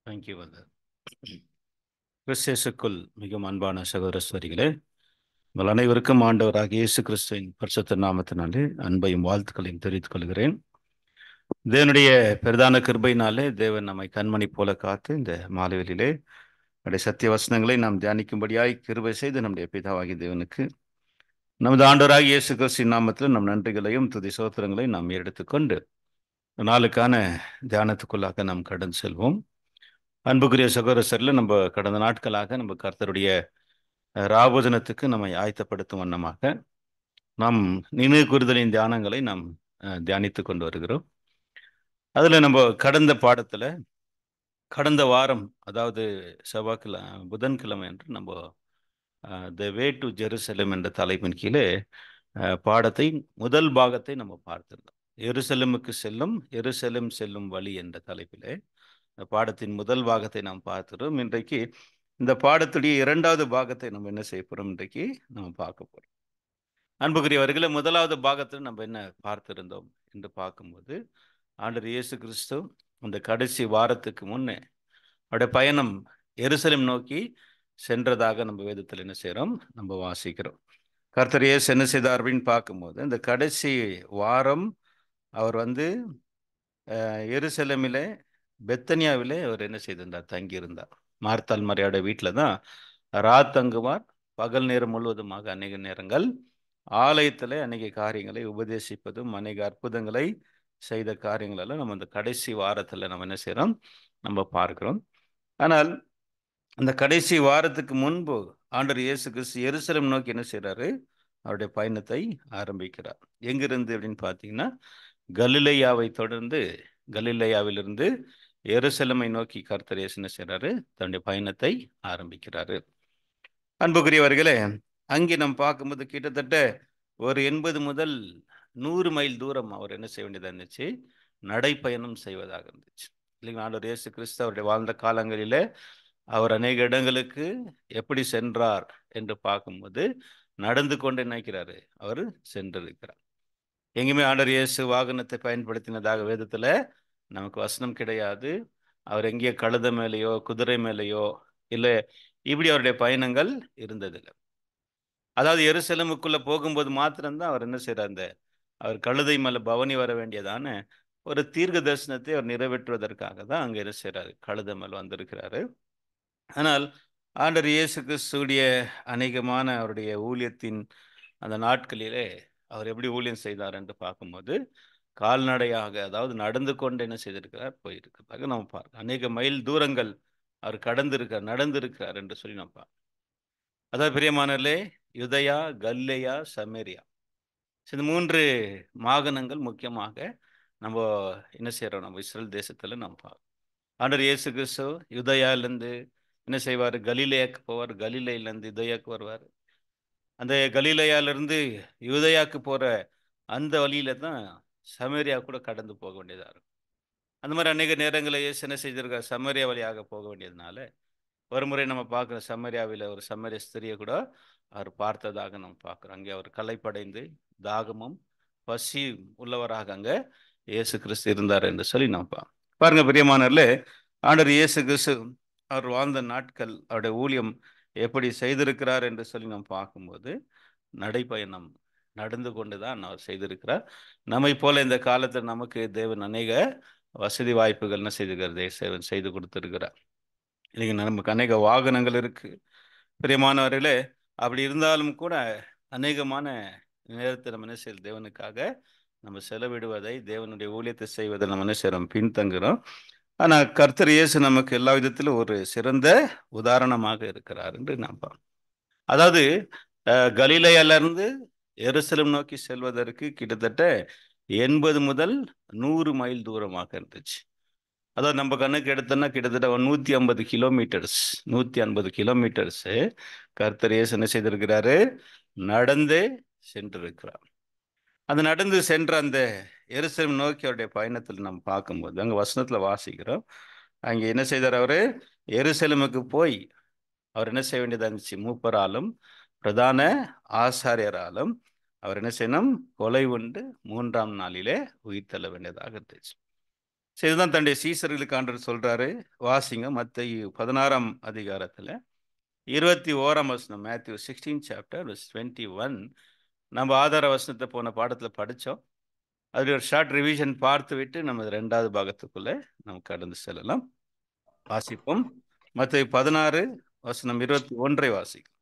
Thank you brother. கிறிஸ்தேசுக்குள் மிகவும் அன்பான சகோதர சகோதரிகளே, உங்கள் அனைவருக்கும் ஆண்டவராகிய இயேசு கிறிஸ்துவின் பரிசுத்த நாமத்தினாலே அன்பையும் வாழ்த்துக்களையும் தெரிவித்துக் கொள்கிறேன். தேவனுடைய பிரதான கிருபையினாலே தேவன் நம்மை கண்மணி போல காத்து இந்த மாலைவெளியிலே நம்முடைய சத்திய வசனங்களை நாம் தியானிக்கும்படியாய் கிருபை செய்து நம்முடைய பிதாவாகிய தேவனுக்கு நமது ஆண்டவராகிய இயேசு கிறிஸ்துவின் நாமத்தில் நம் நன்றிகளையும் துதி சோத்திரங்களையும் நாம் எடுத்துக்கொண்டு நாளுக்கான தியானத்துக்குள்ளாக நாம் கடந்து செல்வோம். அன்புக்குரிய சகோதரர்ல நம்ம கடந்த நாட்களாக நம்ம கர்த்தருடைய ராபோஜனத்துக்கு நம்மை ஆயத்தப்படுத்தும் வண்ணமாக நாம் நினைவு கூறுதலின் தியானங்களை நாம் தியானித்து கொண்டு வருகிறோம். அதுல நம்ம கடந்த வாரம், அதாவது புதன்கிழமை என்று நம்ம த வே டு ஜெருசலம் என்ற தலைப்பின் கீழே பாடத்தை முதல் பாகத்தை நம்ம பார்த்திருந்தோம். எருசலேமுக்கு எருசலேம் செல்லும் வழி என்ற தலைப்பிலே பாடத்தின் முதல் பாகத்தை நாம் பார்க்கிறோம். இன்றைக்கு இந்த பாடத்துடைய இரண்டாவது பாகத்தை நம்ம என்ன செய்ய போறோம், இன்றைக்கு நம்ம பார்க்க போறோம். அன்புக்குரியவர்களே, முதலாவது பாகத்தில் நம்ம என்ன பார்த்திருந்தோம் என்று பார்க்கும்போது, ஆண்டவர் இயேசு கிறிஸ்து அந்த கடைசி வாரத்துக்கு முன்னே அவருடைய பயணம் எருசலேம் நோக்கி சென்றதாக நம்ம வேதத்தில் என்ன செய்யறோம், நம்ம வாசிக்கிறோம். கர்த்தர் இயேசு என்ன செய்தார் அப்படின்னு பார்க்கும்போது, இந்த கடைசி வாரம் அவர் எருசலேமிலே பெத்தனியாவிலே அவர் என்ன செய்திருந்தார், தங்கியிருந்தார். மார்த்தாள் மரியாதை வீட்டில் தான் தங்குவார். பகல் நேரம் முழுவதுமாக அநேக நேரங்கள் ஆலயத்தில் அநேக காரியங்களை உபதேசிப்பதும் அநேக அற்புதங்களை செய்த காரியங்கள் எல்லாம் நம்ம இந்த கடைசி வாரத்தில் நம்ம என்ன செய்யறோம், நம்ம பார்க்கிறோம். ஆனால் அந்த கடைசி வாரத்துக்கு முன்பு ஆண்டவர் இயேசு கிறிஸ்து எருசலேம் நோக்கி என்ன செய்யறாரு, அவருடைய பயணத்தை ஆரம்பிக்கிறார். எங்கிருந்து அப்படின்னு பார்த்தீங்கன்னா, கலிலேயாவை தொடர்ந்து கலிலேயாவிலிருந்து எருசலேமை நோக்கி கர்த்தர் இயேசு என்ன செய்யறாரு, தன்னுடைய பயணத்தை ஆரம்பிக்கிறாரு. அன்புக்குரியவர்களே, அங்கே நம்ம பார்க்கும்போது கிட்டத்தட்ட ஒரு 80 முதல் 100 மைல் தூரம் அவர் என்ன செய்ய வேண்டியதாக இருந்துச்சு, நடைப்பயணம் செய்வதாக இருந்துச்சு இல்லைங்களா. ஆண்டவர் இயேசு கிறிஸ்து அவருடைய வாழ்ந்த காலங்களிலே அவர் அநேக இடங்களுக்கு எப்படி சென்றார் என்று பார்க்கும்போது நடந்து கொண்டு நினைக்கிறாரு, அவர் சென்றிருக்கிறார். எங்கேயுமே ஆண்டவர் இயேசு வாகனத்தை பயன்படுத்தினதாக வேதத்துல நமக்கு வசனம் கிடையாது. அவர் எங்கேயோ கழுத மேலேயோ குதிரை மேலேயோ இல்லை இப்படி அவருடைய பயணங்கள் இருந்ததில்லை. அதாவது எருசலேமுக்குள்ள போகும்போது மாத்திரம்தான் அவர் என்ன செய்யறார், அவர் கழுதை மேல பவனி வர வேண்டியதான ஒரு தீர்க்க தரிசனத்தை அவர் நிறைவேற்றுவதற்காக தான் அங்க என்ன செய்யறாரு, கழுதை மேல வந்திருக்கிறாரு. ஆனால் ஆண்டவர் இயேசு கிறிஸ்துடைய அநேகமான அவருடைய ஊழியத்தின் அந்த நாட்களிலே அவர் எப்படி ஊழியம் செய்தார் என்று பார்க்கும்போது கால்நடையாக, அதாவது நடந்து கொண்டு என்ன செய்திருக்கிறார், போயிருக்கிறதாக நம்ம பார்க்க அநேக மைல் தூரங்கள் அவர் நடந்திருக்கிறார் என்று சொல்லி நம்ம பார்க்க. அதாவது பிரியமானவர்களே, யூதேயா, கலிலேயா, சமேரியா, இந்த 3 மாகாணங்கள் முக்கியமாக நம்ம என்ன செய்யறோம், நம்ம இஸ்ரேல் தேசத்துல நம்ம பார்க்கணும். ஆண்டவர் இயேசு கிறிஸ்து யூதேயாவிலிருந்து என்ன செய்வார், கலிலேயாக்கு போவார். கலிலேயிலிருந்து யூதேயாக்கு வருவார். அந்த கலிலேயாவிலிருந்து யூதேயாக்கு போற அந்த வழியில தான் சமேரியா கூட கடந்து போக வேண்டியதா இருக்கும். அந்த மாதிரி அநேக நேரங்களில் இயேசு என்ன செய்திருக்கார், சமேரியா வழியாக போக வேண்டியதுனால ஒரு முறை நம்ம பார்க்குற சமரியாவில் ஒரு சமரிய ஸ்திரியை கூட அவர் பார்த்ததாக நம்ம பார்க்குறோம். அங்கே அவர் களைப்படைந்து தாகமும் பசி உள்ளவராக அங்கே இயேசு கிறிஸ்து இருந்தார் என்று சொல்லி நம்ம பாருங்க. பிரியமானவர்களே, ஆண்டவர் இயேசு கிறிஸ்து அவர் வாழ்ந்த நாட்கள் அவருடைய ஊழியம் எப்படி செய்திருக்கிறார் என்று சொல்லி நம்ம பார்க்கும்போது நடைப்பயணம் நடந்து கொண்டு தான் அவர் செய்திருக்கிறார். நம்மை போல இந்த காலத்தில் நமக்கு தேவன் அநேக வசதி வாய்ப்புகள் என்ன செய்திருக்கிறார், தேவன் செய்து கொடுத்திருக்கிறார் இல்லைங்க. நமக்கு அநேக வாகனங்கள் இருக்கு பிரியமானவர்களே. அப்படி இருந்தாலும் கூட அநேகமான நேரத்தை நம்ம என்ன செய்யறது, தேவனுக்காக நம்ம செலவிடுவதை, தேவனுடைய ஊழியத்தை செய்வதை நம்ம என்ன செய்யறோம், பின்தங்குறோம். ஆனா கர்த்தர் இயேசு நமக்கு எல்லா விதத்திலும் ஒரு சிறந்த உதாரணமாக இருக்கிறார் என்று நாம் பார்ப்போம். அதாவது கலிலேயால இருந்து எருசலேம் நோக்கி செல்வதற்கு கிட்டத்தட்ட 80 முதல் 100 மைல் தூரமாக இருந்துச்சு. அதாவது நம்ம கணக்கு எடுத்தோம்னா கிட்டத்தட்ட 150 கிலோமீட்டர்ஸ் கர்த்தர் இயேசு என்ன செய்திருக்கிறாரு, நடந்து சென்றிருக்கிறார். அது நடந்து சென்ற அந்த எருசலேம் நோக்கி அவருடைய பயணத்தில் நம்ம பார்க்கும்போது அங்க வசனத்துல வாசிக்கிறோம், அங்க என்ன செய்தார், அவரு எருசலேமுக்கு போய் அவர் என்ன செய்ய வேண்டியதா இருந்துச்சு, மூப்பராலும் பிரதான ஆசாரியராலும் அவர் என்ன செய்யணும், கொலை உண்டு 3ஆம் நாளிலே உயிர் தள்ள வேண்டியதாக இருந்துச்சு. சரி, இதுதான் தன்னுடைய சீசர்களுக்கு ஆண்டவர் சொல்றாரு. வாசிங்க மத்தேயு 16ஆம் அதிகாரத்துல 21ஆம் வசனம். Matthew 16 chapter verse 21. நம்ம ஆதார வசனத்தை போன பாடத்துல படிச்சோம். அது ஒரு ஷார்ட் ரிவிஷன் பார்த்துவிட்டு நம்ம 2வது பாகத்துக்குள்ள நம்ம கடந்து செல்லலாம். வாசிப்போம். மத்தேயு 16 வசனம் 21 வாசிக்கும்.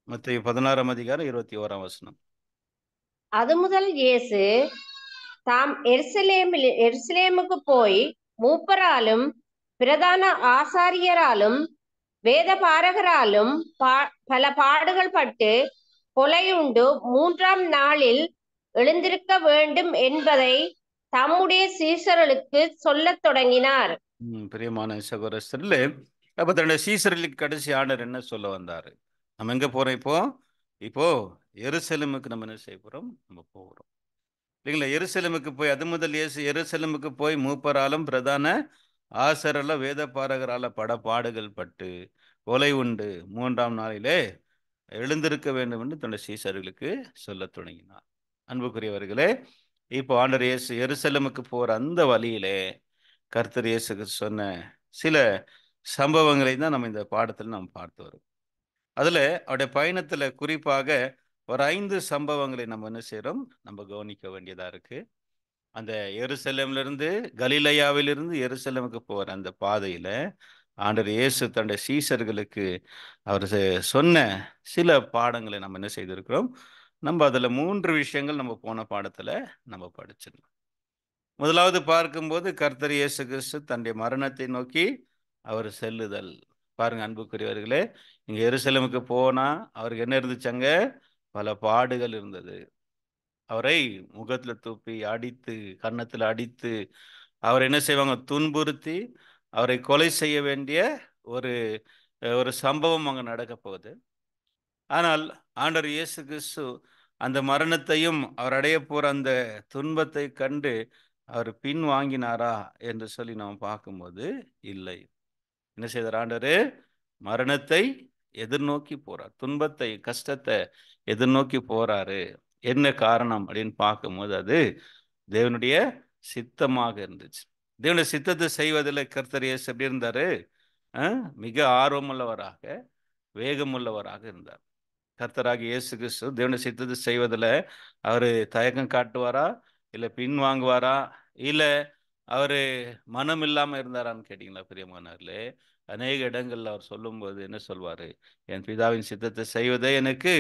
மத்தேயு 16ஆம் அதிகாரம் 21ஆம் வசனம். அது முதல் இயேசு தாம் எருசலேமுக்கு போய் மூப்பராலும் பிரதான ஆசாரியராலும் வேத பாரகராலும் பல பாடுகள் பட்டு கொலையுண்டு 3ஆம் நாளில் எழுந்திருக்க வேண்டும் என்பதை தம்முடைய சீஷர்களுக்கு சொல்லத் தொடங்கினார். பிரியமான சகோதரர்களே, அப்ப தன்னுடைய சீசர்களுக்கு கடைசி ஆண்டவர் என்ன சொல்ல வந்தாரு? நம்ம எங்க போறோம் இப்போ? இப்போ எருசலேமுக்கு நம்ம என்ன செய்ய போறோம்? நம்ம போகிறோம் இல்லைங்களா? எருசலேமுக்கு போய் அது முதல் இயேசு எருசலேமுக்கு போய் மூப்பராலும் பிரதான ஆசரெல்லாம் வேத பாரகரால பாடுகள் பட்டு கொலை உண்டு 3ஆம் நாளிலே எழுந்திருக்க வேண்டும் என்று தன்னுடைய சீசர்களுக்கு சொல்ல தொடங்கினார். அன்புக்குரியவர்களே, இப்போ ஆண்டவர் இயேசு எருசலேமுக்கு போற அந்த வழியிலே கர்த்தர் இயேசுக்கு சொன்ன சில சம்பவங்களை தான் நம்ம இந்த பாடத்தில் நாம் பார்த்து வரோம். அதுல அவருடைய பயணத்துல குறிப்பாக ஒரு 5 சம்பவங்களை நம்ம என்ன செய்யறோம்? நம்ம கவனிக்க வேண்டியதா இருக்கு. அந்த எருசலேம்ல இருந்து கலிலேயாவிலிருந்து எருசலேமுக்கு போற அந்த பாதையில ஆண்டவர் இயேசு தன்னுடைய சீஷர்களுக்கு அவர் சொன்ன சில பாடங்களை நம்ம என்ன செய்திருக்கிறோம்? நம்ம அதுல 3 விஷயங்கள் நம்ம போன பாடத்துல நம்ம படிச்சிருந்தோம். முதலாவது பார்க்கும்போது கர்த்தர் இயேசு கிறிஸ்து தன்னுடைய மரணத்தை நோக்கி அவர் செல்லுதல். பாருங்க அன்புக்குரியவர்களே, இங்க எருசலேமுக்கு போனா அவருக்கு என்ன இருந்துச்சாங்க? பல பாடுகள் இருந்தது. அவரை முகத்துல துப்பி அடித்து கன்னத்துல அடித்து அவரை என்ன செய்வாங்க? துன்புறுத்தி அவரை கொலை செய்ய வேண்டிய ஒரு ஒரு சம்பவம் அங்க நடக்க போகுது. ஆனால் ஆண்டவர் இயேசு கிறிஸ்து அந்த மரணத்தையும் அவர் அடைய போற அந்த துன்பத்தை கண்டு அவர் பின் வாங்கினாரா என்று சொல்லி நாம் பார்க்கும்போது இல்லை. என்ன செய்தார் ஆண்டவர்? மரணத்தை எதிர்நோக்கி போறார். துன்பத்தை கஷ்டத்தை எதிர்நோக்கி போறாரு. என்ன காரணம் அப்படின்னு பார்க்கும்போது அது தேவனுடைய சித்தமாக இருந்துச்சு. தேவனுடைய சித்தத்தை செய்வதில் கர்த்தர் இயேசு எப்படி இருந்தாரு? மிக ஆர்வமுள்ளவராக வேகமுள்ளவராக இருந்தார். கர்த்தராகிய இயேசு கிறிஸ்து தேவனுடைய சித்தத்தை செய்வதில் அவரு தயக்கம் காட்டுவாரா, இல்லை பின் வாங்குவாரா, இல்லை அவரு மனம் இல்லாம இருந்தாரான்னு கேட்டீங்களா பிரியமானவர்களே? அநேக இடங்கள்ல அவர் சொல்லும்போது என்ன சொல்வாரு? என் பிதாவின் சித்தத்தை செய்வதே எனக்கு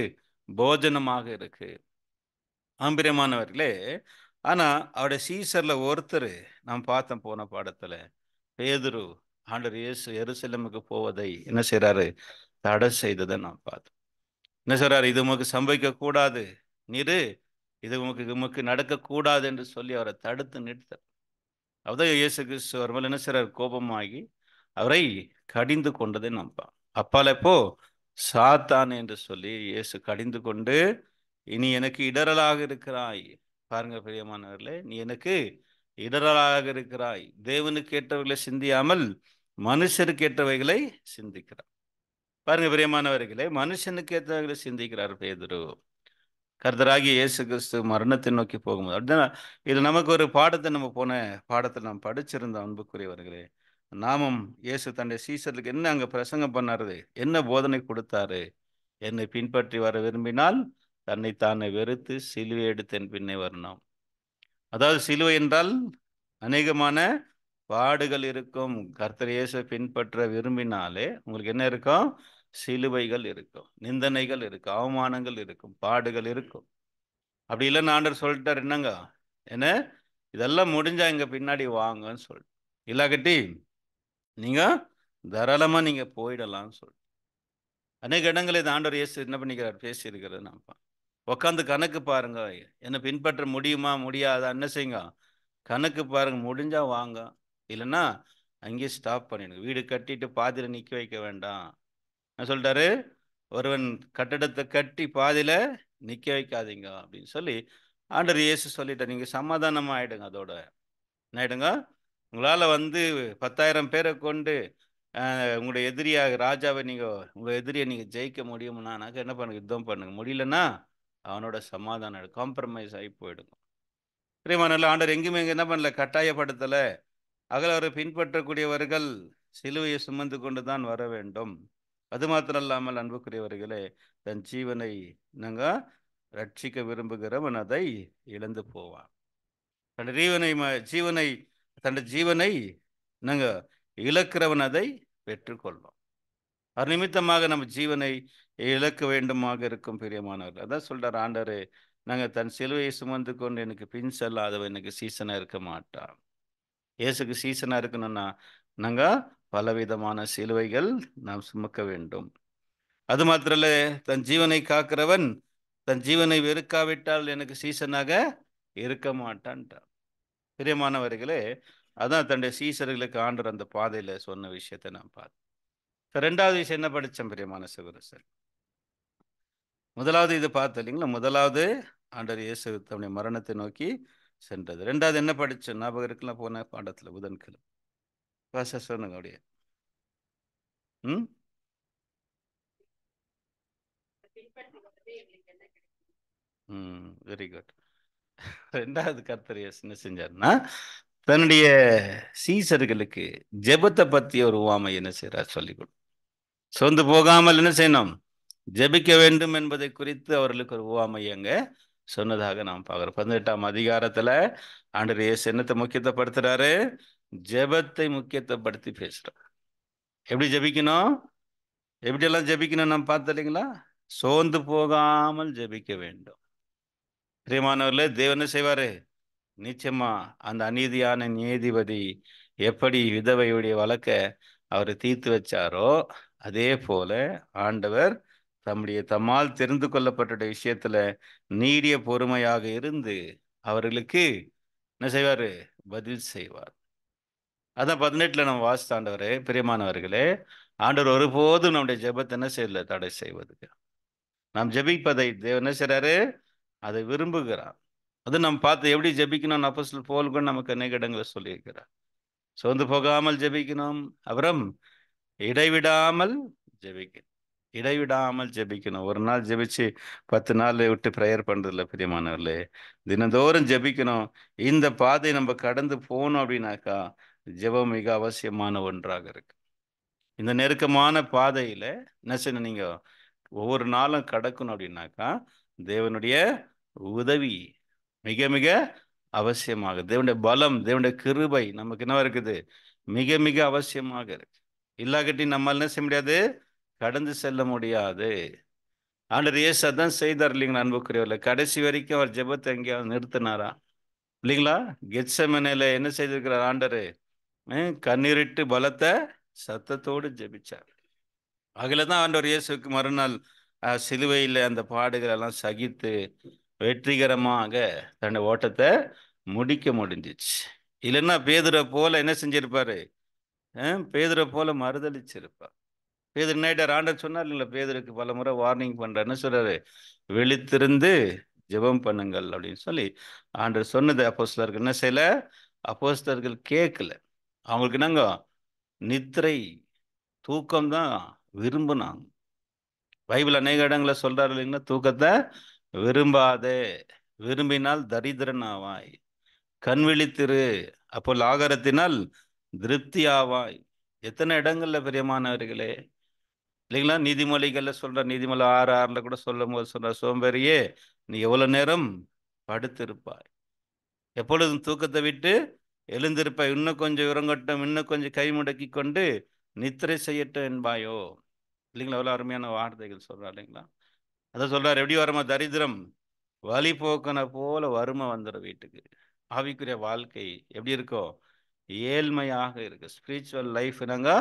போஜனமாக இருக்கு. பிரியமானவர்களே, ஆனா அவருடைய சீசர்ல ஒருத்தர் நாம் பார்த்தோம் போன பாடத்துல, பேதுரு ஆண்டவர் இயேசு எருசலேமுக்கு போவதை என்ன செய்றாரு? தடை செய்ததை நாம் பார்த்தோம். என்ன சொல்றாரு? இது உமக்கு சம்பவிக்க கூடாது, நீரு இது உமக்கு நடக்கக்கூடாது என்று சொல்லி அவரை தடுத்து நிறுத்தார். அவதான் இயேசு கிறிஸ்து அவர் மேல என்ன செய்றார்? கோபமாகி அவரை கடிந்து கொண்டதை நாம் அப்பால போ சாத்தான் என்று சொல்லி இயேசு கடிந்து கொண்டு, இனி எனக்கு இடரலாக இருக்கிறாய். பாருங்க பிரியமானவர்களே, நீ எனக்கு இடரலாக இருக்கிறாய். தேவனுக்கு ஏற்றவைகளை சிந்தியாமல் மனுஷருக்கு ஏற்றவைகளை சிந்திக்கிறார். பாருங்க பிரியமானவர்களே, மனுஷனுக்கு ஏற்றவைகளை சிந்திக்கிறார் பேதுரு. கர்த்தராகிய இயேசு கிறிஸ்து மரணத்தை நோக்கி போகும்போது அப்படிதான் இது நமக்கு ஒரு பாடத்தை நம்ம போன பாடத்தில் நாம் படிச்சிருந்தோம். அன்புக்குரியவர்களே, நாமும் இயேசு தன்னுடைய சீசர்களுக்கு என்ன அங்க பிரசங்கம் பண்ணாரு? என்ன போதனை கொடுத்தாரு? என்னை பின்பற்றி வர விரும்பினால் தன்னை வெறுத்து சிலுவை எடுத்து என் பின்னே வரணும். அதாவது சிலுவை என்றால் அநேகமான பாடுகள் இருக்கும். கர்த்தர் இயேசுவை பின்பற்ற விரும்பினாலே உங்களுக்கு என்ன இருக்கும்? சிலுவைகள் இருக்கும், நிந்தனைகள் இருக்கும், அவமானங்கள் இருக்கும், பாடுகள் இருக்கும். அப்படி இல்லைன்னு ஆண்டவர் சொல்லிட்டார் என்னங்க? என்ன இதெல்லாம் முடிஞ்சா எங்க பின்னாடி வாங்கன்னு சொல்லிட்டு, இல்லாக்கட்டி நீங்க தாராளமா நீங்க போயிடலாம்னு சொல்லிட்டு அநேக இடங்களில் இந்த ஆண்டவர் இயேசு என்ன பண்ணிக்கிறார்? பேசி இருக்கிறது நான் உட்காந்து கணக்கு பாருங்க. என்ன பின்பற்ற முடியுமா முடியாதா என்ன செய்யுங்க? கணக்கு பாருங்க. முடிஞ்சா வாங்க, இல்லைன்னா அங்கேயே ஸ்டாப் பண்ணிடுங்க. வீடு கட்டிட்டு பாதியில நிக்க வைக்க வேண்டாம். என்ன சொல்லிட்டாரு? ஒருவன் கட்டடத்தை கட்டி பாதியில நிக்க வைக்காதீங்க அப்படின்னு சொல்லி ஆண்டவர் இயேசு சொல்லிட்டார். நீங்க சமாதானமா ஆயிடுங்க. அதோட என்ன ஆயிடுங்க? உங்களால 10,000 பேரை கொண்டு உங்களுடைய எதிரியாக ராஜாவை உங்கள் எதிரியை நீங்கள் ஜெயிக்க முடியும்னாக்க என்ன பண்ணுங்க, யுத்தம் பண்ணுங்க. முடியலன்னா அவனோட சமாதானம் காம்ப்ரமைஸ் ஆகி போயிடுங்க. பிரியமானவர்களே, ஆண்டவர் எங்கேயுமே என்ன பண்ணல, கட்டாயப்படுத்தலை. அவரை பின்பற்றக்கூடியவர்கள் சிலுவையை சுமந்து கொண்டு தான் வர வேண்டும். அது மாத்திரம் இல்லாமல் அன்புக்குரியவர்களே, தன் ஜீவனை நாங்கள் ரட்சிக்க விரும்புகிறவன் அதை இழந்து போவான். தன் ஜீவனை தன் ஜீவனை நாங்கள் இழக்கிறவன் அதை பெற்றுக்கொள்வோம். அது நிமித்தமாக நம்ம ஜீவனை இழக்க வேண்டுமாக இருக்கும் பிரியமானவர்கள். அதான் சொல்றார் ஆண்டவர், நாங்கள் தன் சிலுவையை சுமந்து கொண்டு எனக்கு பின் செல்லாதவன் எனக்கு சீசனாக இருக்க மாட்டான். இயேசுக்கு சீசனாக இருக்கணும்னா நாங்கள் பலவிதமான சிலுவைகள் நாம் சுமக்க வேண்டும். அது மாத்திரல்ல, தன் ஜீவனை காக்கிறவன் தன் ஜீவனை வெறுக்காவிட்டால் எனக்கு சீசனாக இருக்க மாட்டான்ட்டான். பிரியமானவர்களே, அதான் தன்னுடைய சீசர்களுக்கு ஆண்டவர் அந்த பாதையில சொன்ன விஷயத்தை நான் பார்த்தேன். ரெண்டாவது விஷயம் என்ன படித்தேன் பிரியமான சகோதரர்? முதலாவது இது பார்த்து இல்லைங்களா, முதலாவது ஆண்டவர் இயேசு தன்னுடைய மரணத்தை நோக்கி சென்றது. ரெண்டாவது என்ன படித்தேன் ஞாபகம் இருக்கலாம், போன பாடத்தில் புதன்கிழமை சொன்னங்க அப்படியே. Very good. ரெண்டாவது கர்த்தர் என்ன செஞ்சார்னா, தன்னுடைய சீசர்களுக்கு ஜெபத்தை பத்தி ஒரு உவமை என்ன செய்யறார் சொல்லிக் கொடு. சொந்து போகாமல் என்ன செய்யணும், ஜெபிக்க வேண்டும் என்பதை குறித்து அவர்களுக்கு ஒரு உவமை அங்க சொன்னதாக நாம் பார்க்கிறோம். 18ஆம் அதிகாரத்துல ஆண்டவர் இயேசு என்னத்தை முக்கியத்துவப்படுத்துறாரு, ஜெபத்தை முக்கியத்துவப்படுத்தி பேசுறார். எப்படி ஜெபிக்கணும், எப்படியெல்லாம் ஜெபிக்கணும் நம்ம பார்த்து இல்லைங்களா, சோர்ந்து போகாமல் ஜெபிக்க வேண்டும். பிரியமானவர்களே, தேவன் என்ன செய்வாரு, நிச்சயமா அந்த அநீதியான நீதிபதி எப்படி விதவையுடைய வழக்க அவர் தீர்த்து வச்சாரோ, அதே போல ஆண்டவர் தம்மால் தெரிந்து கொள்ளப்பட்ட விஷயத்துல நீடிய பொறுமையாக இருந்து அவர்களுக்கு என்ன செய்வாரு, பதில் செய்வார். அதான் 18ல் நம்ம வாசித்த ஆண்டவரே, பிரியமானவர்களே, ஆண்டவர் ஒருபோதும் நம்முடைய ஜெபத்தை என்ன செய்யல, தடை செய்வதுக்கு. நாம் ஜெபிப்பதை தேவன் என்ன செய்றாரு, அதை விரும்புகிறார். அது நம்ம பார்த்து எப்படி ஜெபிக்கணும், அப்போஸ்தலர் பவுல் கூட நமக்கு அநேக இடங்களை சொல்லியிருக்கிறார். சோர்ந்து போகாமல் ஜெபிக்கணும், அப்புறம் இடைவிடாமல் ஜெபிக்கணும். இடைவிடாமல் ஜெபிக்கணும். ஒரு நாள் ஜெபிச்சு 10 நாள் விட்டு ப்ரேயர் பண்றதில்ல பிரியமானவர்களே, தினந்தோறும் ஜெபிக்கணும். இந்த பாதை நம்ம கடந்து போகணும் அப்படின்னாக்கா ஜெபம் மிக அவசியமான ஒன்றாக இருக்கு. இந்த நெருக்கமான பாதையில என்ன செய்யணும், நீங்க ஒவ்வொரு நாளும் கடக்கணும் அப்படின்னாக்கா தேவனுடைய உதவி மிக மிக அவசியமாக, தேவனுடைய பலம், தேவனுடைய கிருபை நமக்கு என்ன இருக்குது, மிக மிக அவசியமாக இருக்கு. இல்லாகட்டி நம்மால் என்ன செய்ய முடியாது, கடந்து செல்ல முடியாது. ஆண்டவர் இயேசு அதான் செய்தார் இல்லைங்களா அன்புக்குரியவர்களே, கடைசி வரைக்கும் அவர் ஜெபத்தை எங்கேயாவது நிறுத்தினாரா இல்லைங்களா? கெத்செமனேல என்ன செய்திருக்கிறார் ஆண்டவர், கண்ணீரிட்டு பலத்த சத்தத்தோடு ஜெபிச்சார். அதில் தான் ஆண்டவர் இயேசுக்கு மறுநாள் சிலுவையில் அந்த பாடுகள் எல்லாம் சகித்து வெற்றிகரமாக தன்னுடைய ஓட்டத்தை முடிக்க முடிஞ்சிச்சு. இல்லைன்னா பேதுரை போல என்ன செஞ்சிருப்பாரு, பேதுரை போல மறுதளிச்சிருப்பார். பேதுரு நைட்டர் ஆண்டவர் சொன்னார் இல்லை, பேதுருக்கு பல முறை வார்னிங் பண்றாரு. என்ன சொல்றாரு, விழித்திருந்து ஜெபம் பண்ணுங்கள் அப்படின்னு சொல்லி ஆண்டவர் சொன்னது அப்போஸ்தலர்கள் என்ன செய்யல, அப்போஸ்தலர்கள் கேட்கல. அவங்களுக்கு என்னங்க, நித்திரை தூக்கம்தான் விரும்பினாங்க. பைபிள் அநேக இடங்களை சொல்றாரு இல்லைங்களா, தூக்கத்தை விரும்பாதே, விரும்பினால் தரித்திரன் ஆவாய். கண் விழித்திரு, அப்போ ஆகாரத்தினால் திருப்தி ஆவாய். எத்தனை இடங்கள்ல பிரியமானவர்களே இல்லைங்களா, நீதிமொழிகள்ல சொல்ற, நீதிமொழி 6:6 கூட சொல்லும் போது சொல்ற, சோம்பேறியே நீ எவ்வளவு நேரம் படுத்திருப்பாய், எப்பொழுதும் தூக்கத்தை விட்டு எழுந்திருப்பாய், இன்னும் கொஞ்சம் உறங்கட்டும், இன்னும் கொஞ்சம் கை முடக்கி கொண்டு நித்திரை செய்யட்டும் என்பாயோ. இல்லைங்களா, அவ்வளோ அருமையான வார்த்தைகள் சொல்றா இல்லைங்களா. அதை சொல்றாரு, எப்படி வருமா, தரித்திரம் வழி போக்கன போல வறுமை வந்துடும் வீட்டுக்கு. ஆவிக்குரிய வாழ்க்கை எப்படி இருக்கோ, ஏழ்மையாக இருக்கு. ஸ்பிரிச்சுவல் லைஃப் நாங்க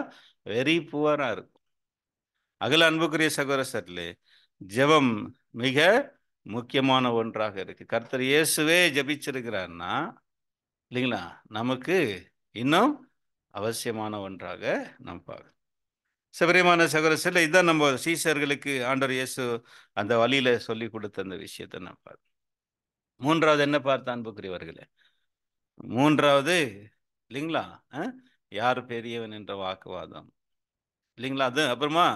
வெரி புவரா இருக்கும். அகல அன்புக்குரிய சகோதரர்களே, ஜெபம் மிக முக்கியமான ஒன்றாக இருக்கு. கர்த்தர் இயேசுவே ஜெபிச்சிருக்கிறார்னா இல்லைங்களா, நமக்கு இன்னும் அவசியமான ஒன்றாக நாம் பார்க்கணும். சபரியமான சகோதரர்களே, இதுதான் நம்ம சீசர்களுக்கு ஆண்டவர் இயேசு அந்த வழியில சொல்லி கொடுத்த அந்த விஷயத்தை நான் பார்த்தேன். மூன்றாவது என்ன பார்த்த அன்புக்குரியவர்களே, மூன்றாவது இல்லைங்களா, யார் பெரியவன் என்ற வாக்குவாதம். இல்லைங்களா? அது அப்புறமா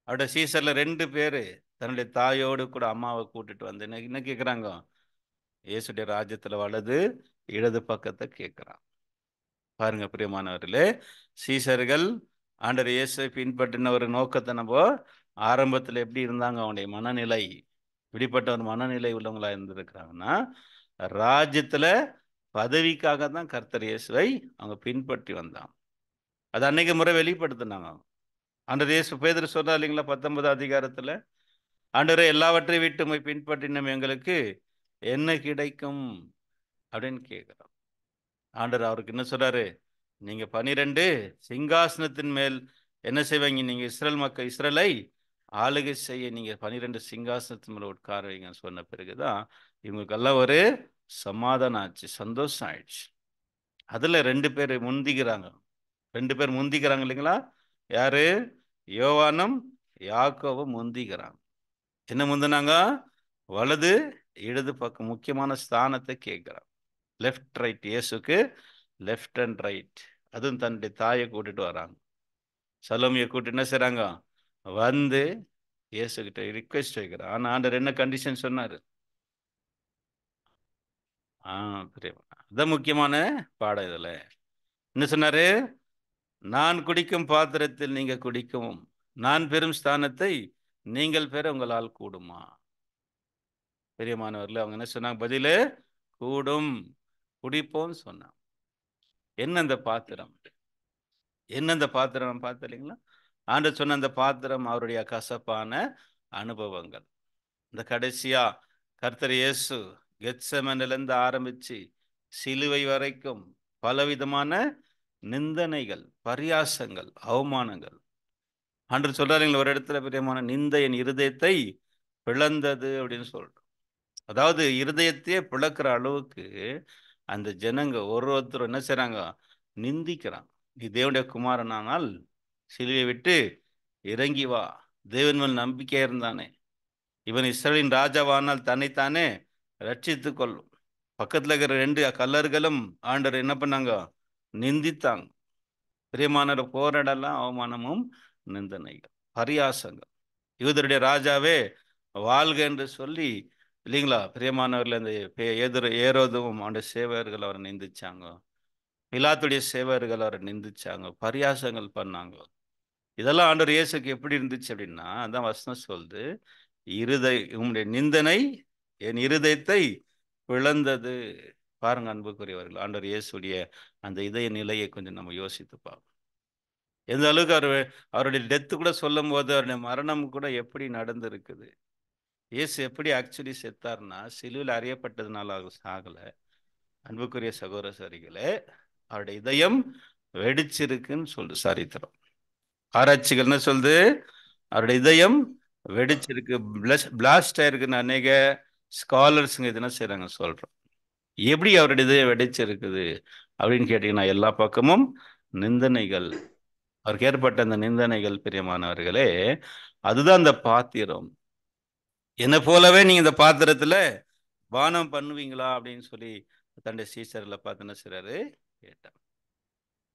அவருடைய சீசர்ல 2 பேரு தன்னுடைய தாயோடு கூட அம்மாவை கூட்டிட்டு வந்து என்ன கேட்குறாங்க? இயேசுடைய ராஜ்யத்துல வலது இடது பக்கத்தை கேட்குறான். பாருங்க பிரியமானவர்களே, சீசர்கள் ஆண்டவர் இயேசுவை பின்பற்றின ஒரு நோக்கத்தை நம்ம ஆரம்பத்தில் எப்படி இருந்தாங்க, அவனுடைய மனநிலை இப்படிப்பட்ட ஒரு மனநிலை உள்ளவங்களா இருந்திருக்கிறாங்கன்னா, ராஜ்யத்துல பதவிக்காக தான் கர்த்தர் இயேசுவை அவங்க பின்பற்றி வந்தாங்க. அது அன்னைக்கு முறை வெளிப்படுத்தினாங்க. ஆண்டவர் இயேசு பேதுரு சொல்றார் இல்லைங்களா, 19 அதிகாரத்துல, ஆண்டவரே எல்லாவற்றையும் விட்டு உம்மை பின்பற்றினோம், எங்களுக்கு என்ன கிடைக்கும் அப்படின்னு கேட்கிறார். ஆண்டவர் அவருக்கு என்ன சொல்றாரு? நீங்க 12 சிங்காசனத்தின் மேல் என்ன செய்வீங்க? நீங்க இஸ்ரேலை ஆளுகை செய்ய நீங்க 12 சிங்காசனத்தின் மேல உட்கார வைங்கன்னு சொன்ன பிறகுதான் இவங்களுக்கெல்லாம் ஒரு சமாதானம் ஆச்சு, சந்தோஷம் ஆயிடுச்சு. அதுல 2 பேர் முந்திக்கிறாங்க. 2 பேர் முந்திக்கிறாங்க இல்லைங்களா? யாரு? யோவானும் யாக்கோவும் முந்திக்கிறாங்க. என்ன முந்தினாங்க? வலது இடது பக்கம் முக்கியமான ஸ்தானத்தை கேட்கிறாங்க. லெஃப்ட் ரைட், இயேசுக்கு லெஃப்ட் அண்ட் ரைட். அதுவும் தன்னுடைய தாயை கூட்டிட்டு வராங்க. சலோமியை கூட்டிட்டு என்ன செய்றாங்க? வந்து இயேசுகிட்ட ரிக்வெஸ்ட் வைக்கிறார். ஆனா ஆண்டவர் என்ன கண்டிஷன் சொன்னாரு? பிரியமா, அதான் முக்கியமான பாடம் இதுல. என்ன சொன்னாரு? நான் குடிக்கும் பாத்திரத்தில் நீங்க குடிக்கவும், நான் பெறும் ஸ்தானத்தை நீங்கள் பெற உங்களால் கூடுமா? பெரியமானவர்கள் அவங்க என்ன சொன்னாங்க? பதிலு கூடும், குடிப்போம்னு சொன்னாங்க. என்ன அந்த பாத்திரம்? என்ன அந்த பாத்திரம் பார்த்து இல்லைங்களா? ஆண்டவர் சொன்ன அந்த பாத்திரம் அவருடைய கசப்பான அனுபவங்கள். இந்த கடைசியா கர்த்தர் இயேசு கெத்செமனிலிருந்து ஆரம்பிச்சு சிலுவை வரைக்கும் பலவிதமான நிந்தனைகள், பரியாசங்கள், அவமானங்கள். ஆண்டவர் சொல்றாருங்களா ஒரு இடத்துல, பிரியமான, நிந்தை என் இருதயத்தை பிளந்தது அப்படின்னு சொல்றோம். அதாவது இருதயத்தையே பிளக்கிற அளவுக்கு அந்த ஜனங்க ஒருத்தர் என்ன செய்றாங்க? நிந்திக்கிறாங்க. நீ தேவனுடைய குமாரனானால் சிலுவையை விட்டு இறங்கி வா, தேவன் மேல் நம்பிக்கையா இருந்தானே, இவன் இஸ்ரவேலின் ராஜாவானால் தன்னைத்தானே ரட்சித்துக் கொள்ளும். பக்கத்துல இருக்கிற 2 கல்லர்களும் ஆண்டவர் என்ன பண்ணாங்க? நிந்தித்தாங்க. பிரியமானவர் போராடலாம் அவமானமும் நிந்தனைகள், பரியாசங்கள். யூதருடைய ராஜாவே வாழ்க என்று சொல்லி இல்லைங்களா, பிரியமானவர்கள், அந்த ஏரோதும் அவனுடைய சேவகர்கள் அவரை நிந்திச்சாங்க. பிலாத்துடைய சேவகர்கள் அவரை நிந்திச்சாங்க, பரியாசங்கள் பண்ணாங்க. இதெல்லாம் ஆண்டவர் இயேசுக்கு எப்படி இருந்துச்சு அப்படின்னா, அதான் வசனம் சொல்லுது, உம்முடைய நிந்தனை என் இருதயத்தை பிளந்தது. பாருங்க அன்புக்குரியவர்கள், ஆண்டவர் இயேசுடைய அந்த இதய நிலையை கொஞ்சம் நம்ம யோசித்து பார்ப்போம். எந்த அளவுக்கு அவருடைய டெத்து கூட சொல்லும் போது, அவருடைய மரணம் கூட எப்படி நடந்திருக்குது. இயேசு எப்படி ஆக்சுவலி செத்தார்னா, சிலுவையில் அறியப்பட்டதுனால அவர் சாகல. அன்புக்குரிய சகோதரர்களே, அவருடைய இதயம் வெடிச்சிருக்குன்னு சொல்லு சரித்திரம். ஆராய்ச்சிகள் என்ன சொல்லுது? அவருடைய இதயம் வெடிச்சிருக்கு, பிளாஸ்ட் ஆயிருக்குன்னு அநேக ஸ்காலர்ஸுங்க இது என்ன செய்றாங்க சொல்றோம். எப்படி அவருடைய இதயம் வெடிச்சிருக்குது அப்படின்னு கேட்டீங்கன்னா, எல்லா பக்கமும் நிந்தனைகள், அவருக்கு ஏற்பட்ட அந்த நிந்தனைகள், பிரியமானவர்களே, அதுதான் அந்த பாத்திரம். என்ன போலவே நீங்க இந்த பாத்திரத்துல பானம் பண்ணுவீங்களா அப்படின்னு சொல்லி தன்னுடைய சீசர்ல பார்த்து என்ன செய்றாரு கேட்டார்.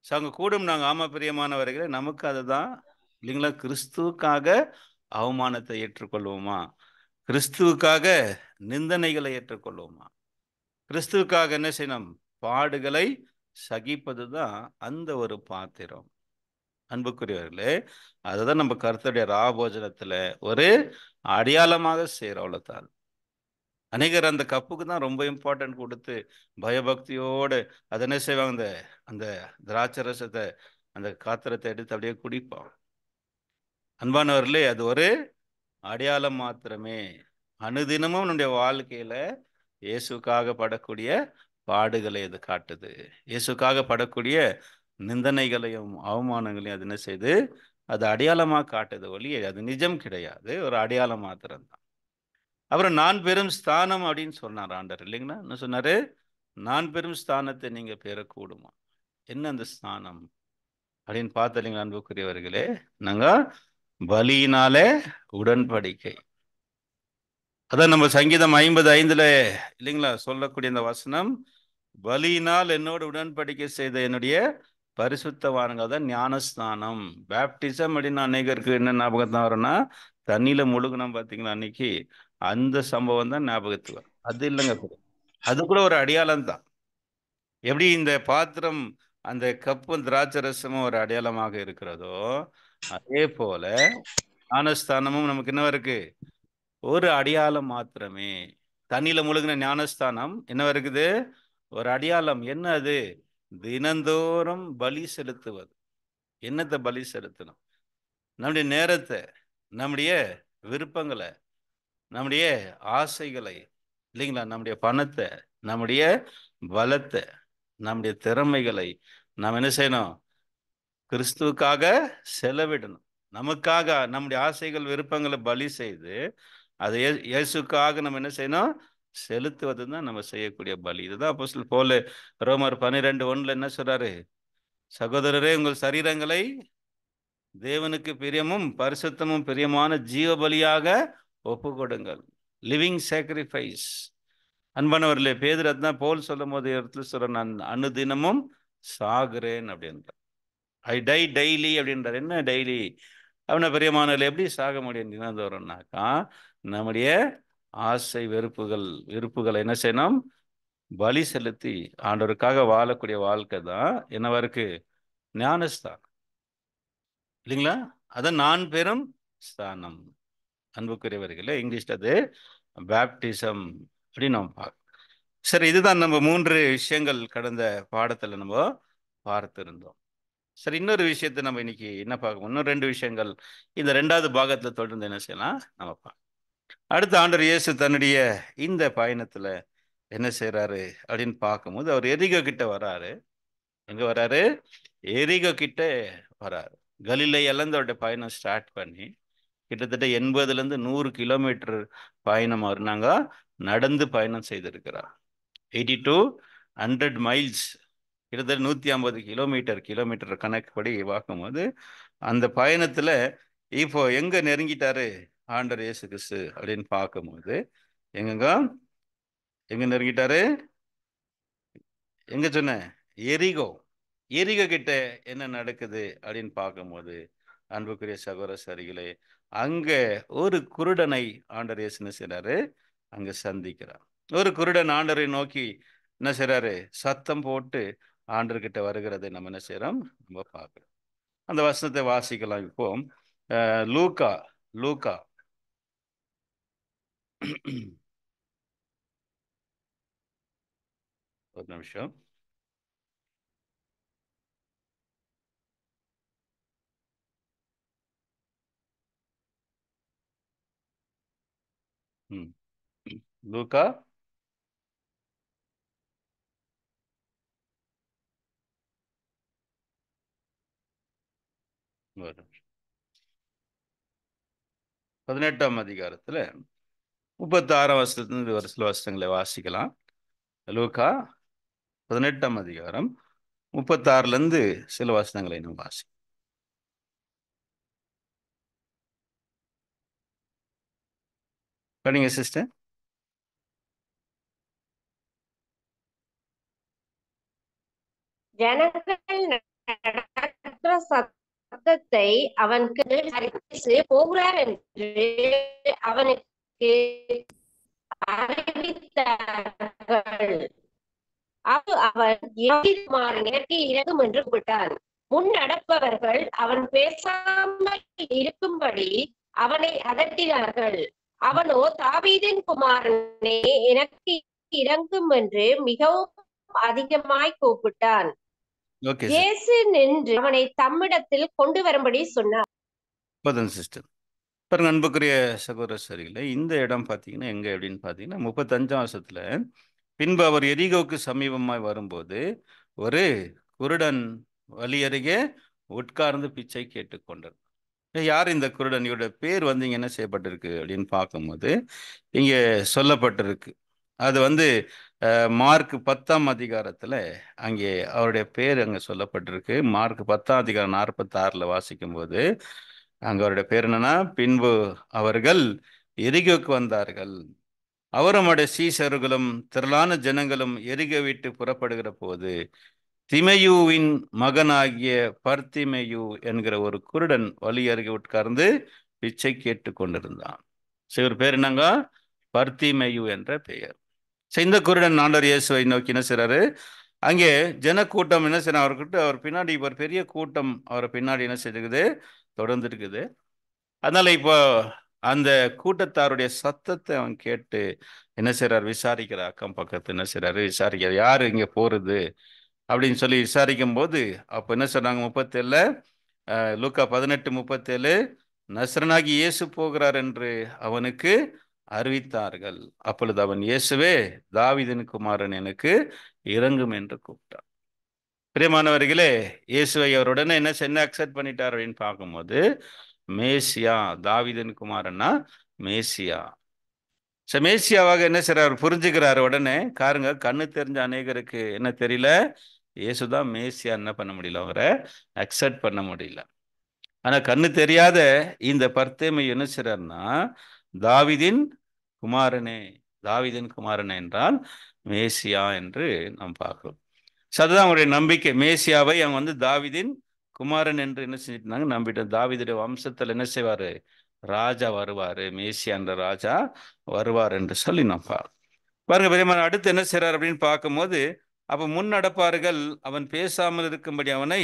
அங்க கூடும் நாங்க, ஆமா பிரியமானவர்களே, நமக்கு அதுதான் இல்லைங்களா? கிறிஸ்துவுக்காக அவமானத்தை ஏற்றுக்கொள்வோமா? கிறிஸ்துவுக்காக நிந்தனைகளை ஏற்றுக்கொள்வோமா? கிறிஸ்துவுக்காக என்ன செய்யணும்? பாடுகளை சகிப்பதுதான் அந்த ஒரு பாத்திரம். அன்புக்குரியவர்களே, அதுதான் நம்ம கர்த்தருடைய ராபோஜனத்துல ஒரு அடையாளமாக செய்யறோம். அவ்வளவுதான். அநேகர் அந்த கப்புக்கு தான் ரொம்ப இம்பார்ட்டன்ட் கொடுத்து பயபக்தியோடு அதை என்ன செய்வாங்க? அந்த அந்த திராட்சை ரசத்தை, அந்த காத்திரத்தை எடுத்து அப்படியே குடிப்பான். அன்பானவர்களே, அது ஒரு அடையாளம் மாத்திரமே. அனுதினமும் நம்முடைய வாழ்க்கையில இயேசுக்காக படக்கூடிய பாடுகளை அது காட்டுது. இயேசுக்காக படக்கூடிய நிந்தனைகளையும் அவமானங்களையும் அது என்ன செய்யுது? அது அடையாளமா காட்டுது ஒழிய அது நிஜம் கிடையாது, ஒரு அடையாளம் மாத்திரம்தான். அப்புறம் நான் பெரும் ஸ்தானம் அப்படின்னு சொன்னார் ஆண்டவர் இல்லைங்களா? என்ன சொன்னாரு? நான் பெரும் ஸ்தானத்தை நீங்க பெறக்கூடுமா? என்ன அந்த ஸ்தானம் அப்படின்னு பார்த்தீங்களா அன்புக்குரியவர்களே? நாங்க பலியினாலே உடன்படிக்கை. அதான் நம்ம சங்கீதம் 55 இல்லைங்களா சொல்லக்கூடிய அந்த வசனம், பலியினால் என்னோடு உடன்படிக்கை செய்த என்னுடைய பரிசுத்தவான்கள் தான் ஞானஸ்நானம். பேப்டிசம் அப்படின்னு அநேகருக்கு என்ன ஞாபகத்தான் வரும்னா, தண்ணியில முழுகணும் பார்த்தீங்களா அன்னைக்கு, அந்த சம்பவம் தான் ஞாபகத்துக்கு வரும். அது இல்லைங்க bro. அது கூட ஒரு அடையாளம் தான். எப்படி இந்த பாத்திரம் அந்த கப்பும் திராட்சை ரசமும் ஒரு அடையாளமாக இருக்கிறதோ, அதே போல ஞானஸ்தானமும் நமக்கு என்ன இருக்கு, ஒரு அடையாளம் மாத்திரமே. தண்ணியில முழுகின ஞானஸ்தானம் என்ன இருக்குது, ஒரு அடையாளம். என்ன அது? தினந்தோறும் பலி செலுத்துவது. என்னத்தை பலி செலுத்தணும்? நம்முடைய நேரத்தை, நம்முடைய விருப்பங்களை, நம்முடைய ஆசைகளை, இல்லைங்களா, நம்முடைய பணத்தை, நம்முடைய பலத்தை, நம்முடைய திறமைகளை நாம் என்ன செய்யணும்? கிறிஸ்துவுக்காக செலவிடணும். நமக்காக நம்முடைய ஆசைகள் விருப்பங்களை பலி செய்து அதை இயேசுக்காக நம்ம என்ன செய்யணும்? செலுத்துவது தான் நம்ம செய்யக்கூடிய பலி. இதுதான் அப்போஸ்தலன் பவுல் ரோமர் 12:1 என்ன சொல்றாரு? சகோதரரே, உங்கள் சரீரங்களை தேவனுக்கு பிரியமும் பரிசுத்தமும் பிரியமான ஜீவ பலியாக ஒப்பு கொடுங்கள். Living sacrifice. அன்பானவர்களே, பேதுரு அதான் பவுல் சொல்லும் போது இடத்துல சொல்ற, நான் அனுதினமும் சாகுறேன் அப்படின்ற. ஐ டை டெய்லி அப்படின்றார். என்ன டெய்லி? அவனை பிரியமானவர்கள் எப்படி சாக முடியும் தினந்தோறும்னாக்கா, நம்முடைய ஆசை விருப்புகளை என்ன செய்யணும்? பலி செலுத்தி ஆண்டவருக்காக வாழக்கூடிய வாழ்க்கை தான் என்னவா இருக்கு? ஞானஸ்தானம், இல்லைங்களா? அதான் நான் பெறும் ஸ்தானம். அன்புக்குரியவர்களே, இங்கிலீஷ்ல அது பேப்டிசம் அப்படின்னு நம்ம பார்க்கணும். சரி, இதுதான் நம்ம 3 விஷயங்கள் கடந்த பாடத்துல நம்ம பார்த்திருந்தோம். சரி, இன்னொரு விஷயத்தை நம்ம இன்னைக்கு என்ன பார்க்கணும்? இன்னும் 2 விஷயங்கள் இந்த 2வது பாகத்துல தொடர்ந்து என்ன செய்யலாம் நம்ம பார்க்கலாம். அடுத்த ஆண்டவர் இயேசு தன்னுடைய இந்த பயணத்துல என்ன செய்யறாரு அப்படின்னு பார்க்கும்போது, அவர் எரிகோ கிட்ட வராரு. எங்க வராரு? எரிகோ கிட்ட வராரு. கலிலேயிலிருந்து அவருடைய பயணம் ஸ்டார்ட் பண்ணி கிட்டத்தட்ட 80லேருந்து 100 கிலோமீட்டர் பயணம் நாங்க நடந்து பயணம் செய்திருக்கிறார். 80 to 100 மைல்ஸ், கிட்டத்தட்ட 150 கிலோமீட்டர் கணக்குப்படி பார்க்கும்போது அந்த பயணத்துல இப்போ எங்க நெருங்கிட்டாரு ஆண்டவர் இயேசு கிறிஸ்து அப்படின்னு பார்க்கும்போது, எங்கங்க எங்க நெருங்கிட்டாரு? எங்க சொன்ன? எரிகோ. எரிகோ கிட்ட என்ன நடக்குது அப்படின்னு பார்க்கும்போது, அன்புக்குரிய சகோதர சரிகளே, அங்க ஒரு குருடனை ஆண்டவர் இயேசு என்ன செய்றாரு? அங்க சந்திக்கிறார். ஒரு குருடன் ஆண்டவரை நோக்கி என்ன செய்றாரு? சத்தம் போட்டு ஆண்டவர்கிட்ட வருகிறதை நம்ம என்ன செய்றோம்? நம்ம பார்க்கிறோம். அந்த வசனத்தை வாசிக்கலாம் இப்போ. லூக்கா லூக்கா ஒரு நிமிஷம். ம். லூக்கா ஒரு நிமிஷம். 18ஆம் அதிகாரத்துல 36ஆம் வசனத்திலிருந்து ஒரு சில வசனங்களை வாசிக்கலாம். லூக்கா 18ஆம் அதிகாரம் 36லேருந்து சில வசனங்களை நம்ம வாசி. படிங்க சிஸ்டர். ஜனங்கள் நடக்கிற சத்தத்தை அவன் கேட்டு போகிறார் என்று அவனுக்கு அறிவித்தார்கள். அவன் எனக்கு இறங்கும் என்று கூப்பிட்டான். முன் நடப்பவர்கள் அவன் பேசாமல் இருக்கும்படி அவனை அதட்டினார்கள். அவனோ, தாவீதின் குமாரனே, எனக்கு இறங்கும் என்று மிகவும் அதிகமாய் கூப்பிட்டான். Okay sir. இயேசு நின்று அவனை தம்மிடத்தில் கொண்டு வரும்படி சொன்னார். போதும் சிஸ்டர். பாருங்க அன்புக்குரிய சகோதர சரிகளே, இந்த இடம் பார்த்தீங்கன்னா எங்க அப்படின்னு பார்த்தீங்கன்னா 35ஆம் வசனத்துல, பின்பு அவர் எரிகோவுக்கு சமீபமாய் வரும்போது ஒரு குருடன் வழி அருகே உட்கார்ந்து பிச்சை கேட்டுக்கொண்டார். யார் இந்த குருடன்? இவருடைய பேர் வந்து இங்க என்ன செய்யப்பட்டிருக்கு அப்படின்னு பார்க்கும்போது இங்க சொல்லப்பட்டிருக்கு. அது வந்து மார்க் 10ஆம் அதிகாரத்துல அங்கே அவருடைய பேர் அங்க சொல்லப்பட்டிருக்கு. மார்க் 10ஆம் அதிகாரம் 46ல வாசிக்கும்போது அங்க அவருடைய பேர் என்னன்னா, பின்பு அவர்கள் எரிகோக்கு வந்தார்கள். அவரும் அவருடைய சீஷர்களும் திரளான ஜனங்களும் எரிகோ விட்டு புறப்படுகிற போது திமேயுவின் மகனாகிய பர்திமேயு என்கிற ஒரு குருடன் வழி அருகே உட்கார்ந்து பிச்சை கேட்டு கொண்டிருந்தான். இவர் பேர் என்னங்க? பர்திமேயு என்ற பெயர். இந்த குருடன் ஆண்டவர் இயேசுவை நோக்கி என்ன செய்றாரு? அங்கே ஜனக்கூட்டம் என்ன செய்யணும்? அவர்கிட்ட அவர் பின்னாடி ஒரு பெரிய கூட்டம் அவரை பின்னாடி என்ன செய்துக்குது? தொடர்ந்து இருக்குது. அதனால இப்போ அந்த கூட்டத்தாருடைய சத்தத்தை அவன் கேட்டு என்ன செய்றார்? விசாரிக்கிறார். அக்கம் பக்கத்து என்ன செய்றாரு? விசாரிக்கிறார். யாரு இங்க போறது அப்படின்னு சொல்லி விசாரிக்கும் போது அப்ப என்ன சொன்னாங்க? 37 லூக்கா 18:37 நசரனாகி இயேசு போகிறார் என்று அவனுக்கு அறிவித்தார்கள். அப்பொழுது அவன், இயேசுவே, தாவீதின் குமாரன், எனக்கு இறங்கும் என்று கூப்பிட்டான். பிரியமானவர்களே, இயேசுவை அவர் உடனே என்ன அக்செப்ட் பண்ணிட்டார் அப்படின்னு பார்க்கும்போது, மேசியா, தாவீதின் குமாரன்னா மேசியா. மேசியாவாக என்ன செய்றார்? புரிஞ்சுக்கிறார். உடனே காருங்க, கண்ணு தெரிஞ்ச அநேகருக்கு என்ன தெரியல? இயேசுதான் மேசியா என்ன பண்ண முடியல, அவரை அக்செப்ட் பண்ண முடியல. ஆனா கண்ணு தெரியாத இந்த பர்தேமை என்ன செய்றார்னா, தாவீதின் குமாரனே, தாவீதின் குமாரனே என்றால் மேசியா என்று நாம் பார்க்கிறோம். அதுதான் அவங்களுடைய நம்பிக்கை. மேசியாவை அவங்க தாவீதின் குமாரன் என்று என்ன செஞ்சிட்டாங்க? நம்பிட்டு தாவீதுடைய வம்சத்தில் என்ன செய்வாரு? ராஜா வருவாரு, மேசியா என்ற ராஜா வருவார் என்று சொல்லி நாம் பாருங்க பெரியமான. அடுத்து என்ன செய்றார் அப்படின்னு பார்க்கும்போது, அப்ப முன் நடப்பார்கள் அவன் பேசாமல் இருக்கும்படி அவனை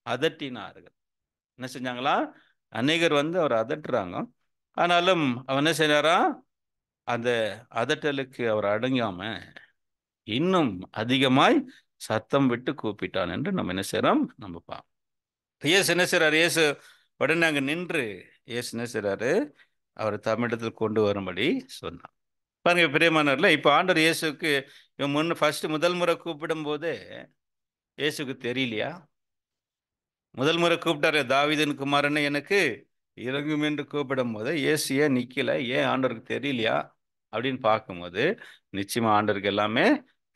அதட்டினார்கள். என்ன செஞ்சாங்களா? அநேகர் அவர் அதட்டுறாங்க. ஆனாலும் அவன் என்ன செய்றாரா? அந்த அதட்டலுக்கு அவர் அடங்காம இன்னும் அதிகமாய் சத்தம் விட்டு கூப்பிட்டான் என்று நம்ம என்ன செய்றோம்? நம்ம பார்ப்போம். இயேசு என்ன செய்றாரு? இயேசு உடனே அங்க நின்று இயேசு என்ன செய்றாரு? அவரை தமிழத்தில் கொண்டு வரும்படி சொன்னார். பாருங்க பிரியமானவர்களே, இப்ப ஆண்டவர் இயேசுக்கு இவன் முதல் முறை கூப்பிடும் போதே இயேசுக்கு தெரியலையா? முதல் முறை கூப்பிட்டாரு, தாவீதின் குமாரனை எனக்கு இறங்கும் என்று கூப்பிடும் போது இயேசு ஏன் நிக்கல? ஏன் ஆண்டவருக்கு தெரியலையா அப்படின்னு பார்க்கும்போது, நிச்சயமா ஆண்டவருக்கு எல்லாமே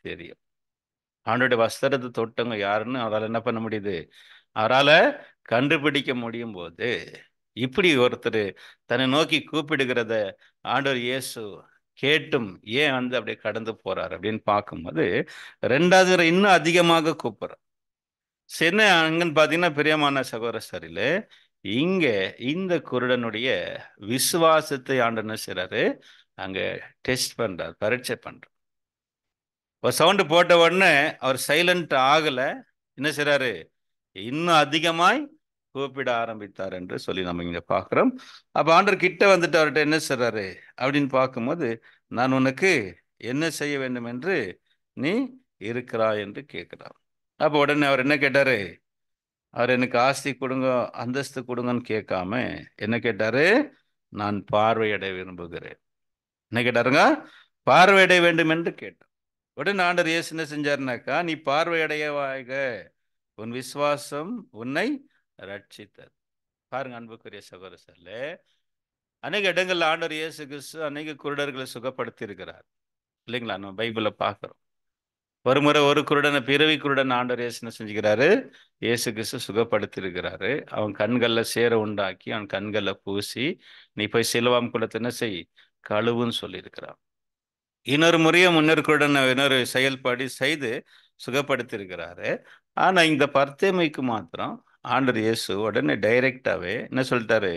தெரியும். ஆண்டோடைய வஸ்திரத்தை தொட்டவங்க யாருன்னு அவரால் என்ன பண்ண முடியுது? அவரால் கண்டுபிடிக்க முடியும் போது, இப்படி ஒருத்தர் தன்னை நோக்கி கூப்பிடுகிறத ஆண்டவர் இயேசு கேட்டும் ஏன் அப்படியே கடந்து போறார் அப்படின்னு பார்க்கும்போது, ரெண்டாவது முறை இன்னும் அதிகமாக கூப்பிடுறார். என்ன அங்கன்னு பார்த்தீங்கன்னா, பிரியமான சகோதர சரியில்லை, இங்க இந்த குருடனுடைய விசுவாசத்தை ஆண்டவர் என்ன செய்றாரு? அங்க டெஸ்ட் பண்றார், பரீட்சை பண்றார். ஒரு சவுண்டு போட்ட உடனே அவர் சைலண்ட் ஆகல. என்ன செய்றாரு? இன்னும் அதிகமாய் கூப்பிட ஆரம்பித்தார் என்று சொல்லி நம்ம இங்க பார்க்கிறோம். அப்ப ஆண்டவர் கிட்ட வந்துட்டு அவர்கிட்ட என்ன செய்றாரு அப்படின்னு பார்க்கும்போது, நான் உனக்கு என்ன செய்ய வேண்டும் என்று நீ இருக்கிறாய் என்று கேட்கிறார். அப்ப உடனே அவர் என்ன கேட்டாரு? அவர் எனக்கு ஆஸ்தி கொடுங்க, அந்தஸ்து கொடுங்கன்னு கேட்காம என்ன கேட்டாரு? நான் பார்வையடைய விரும்புகிறேன். என்ன கேட்டாருங்க? பார்வையடைய வேண்டும் என்று கேட்டார். உடனே ஆண்டவர் இயேசு என்ன செஞ்சாருனாக்கா, நீ பார்வையடையவாக, உன் விசுவாசம் உன்னை ரட்சித்தது. பாருங்க அன்புக்குரிய சகோதரர்களே, அநேக இடங்கள்ல ஆண்டவர் இயேசு கிறிஸ்து அநேக குருடர்களை சுகப்படுத்தி இருக்கிறார் இல்லைங்களா? நம்ம பைபிள பார்க்கிறோம். ஒரு முறை ஒரு குருடனை, பிறவி குருடன் ஆண்டவர் இயேசு என்ன செஞ்சுக்கிறாரு? இயேசு கிறிஸ்து சுகப்படுத்தி இருக்கிறாரு. அவன் கண்கள்ல சேர உண்டாக்கி அவன் கண்கள்ல பூசி, நீ போய் சிலுவாம் குளத்தை என்ன செய், கழுவுன்னு சொல்லி இருக்கிறான். இன்னொரு முறையும் முன்னொரு குருடன் இன்னொரு செயல்பாடு செய்து சுகப்படுத்தி இருக்கிறாரு. ஆனா இந்த பர்தேமைக்கு மாத்திரம் ஆண்டவர் இயேசு உடனே டைரக்டாவே என்ன சொல்லிட்டாரு?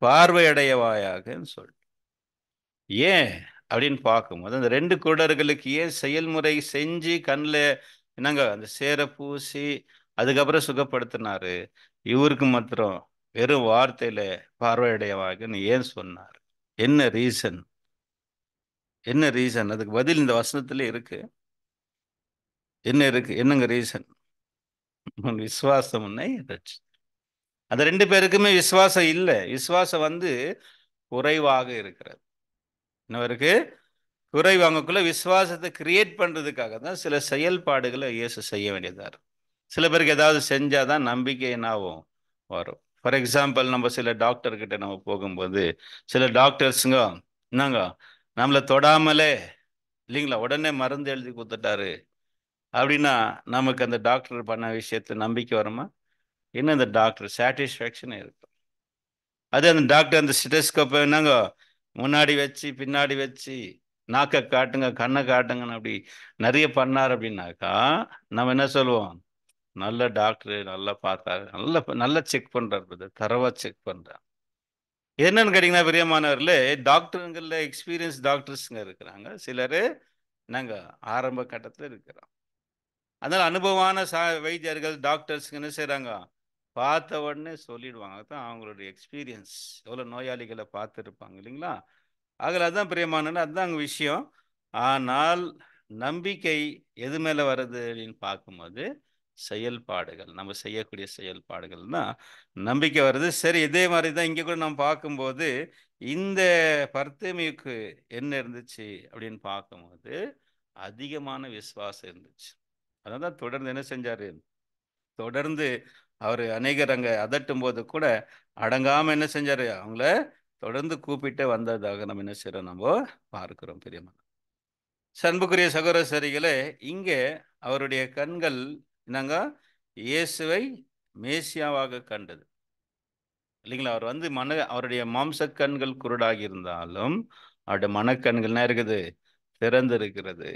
பார்வையடையவாயாகன்னு சொல்லிட்டு. ஏன் அப்படின்னு பார்க்கும்போது, அந்த ரெண்டு குருடர்களுக்கு ஏன் செயல்முறை செஞ்சு கண்ணில் என்னங்க அந்த சேர பூசி அதுக்கப்புறம் சுகப்படுத்தினாரு? இவருக்கு மாத்திரம் வெறும் வார்த்தையில பார்வையடையவாகன்னு ஏன் சொன்னார்? என்ன ரீசன்? என்ன ரீசன்? அதுக்கு பதில் இந்த வசனத்துல இருக்கு. என்ன இருக்கு? என்னங்க ரீசன்? உன் விசுவாசம் உன்னை ரட்சி. அந்த ரெண்டு பேருக்குமே விசுவாசம் இல்லை. விசுவாசம் குறைவாக இருக்கிறது. இன்னவருக்கு குறைவாங்கக்குள்ள விசுவாசத்தை கிரியேட் பண்றதுக்காக தான் சில செயல்பாடுகளை இயேசு செய்ய வேண்டியதா இருக்கு. சில பேருக்கு ஏதாவது செஞ்சாதான் நம்பிக்கை என்னாகும்? வரும். ஃபார் எக்ஸாம்பிள், நம்ம சில டாக்டர் கிட்ட நம்ம போகும்போது சில டாக்டர்ஸுங்க என்னங்க நம்மளை தொடாமலே இல்லைங்களா உடனே மருந்து எழுதி கொடுத்துட்டாரு அப்படின்னா நமக்கு அந்த டாக்டர் பண்ண விஷயத்துல நம்பிக்கை வருமா? இன்னும் அந்த டாக்டர் சாட்டிஸ்ஃபேக்ஷன் இருக்கும். அது அந்த டாக்டர் அந்த ஸ்டெத்தோஸ்கோப்பை என்னங்க முன்னாடி வச்சு பின்னாடி வச்சு நாக்கை காட்டுங்க, கண்ணை காட்டுங்கன்னு அப்படி நிறைய பண்ணார் அப்படின்னாக்கா நம்ம என்ன சொல்லுவோம்? நல்ல டாக்டர் நல்லா பார்த்தாரு, நல்லா செக் பண்றாரு பிரதர், தரவா செக் பண்றாரு. என்னன்னு கேட்டீங்கன்னா பிரியமானவர்களே, டாக்டருங்கள்ல எக்ஸ்பீரியன்ஸ் டாக்டர்ஸ்ங்க இருக்கிறாங்க, சிலர் நாங்க ஆரம்ப கட்டத்தில் இருக்கிறோம். அதனால அனுபவமான வைத்தியர்கள் டாக்டர்ஸ்க்கு என்ன செய்றாங்க, பார்த்த உடனே சொல்லிடுவாங்க. அதுதான் அவங்களுடைய எக்ஸ்பீரியன்ஸ், எவ்வளோ நோயாளிகளை பார்த்துருப்பாங்க இல்லைங்களா. ஆகல அதுதான் பிரியமானது, அதுதான் அங்கே விஷயம். ஆனால் நம்பிக்கை எது மேலே வருது அப்படின்னு பார்க்கும்போது செயல்பாடுகள், நம்ம செய்யக்கூடிய செயல்பாடுகள் தான் நம்பிக்கை வருது. சரி, இதே மாதிரி தான் இங்கே கூட நம்ம பார்க்கும்போது இந்த பர்த்தேமியுக்கு என்ன இருந்துச்சு அப்படின்னு பார்க்கும்போது அதிகமான விசுவாசம் இருந்துச்சு. அதான் தொடர்ந்து என்ன செஞ்சாரு, தொடர்ந்து அவர் அநேகர் அங்கே அதட்டும் போது கூட அடங்காம என்ன செஞ்சாரு, அவங்கள தொடர்ந்து கூப்பிட்டு வந்ததாக நம்ம என்ன செய்யறோம், நம்ம பார்க்கிறோம் பெரியம்மா. அன்புக்குரிய சகோதர சரிகளே, இங்கே அவருடைய கண்கள் என்னங்க, இயேசுவை மேசியாவாக கண்டது இல்லைங்களா. அவர் வந்து அவருடைய மாம்ச கண்கள் குருடாகி இருந்தாலும் அவருடைய மனக்கண்கள் என்ன இருக்குது, திறந்திருக்கிறது.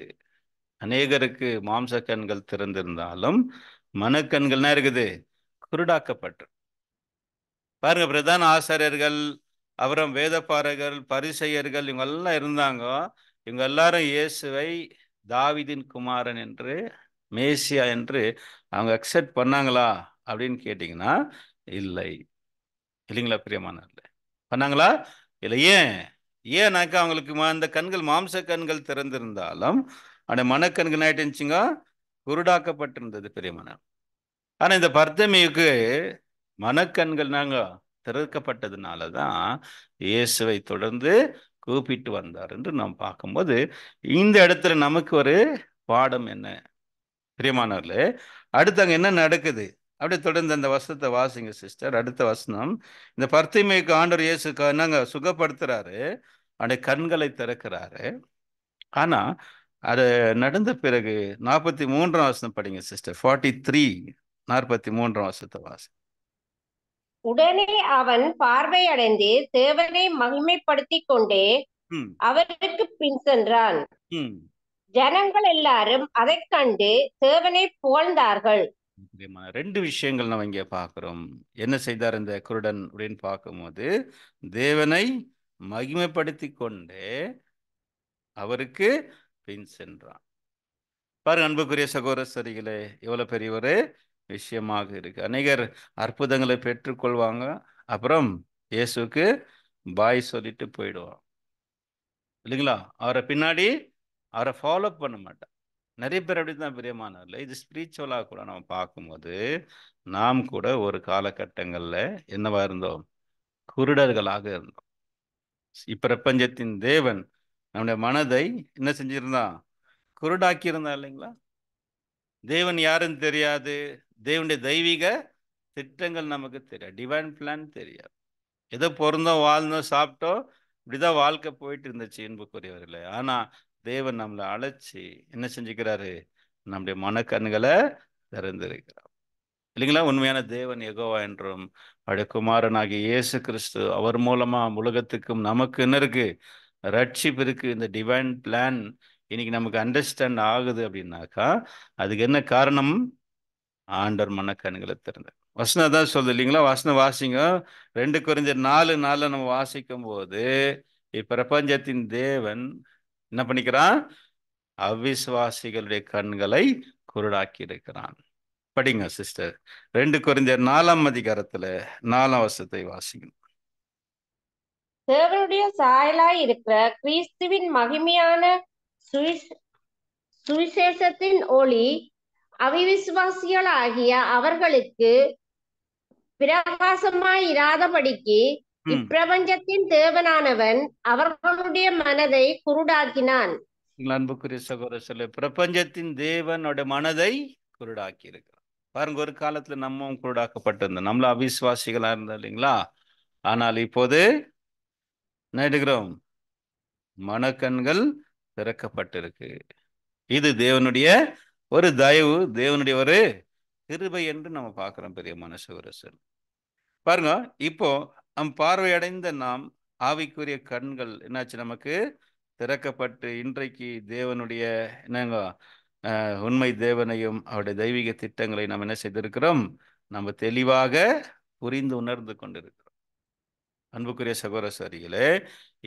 அநேகருக்கு மாம்ச கண்கள் திறந்திருந்தாலும் மனக்கண்கள் என்ன இருக்குது, குருடாக்கப்பட்டு. பாருங்க, பிரதான ஆசாரியர்கள், அப்புறம் வேதப்பாரகர்கள், பரிசெயர்கள், இவங்க எல்லாம் இருந்தாங்க. இவங்க எல்லாரும் இயேசுவை தாவீதின் குமாரன் என்று, மேசியா என்று அவங்க அக்செப்ட் பண்ணாங்களா அப்படின்னு கேட்டிங்கன்னா இல்லை. இல்லைங்களா பிரியமானவர்களே, பண்ணாங்களா இல்லை. ஏன், ஏன்னாக்கா அவங்களுக்கு அந்த கண்கள் மாம்ச கண்கள் திறந்திருந்தாலும் அந்த மனக்கண்கள் ஆயிட்டு இருந்துச்சுங்க, குருடாக்கப்பட்டிருந்தது பிரியமான. ஆனா இந்த பர்த்தமேயுக்கு மனக்கண்கள் நாங்க திறக்கப்பட்டதுனால தான் இயேசுவை தொடர்ந்து கூப்பிட்டு வந்தார் என்று நாம் பார்க்கும்போது இந்த இடத்துல நமக்கு ஒரு பாடம் என்ன பிரியமானவர்களே. அடுத்து அங்க என்ன நடக்குது, அப்படியே தொடர்ந்து அந்த வசனத்தை வாசிங்க சிஸ்டர். அடுத்த வசனம், இந்த பர்த்திமைக்கு ஆண்டவர் இயேசு என்னங்க சுகப்படுத்துறாரு, அவனுடைய கண்களை திறக்கிறாரு. ஆனா அது நடந்த பிறகு 43ஆம் வசனம் படிங்க சிஸ்டர். 43, 43ஆம் வசனத்தை வாசி. உடனே அவன் பார்வையடைந்து தேவனை மகிமைப்படுத்திக் கொண்டே ம் அவருக்கு பின் சென்றான். ம் ஜனங்கள் எல்லாரும் அதைக் கண்டு தேவனை புகழ்ந்தார்கள். முக்கியமான ரெண்டு விஷயங்கள் நம்ம இங்கே பார்க்கிறோம். என்ன செய்தார் இந்த குருடன் அப்படின்னு பார்க்கும்போது, தேவனை மகிமைப்படுத்தி கொண்டே அவருக்கு பின் சென்றான். பாருங்க அன்புக்குரிய சகோதர சரிகளே, எவ்வளவு பெரிய ஒரு விஷயமாக இருக்கு. அநேகர் அற்புதங்களை பெற்றுக்கொள்வாங்க, அப்புறம் இயேசுக்கு பாய் சொல்லிட்டு போயிடுவான் இல்லைங்களா. அவரை பின்னாடி அவரை ஃபாலோ பண்ண மாட்டான். நிறைய பேர் அப்படிதான் பிரியமானவர்கள். இது ஸ்பிரிச்சுவலாக கூட நம்ம பார்க்கும்போது நாம் கூட ஒரு காலகட்டங்களில் என்னவா இருந்தோம், குருடர்களாக இருந்தோம். இப்பிரபஞ்சத்தின் தேவன் நம்முடைய மனதை என்ன செஞ்சிருந்தான், குருடாக்கி இருந்தான் இல்லைங்களா. தேவன் யாருன்னு தெரியாது, தேவனுடைய தெய்வீக திட்டங்கள் நமக்கு தெரியாது, டிவைன் பிளான் தெரியாது. ஏதோ பிறந்தோம், வாழ்ந்தோம், சாப்பிட்டோம், இப்படிதான் வாழ்க்கை போயிட்டு இருந்துச்சு என்புக்குரியவர்களே. ஆனா தேவன் நம்மளை அழைச்சி என்ன செஞ்சுக்கிறாரு, நம்முடைய மனக்கண்களை திறந்திருக்கிறார் இல்லைங்களா. உண்மையான தேவன் யெகோவா என்றும் அவருடைய குமாரனாகிய இயேசு கிறிஸ்து அவர் மூலமா உலகத்துக்கும் நமக்கு என்ன இருக்கு, ரட்சிப்பு இருக்கு. இந்த டிவைன் பிளான் இன்னைக்கு நமக்கு அண்டர்ஸ்டாண்ட் ஆகுது அப்படின்னாக்கா அதுக்கு என்ன காரணம், ஆண்டவர் மனக்கண்களை திறந்தார். வசனம் தான் சொல்லுது இல்லைங்களா. வசனம் வாசிங்க. 2 கொரிந்தியர் 4:4 நம்ம வாசிக்கும் போது இப்பிரபஞ்சத்தின் தேவன் என்ன பண்ணிக்கிறான், அவிசுவாசிகளுடைய கண்களை குருடாக்கி இருக்கிறான். படிங்க சிஸ்டர். 2 கொரிந்தியர் 4ஆம் அதிகாரத்துல 4ஆம் வசனத்தை வாசிங்க. தேவனுடைய சாயலாய் இருக்கிற கிறிஸ்துவின் மகிமையான சுவிசேஷத்தின் ஒளி அவிவிசுவாசிகளாகிய அவர்களுக்கு பிரகாசமாயிராதபடிக்கு ம் இப்பிரபஞ்சத்தின் தேவனானவன் அவர்களுடைய மனதை குருடாக்கினான். அன்புக்குரிய சகோதர சொல்ல, பிரபஞ்சத்தின் தேவனோட மனதை குருடாக்கி இருக்கிறான். பாருங்க, ஒரு காலத்துல நம்ம குருடாக்கப்பட்டிருந்தோம், நம்மள அவிசுவாசிகளா இருந்தோம் இல்லைங்களா. ஆனால் இப்போது என்ன எடுக்கிறோம், மனக்கண்கள் திறக்கப்பட்டிருக்கு. இது தேவனுடைய ஒரு தயவு, தேவனுடைய ஒரு கிருபை என்று நம்ம பார்க்கிறோம் பெரிய மனசு. பாருங்க, இப்போ நம் பார்வையடைந்த நாம் ஆவிக்குரிய கண்கள் என்னாச்சு, நமக்கு திறக்கப்பட்டு இன்றைக்கு தேவனுடைய என்னங்க உண்மை தேவனையும் அவருடைய தெய்வீக திட்டங்களை நாம் என்ன செய்திருக்கிறோம்? நம்ம தெளிவாக புரிந்து உணர்ந்து கொண்டிருக்கிறோம். அன்புக்குரிய சகோதர சகோதரிகளே,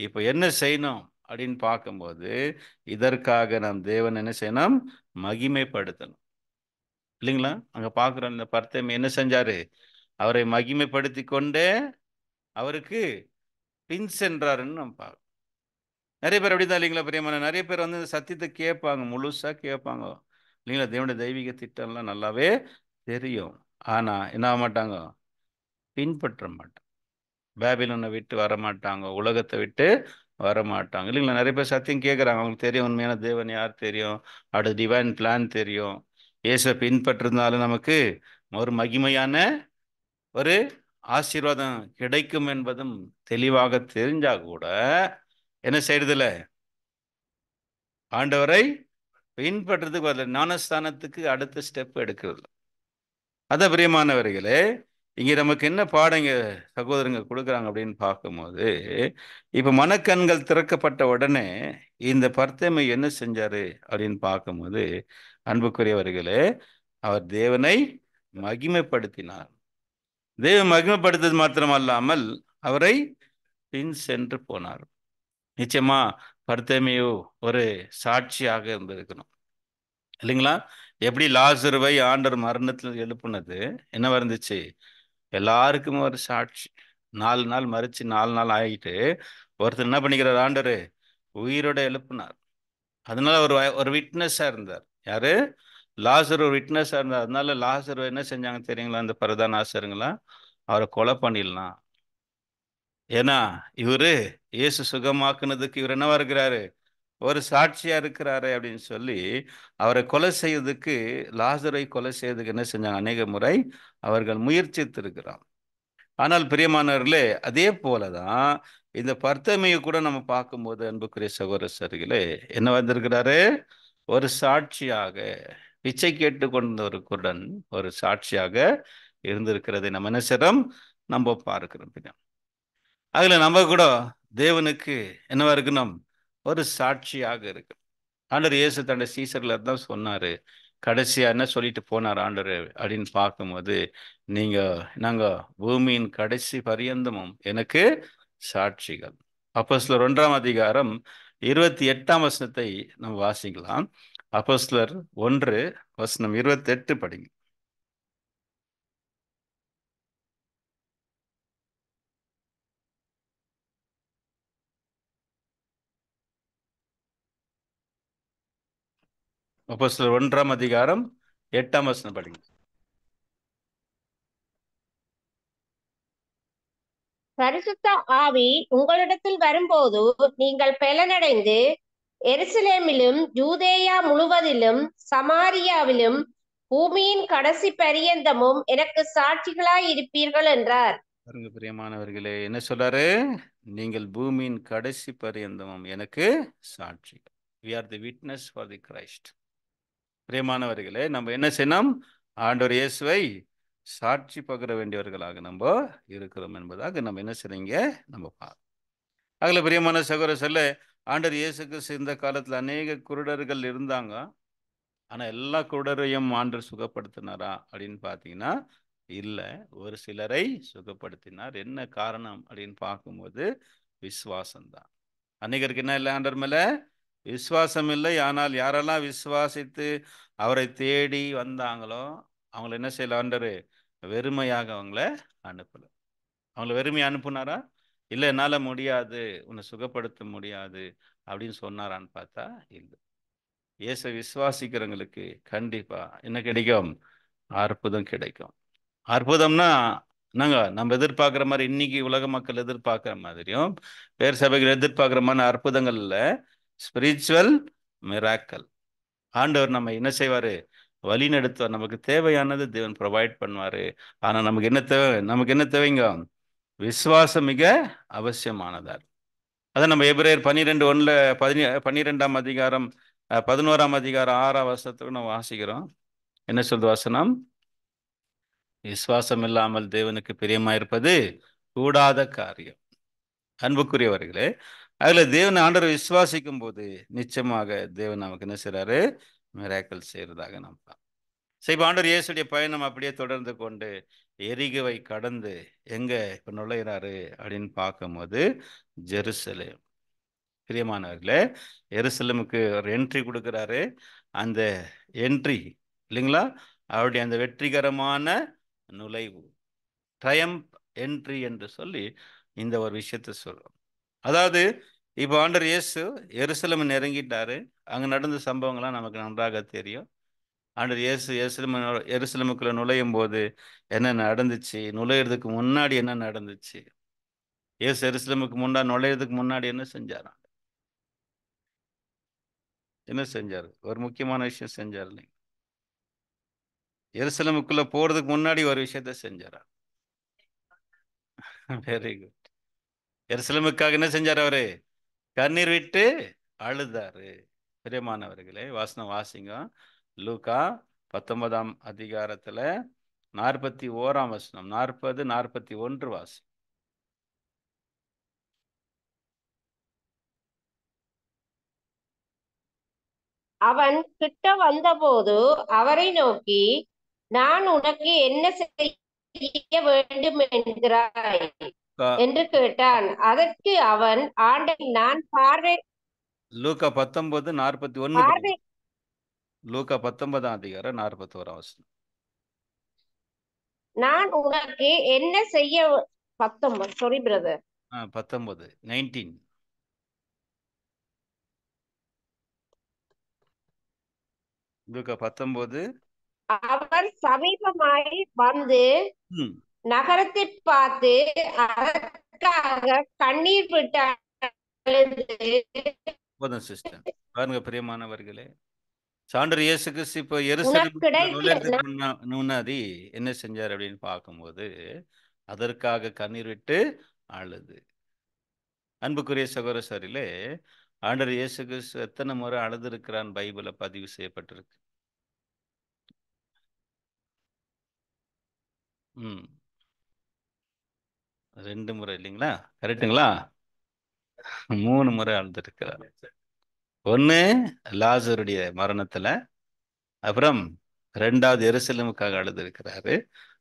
இப்போ என்ன செய்யணும் அப்படின்னு பார்க்கும்போது, இதற்காக நாம் தேவன் என்ன செய்யணும்? மகிமைப்படுத்தணும். இல்லைங்களா? அங்க பார்க்குறோம், இந்த பர்த்தேமை என்ன செஞ்சாரு? அவரை மகிமைப்படுத்தி கொண்டே அவருக்கு பின் சென்றாருன்னு நம்ம பார்க்கணும். நிறைய பேர் அப்படிதான் இல்லைங்களா பிரியமான? நிறைய பேர் வந்து இந்த சத்தியத்தை கேட்பாங்க, முழுசா கேட்பாங்க இல்லைங்களா? தேவனுடைய தெய்வீக திட்டம்லாம் நல்லாவே தெரியும். ஆனா என்ன ஆக மாட்டாங்க? பின்பற்ற மாட்டாங்க. பேபிலோனை விட்டு வரமாட்டாங்க, உலகத்தை விட்டு வரமாட்டாங்க இல்லைங்களா? நிறைய பேர் சத்தியம் கேட்குறாங்க, அவங்களுக்கு தெரியும் உண்மையான தேவன் யார் தெரியும், அவருடைய டிவைன் பிளான் தெரியும். இயேசுவை பின்பற்றிருந்தாலும் நமக்கு ஒரு மகிமையான ஒரு ஆசீர்வாதம் கிடைக்கும் என்பதும் தெளிவாக தெரிஞ்சா கூட என்ன செய்யறதில்ல? ஆண்டவரை பின்பற்றதுக்கு வரல, ஞானஸ்தானத்துக்கு அடுத்த ஸ்டெப் எடுக்கிறது. அதான் பிரியமானவர்களே, இங்க நமக்கு என்ன பாடங்க சகோதரங்க கொடுக்குறாங்க அப்படின்னு பார்க்கும்போது, இப்ப மனக்கண்கள் திறக்கப்பட்ட உடனே இந்த பர்த்தேமை என்ன செஞ்சாரு அப்படின்னு பார்க்கும்போது, அன்புக்குரியவர்களே, அவர் தேவனை மகிமைப்படுத்தினார். தேவன் மகிமைப்படுத்தது மாத்திரமல்லாமல் அவரை பின் சென்று போனார். நிச்சயமா பர்த்தேமையோ ஒரு சாட்சியாக இருந்திருக்கணும் இல்லைங்களா? எப்படி லாசருவை ஆண்டவர் மரணத்தில் எழுப்புனது என்னவா இருந்துச்சு? எல்லாருக்குமே ஒரு சாட்சி. 4 நாள் மறிச்சு 4 நாள் ஆகிட்டு ஒருத்தர் என்ன பண்ணிக்கிறார்? ஆண்டவர் உயிரோட எழுப்புனார். அதனால ஒரு ஒரு விட்னஸா இருந்தார். யாரு? லாசர் ஒரு விட்னஸா இருந்தார். அதனால லாசர் என்ன செஞ்சாங்க தெரியுங்களா? அந்த பிரதான ஆசாரியங்களா அவரை கொலை பண்ணிடலாம். ஏன்னா இவரு இயேசு சுகமாக்குனதுக்கு இவர் என்னவா இருக்கிறாரு? ஒரு சாட்சியா இருக்கிறாரு அப்படின்னு சொல்லி அவரை கொலை செய்வதற்கு, லாசரை கொலை செய்வதற்கு என்ன செஞ்சாங்க? அநேக முறை அவர்கள் முயற்சித்திருக்கிறான். ஆனால் பிரியமானவர்களே, அதே போலதான் இந்த பர்த்தமையை கூட நம்ம பார்க்கும்போது, அன்புக்குரிய சகோதர சகோதரிகளே, என்ன வந்திருக்கிறாரு? ஒரு சாட்சியாக, பிச்சை கேட்டு கொண்ட ஒரு குருடன் ஒரு சாட்சியாக இருந்திருக்கிறதை நம்ம என்ன செய்றோம்? நம்ம பார்க்கிறோம். அதுல நம்ம கூட தேவனுக்கு என்னவா இருக்கணும்? ஒரு சாட்சியாக இருக்கு. ஆண்டவர் இயேசு தன்னுடைய சீசர்ல தான் சொன்னாரு. கடைசியா என்ன சொல்லிட்டு போனார் ஆண்டவர் அப்படின்னு பார்க்கும்போது, நீங்க நாங்க பூமியின் கடைசி பரியந்தமும் எனக்கு சாட்சிகள். அப்போஸ்தலர் 1 28 வசனத்தை நம்ம வாசிக்கலாம். அப்போஸ்தலர் 1 28 படிங்க. அப்போஸ்தலர் 1 8 படிங்க. பரிசுத்த ஆவி உங்களிடத்தில் வரும்போது நீங்கள் பெலனடைந்து எருசலேமிலும் யூதேயா முழுவதிலும் சமாரியாவிலும் பூமியின் கடைசி பரியந்தமும் எனக்கு சாட்சிகளாய் இருப்பீர்கள் என்றார். பாருங்க பிரியமானவர்களே, என்ன சொல்றாரு? நீங்கள் பூமியின் கடைசி பரியந்தமும் எனக்கு சாட்சிகள். We are the witness for the Christ. பிரியமானவர்களே, நம்ம என்ன செய்யணும்? ஆண்டவர் இயேசுவை சாட்சி பகர வேண்டியவர்களாக நம்ம இருக்கிறோம் என்பதாக நம்ம என்ன செய்றீங்க? நம்ம பார்க்கணும். அதில் பிரியமான சகோதர சொல்ல, ஆண்டவர் இயேசுக்கு இந்த காலத்தில் அநேக குருடர்கள் இருந்தாங்க. ஆனா எல்லா குருடரையும் ஆண்டவர் சுகப்படுத்தினாரா அப்படின்னு பார்த்தீங்கன்னா இல்லை. ஒரு சிலரை சுகப்படுத்தினார். என்ன காரணம் அப்படின்னு பார்க்கும்போது விசுவாசம்தான். அநேகருக்கு என்ன இல்லை? ஆண்டவர் மேல விசுவாசம் இல்லை. ஆனால் யாரெல்லாம் விசுவாசித்து அவரை தேடி வந்தாங்களோ அவங்கள என்ன செய்யல? ஆண்டவர் வெறுமையாக அவங்கள அனுப்பல. அவங்கள வெறுமையை அனுப்புனாரா? இல்லை, என்னால முடியாது, உன்னை சுகப்படுத்த முடியாது அப்படின்னு சொன்னாரான்னு பார்த்தா இல்லை. இயேசு விசுவாசிக்கிறவங்களுக்கு கண்டிப்பா என்ன கிடைக்கும்? அற்புதம் கிடைக்கும். அற்புதம்னா நம்ம எதிர்பார்க்குற மாதிரி இன்னைக்கு உலக மக்கள் எதிர்பார்க்குற மாதிரியும் வேறு சபைகள் எதிர்பார்க்குற மாதிரி அற்புதங்கள் இல்லை. Spiritual miracle. ஆண்டவர் நம்ம என்ன செய்வாரு? வழி நடத்துவார். நமக்கு தேவையானது தேவன் ப்ரொவைட் பண்ணுவாரு. ஆனா நமக்கு என்ன தேவை? நமக்கு என்ன தேவைங்க? விசுவாசம் மிக அவசியமானதா. அதான் நம்ம எபிரேயர் 12:1 12 11 6 நம்ம வாசிக்கிறோம். என்ன சொல்றது வசனம்? விசுவாசம் இல்லாமல் தேவனுக்கு பிரியமாயிருப்பது கூடாத காரியம். அன்புக்குரியவர்களே, அதுல தேவன் ஆண்டவர் விசுவாசிக்கும் போது நிச்சயமாக தேவன் நமக்கு என்ன செய்றாரு? மிராக்கிள் செய்கிறதாக நாம் பார்க்கிறோம். சரி, இப்போ ஆண்டவர் இயேசுடைய பயணம் அப்படியே தொடர்ந்து கொண்டு எரிகுவை கடந்து எங்கே இப்போ நுழையிறாரு அப்படின்னு பார்க்கும்போது ஜெருசலேம். பிரியமானவர்களே, எருசலேமுக்கு ஒரு என்ட்ரி கொடுக்குறாரு. அந்த என்ட்ரி இல்லைங்களா, அவருடைய அந்த வெற்றிகரமான நுழைவு, ட்ரயம்ப் என்ட்ரி என்று சொல்லி இந்த ஒரு விஷயத்தை சொல்றோம். அதாவது இப்போ ஆண்டவர் இயேசு எருசலேம் நெருங்கிட்டாரு. அங்கே நடந்த சம்பவங்கள்லாம் நமக்கு நன்றாக தெரியும். ஆண்டவர் இயேசு எருசலேமுக்குள்ள நுழையும் போது என்ன நடந்துச்சு, நுழையிறதுக்கு முன்னாடி என்ன நடந்துச்சு, இயேசு எருசலேமுக்கு முன்னாடி நுழையிறதுக்கு முன்னாடி என்ன செஞ்சாராம், என்ன செஞ்சாரு? ஒரு முக்கியமான விஷயம் செஞ்சார் இல்லைங்க. எருசலேமுக்குள்ள போறதுக்கு முன்னாடி ஒரு விஷயத்த செஞ்சாரா? Very good. எருசலேமுக்காக என்ன செஞ்சார் அவரு? கண்ணீர் விட்டு அழுதாரு. பிரியமானவர்களே, வாசனம் வாசிங்க. லூக்கா 19ஆம் அதிகாரத்துல 41ஆம் வசனம், 40, 41 வாசி. அவன் கிட்ட வந்தபோது அவரை நோக்கி, நான் உனக்கு என்ன செய்ய வேண்டும் என்கிறாய் லூக்கா என்று கேட்டான். அதற்கு அவன், ஆண்டவன், நான் லூக்கா 19:41 படி. பார்வை லூக்கா 19ஆம் அதிகாரம் 41ஆம் வசனம். நான் உனக்கு என்ன செய்ய 19, சாரி பிரதர். 19, 19. லூக்கா 19. அவர் சமீபமாய் வந்து ம். நகரத்தை பார்த்து அதற்காக கண்ணீர் விட்டு அழுது, போதும் சிஸ்டர். பாருங்க பிரியமானவர்களே, சாண்டர் இயேசு கிறிஸ்து இப்போ எருசலேமுக்குள்ள உனக்கிடையில் நுழையறதுக்கு முன்னாடி என்ன செஞ்சார் அப்படின்னு பார்க்கும்போது அதற்காக கண்ணீர் விட்டு அழுது. அன்புக்குரிய சகோதர சரிலே, ஆண்டவர் இயேசு கிறிஸ்து எத்தனை முறை அழுது பைபிள்ல பதிவு செய்யப்பட்டிருக்கு? ம் 2 முறை இல்லைங்களா? கரெக்டுங்களா? 3 முறை அழுதுருக்கிறார். ஒண்ணு லாசருடைய மரணத்துல, அப்புறம் 2வது எருசலேமுக்காக அழுதுருக்கிறாரு,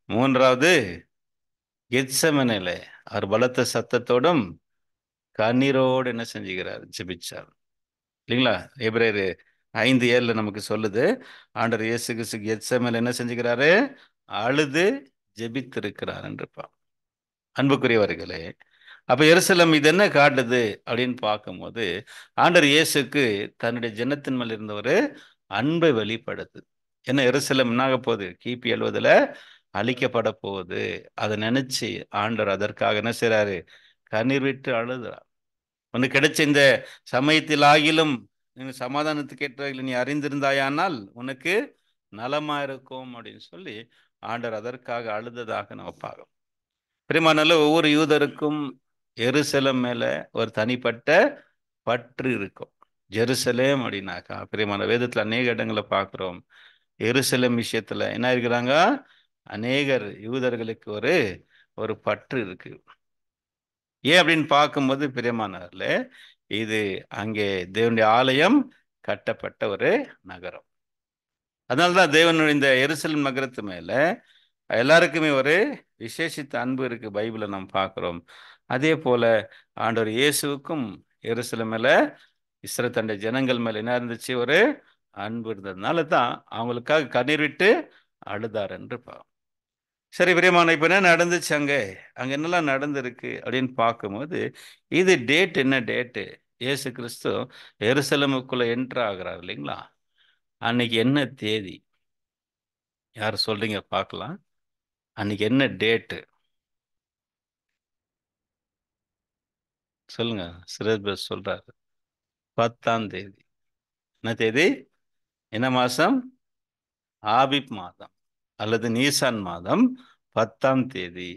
3வது கெத்செமனேல அவர் பலத்த சத்தத்தோடும் கண்ணீரோடு என்ன செஞ்சுக்கிறார்? ஜெபிச்சார் இல்லைங்களா? எபிரேயர் 5:7 நமக்கு சொல்லுது, ஆண்டவர் இயேசு கிறிஸ்து கெத்செமனேல என்ன செஞ்சுக்கிறாரு? அழுது ஜெபித்திருக்கிறார் என்றுப்பா. அன்புக்குரியவர்களே, அப்ப எருசலேம் இது என்ன காட்டுது அப்படின்னு பார்க்கும்போது ஆண்டவர் இயேசுக்கு தன்னுடைய ஜனத்தின் மேல் இருந்த ஒரு அன்பை வெளிப்படுது. என்ன, எருசலேம் என்னாக போகுது? கிபி 70ல அழிக்கப்பட போகுது. அதை நினைச்சு ஆண்டவர் அதற்காக என்ன செய்றாரு? கண்ணீர் விட்டு அழுதுறார். உனக்கு கிடைச்ச இந்த சமயத்தில் ஆகிலும் நீ சமாதானத்துக்கு ஏற்றவர்களை நீ அறிந்திருந்தாயானால் உனக்கு நலமா இருக்கும் அப்படின்னு சொல்லி ஆண்டவர் அதற்காக அழுததாக நம்ம பார்க்கிறோம். பிரியமானவர்களே, ஒவ்வொரு யூதருக்கும் எருசலேம் மேல ஒரு தனிப்பட்ட பற்று இருக்கும். ஜெருசலேம் அப்படின்னாக்கா, பிரியமான வேதத்துல அநேக இடங்களை பார்க்கிறோம். எருசலேம் விஷயத்துல என்ன இருக்கிறாங்க? அநேகர் யூதர்களுக்கு ஒரு ஒரு பற்று இருக்கு. ஏன் அப்படின்னு பார்க்கும்போது பிரியமானவர்களே, இது அங்கே தேவனுடைய ஆலயம் கட்டப்பட்ட ஒரு நகரம். அதனால்தான் தேவனுடைய இந்த எருசலேம் நகரத்து மேல எல்லாருக்குமே ஒரு விசேஷித்த அன்பு இருக்கு. பைபிளை நாம் பார்க்கிறோம். அதே போல ஆண்டவர் இயேசுவுக்கும் எருசலேம் மேல, இஸ்ரவேல் தன்னுடைய ஜனங்கள் மேல என்ன இருந்துச்சு? ஒரு அன்பு இருந்ததுனால தான் அவங்களுக்காக கண்ணீர் விட்டு அழுதார் என்று பார்க்கிறோம். சரி பிரியமான, இப்ப என்ன நடந்துச்சு அங்க? அங்க என்னெல்லாம் நடந்திருக்கு அப்படின்னு பார்க்கும்போது, இது டேட் என்ன டேட்டு? இயேசு கிறிஸ்து எருசலேமுக்குள்ள என்டர் ஆகுறார் இல்லைங்களா? அன்னைக்கு என்ன தேதி? யார் சொல்றீங்க பார்க்கலாம்? அன்னைக்கு என்ன டேட்டு சொல்லுங்க. சுரேஷ் சொல்றாரு 10ஆம் தேதி. என்ன தேதி? என்ன மாசம்? ஆபிப் மாதம் அல்லது நீசான் மாதம் 10ஆம் தேதி